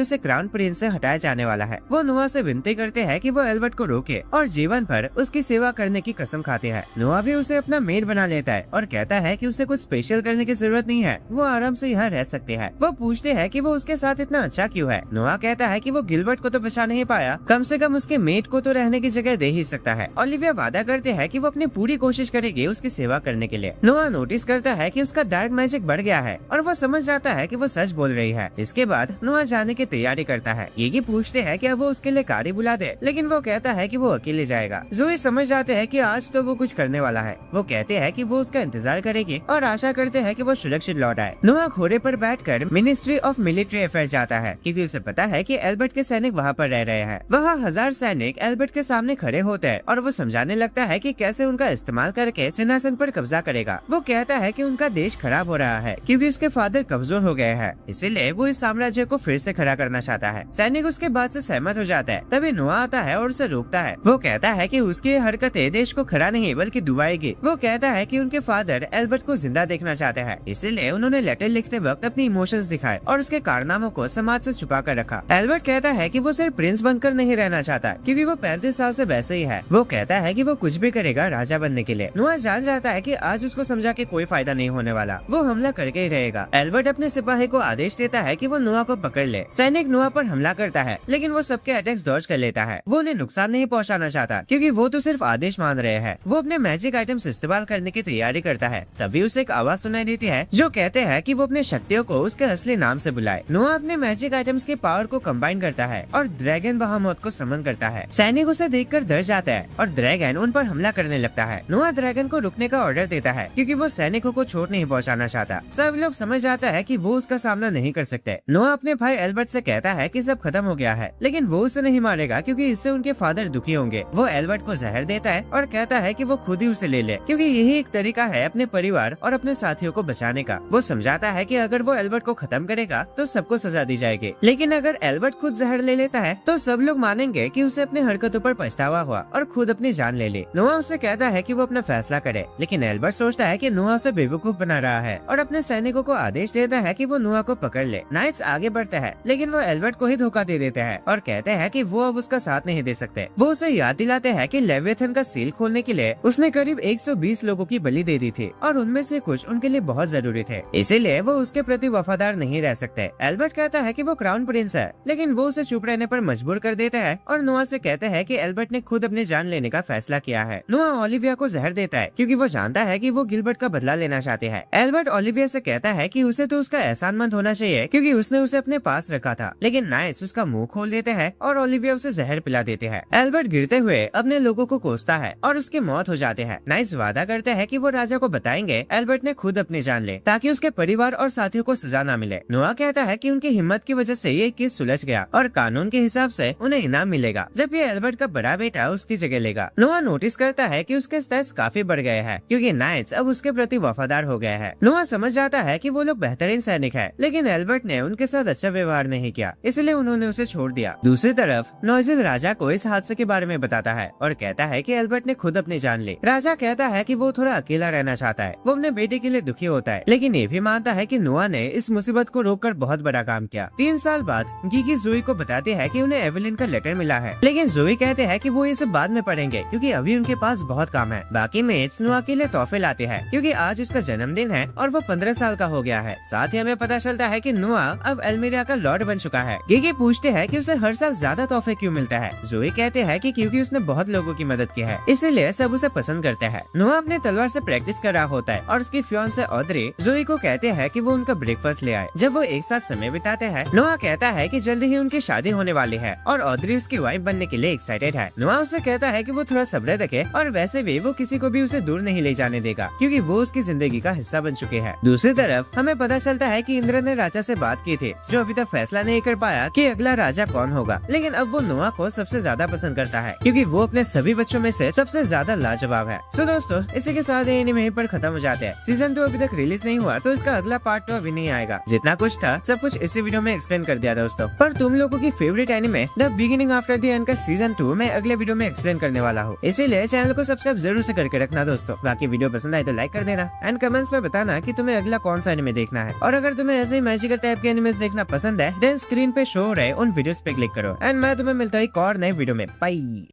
Speaker 1: उसे क्राउन प्रिंस से हटाया जाने वाला है। वो नोआ से विनती करते हैं कि वो एल्बर्ट को रोके और जीवन भर उसकी सेवा करने की कसम खाते हैं। नोआ भी उसे अपना मेड बना लेता है और कहता है कि उसे कुछ स्पेशल करने की जरूरत नहीं है, वो आराम से यहाँ रह सकते हैं। वो पूछते हैं कि वो उसके साथ इतना अच्छा क्यों है। नोआ कहता है कि वो गिलबर्ट को तो बचा नहीं पाया, कम से कम उसके मेट को तो रहने की जगह दे ही सकता है। ओलिविया वादा करते हैं कि वो अपनी पूरी कोशिश करेगी उसकी सेवा करने के लिए। नोआ नोटिस करता है कि उसका डार्क मैजिक बढ़ गया है और वो समझ जाता है कि वो सच बोल रही है। इसके बाद नोआ जाने की तैयारी करता है। ये पूछते हैं कि अब वो उसके लिए कारी बुला दे, लेकिन वो कहता है कि वो अकेले जाएगा। जोई समझ जाते हैं कि आज तो वो कुछ करने वाला है। वो कहते हैं कि वो उसका इंतजार करेगी और आशा करते हैं कि वो सुरक्षित लौट आए। नोआ घोड़े पर बैठकर मिनिस्ट्री ऑफ मिलिट्री अफेयर्स जाता है, क्योंकि उसे पता है कि एल्बर्ट के सैनिक वहाँ पर रह रहे हैं। वहाँ 1000 सैनिक एल्बर्ट के सामने खड़े होते हैं और वो समझाने लगता है कि कैसे उनका इस्तेमाल करके सिंहासन पर कब्जा करेगा। वो कहता है कि उनका देश खराब हो रहा है क्योंकि उसके फादर कमजोर हो गए हैं, इसीलिए वो इस साम्राज्य को फिर से खड़ा करना चाहता है। सैनिक उसके बात से सहमत हो जाता है। तभी नोआ आता है और उसे रोकता है। वो कहता है कि उसकी हरकतें देश को खड़ा नहीं बल्कि डुबाएगी। वो कहता है कि उनके फादर एल्बर्ट को जिंदा देखना चाहते हैं, इसीलिए उन्होंने लेटर लिखते वक्त अपनी इमोशंस दिखाए और उसके कारनामों को समाज से छुपा कर रखा। एल्बर्ट कहता है कि वो सिर्फ प्रिंस बनकर नहीं रहना चाहता, क्योंकि वो 35 साल से वैसे ही है। वो कहता है कि वो कुछ भी करेगा राजा बनने के लिए। नोआ जान जाता है कि आज उसको समझा के कोई फायदा नहीं होने वाला, वो हमला करके ही रहेगा। एल्बर्ट अपने सिपाही को आदेश देता है कि वो नोआ को पकड़ ले। सैनिक नोआ पर हमला करता है, लेकिन वो सबके अटैक्स डॉज कर लेता है। वो उन्हें नुकसान नहीं पहुंचाना चाहता, क्योंकि वो तो सिर्फ आदेश मान रहे हैं। वो अपने मैजिक आइटम्स इस्तेमाल करने की तैयारी करता है। तभी उसे एक आवाज सुनाई देती है जो कहते हैं कि वो अपने शक्तियों को उसके असली नाम से बुलाए। नोआ अपने मैजिक आइटम्स के पावर को कंबाइन करता है और ड्रैगन बहामोथ को समन करता है। सैनिक उसे देखकर डर जाता है और ड्रैगन उन पर हमला करने लगता है। नोआ ड्रैगन को रुकने का ऑर्डर देता है, क्योंकि वो सैनिकों को चोट नहीं पहुंचाना चाहता। सब लोग समझ जाता है कि वो उसका सामना नहीं कर सकते। नोआ अपने भाई एल्बर्ट से कहता है कि सब खत्म हो गया है, लेकिन वो उसे नहीं मारेगा क्योंकि इससे उनके फादर दुखी होंगे। वो एल्बर्ट को जहर देता है और कहता है कि वो खुद ही उसे ले ले, क्योंकि यही एक तरीका है अपने परिवार और अपने साथियों को बचाने का। वो समझाता है कि अगर वो एल्बर्ट को खत्म करेगा तो सबको सजा दी जाएगी, लेकिन अगर एल्बर्ट खुद जहर ले लेता है तो सब लोग मानेंगे कि उसे अपनी हरकतों पर पछतावा हुआ और खुद अपनी जान ले ली। नोआ उसे कहता है कि वो अपना फैसला करे, लेकिन एल्बर्ट सोचता है कि नोआ उसे बेवकूफ बना रहा है और अपने सैनिकों को आदेश देता है कि वो नोआ को पकड़ ले। नाइट्स आगे बढ़ते हैं, लेकिन वो एल्बर्ट को ही धोखा दे देते हैं और कहते हैं कि वो अब उसका साथ नहीं दे सकते। वो उसे याद दिलाते हैं कि लेविएथन का सील खोलने के लिए उसने करीब 120 लोगों की बलि दे दी थी और उनमें से कुछ उनके लिए बहुत जरूरी थे, इसीलिए वो उसके प्रति वफादार नहीं रह सकते। एल्बर्ट कहता है कि वो क्राउन प्रिंस है, लेकिन वो उसे चुप रहने पर मजबूर कर देता है और नोआ से कहते हैं कि एल्बर्ट ने खुद अपनी जान लेने का फैसला किया है। नोआ ओलिविया को जहर देता है, क्योंकि वो जानता है कि वो गिलबर्ट का बदला लेना चाहते हैं। एल्बर्ट ओलिविया से कहता है कि उसे तो उसका एहसानमंद होना चाहिए, क्योंकि उसने उसे अपने पास रखा था, लेकिन नाइट्स उसका मुंह खोल देते हैं और ओलिविया उसे जहर पिला देते हैं। एल्बर्ट गिरते हुए अपने लोगों को कोसता है और उसकी मौत हो जाते हैं। नाइट्स वादा करते हैं कि वो राजा को बताएंगे एल्बर्ट ने खुद अपनी जान ले, ताकि उसके परिवार और साथियों को सजा न मिले। नोआ कहता है कि उनकी हिम्मत की वजह से ये केस सुलझ गया और कानून के हिसाब से उन्हें इनाम मिलेगा, जबकि एल्बर्ट का बड़ा बेटा उसकी जगह लेगा। नोआ नोटिस करता है कि उसके स्टैट्स काफी बढ़ गए हैं, क्योंकि नाइट्स अब उसके प्रति वफादार हो गए हैं। नोआ समझ जाता है कि वो लोग बेहतरीन सैनिक है, लेकिन एल्बर्ट ने उनके साथ अच्छा व्यवहार नहीं किया, इसलिए उन्होंने उसे छोड़ दिया। दूसरी तरफ नोइजिल राजा को इस हादसे के बारे में बताता है और कहता है कि एल्बर्ट ने खुद अपनी जान ली। राजा कहता है कि वो थोड़ा अकेला रहना चाहता है। वो अपने बेटे के लिए दुखी होता है, लेकिन ये भी मानता है कि नोआ ने इस मुसीबत को रोककर बहुत बड़ा काम किया। 3 साल बाद गीगी जोई को बताते हैं कि उन्हें एवेलिन का लेटर मिला है, लेकिन जोई कहते हैं कि वो ये सब बाद में पढ़ेंगे, क्योंकि अभी उनके पास बहुत काम है। बाकी मेट्स नोआ के लिए तोहफे लाते हैं, क्योंकि आज उसका जन्मदिन है और वो 15 साल का हो गया है। साथ ही हमें पता चलता है कि नोआ अब एल्मीरिया का लॉर्ड बन चुका है। गीगी पूछते हैं कि उसे हर साल ज्यादा तोहफे क्यों मिलता है। जोई कहते हैं कि क्योंकि उसने बहुत लोगों की मदद की है, इसीलिए सब उसे पसंद करते हैं। नोआ अपने तलवार से प्रैक्टिस कर रहा होता है और उसकी फियांसे ऑड्री जोई को कहते हैं कि वो उनका ब्रेकफास्ट ले आए। जब वो एक साथ समय बिताते हैं, नोआ कहता है कि जल्दी ही उनकी शादी होने वाली है और ऑड्री उसकी वाइफ बनने के लिए एक्साइटेड है। नोआ उसे कहता है कि वो थोड़ा सब्र रखे और वैसे भी वो किसी को भी उसे दूर नहीं ले जाने देगा, क्योंकि वो उसकी जिंदगी का हिस्सा बन चुके हैं। दूसरी तरफ हमें पता चलता है कि इंद्र ने राजा से बात की थी, जो अभी तक फैसला नहीं कर पाया कि अगला राजा कौन होगा, लेकिन अब वो नोआ को सबसे ज्यादा पसंद करता है, क्योंकि वो अपने सभी बच्चों में से सबसे ज्यादा लाजवाब है। सो दोस्तों, इसी के साथ ये एनीमे पर खत्म हो जाते हैं। सीजन 2 अभी तक रिलीज नहीं हुआ, तो इसका अगला पार्ट तो अभी नहीं आएगा। जितना कुछ था सब कुछ इसी वीडियो में एक्सप्लेन कर कर दिया दोस्तों। पर तुम लोगों की favourite anime the beginning after the end का सीजन 2 मैं अगले वीडियो में एक्सप्लेन करने वाला हूँ, इसीलिए चैनल को सब्सक्राइब जरूर से करके रखना दोस्तों। बाकी वीडियो पसंद आए तो लाइक कर देना एंड कमेंट्स में बताना कि तुम्हें अगला कौन सा एनिमे देखना है। और अगर तुम्हें ऐसे ही मैजिकल टाइप के एनिमेस देखना पसंद है देन स्क्रीन पे शो हो रहे उन वीडियोस पे क्लिक करो एंड मैं तुम्हें मिलता हूँ एक और नए वीडियो में। बाय।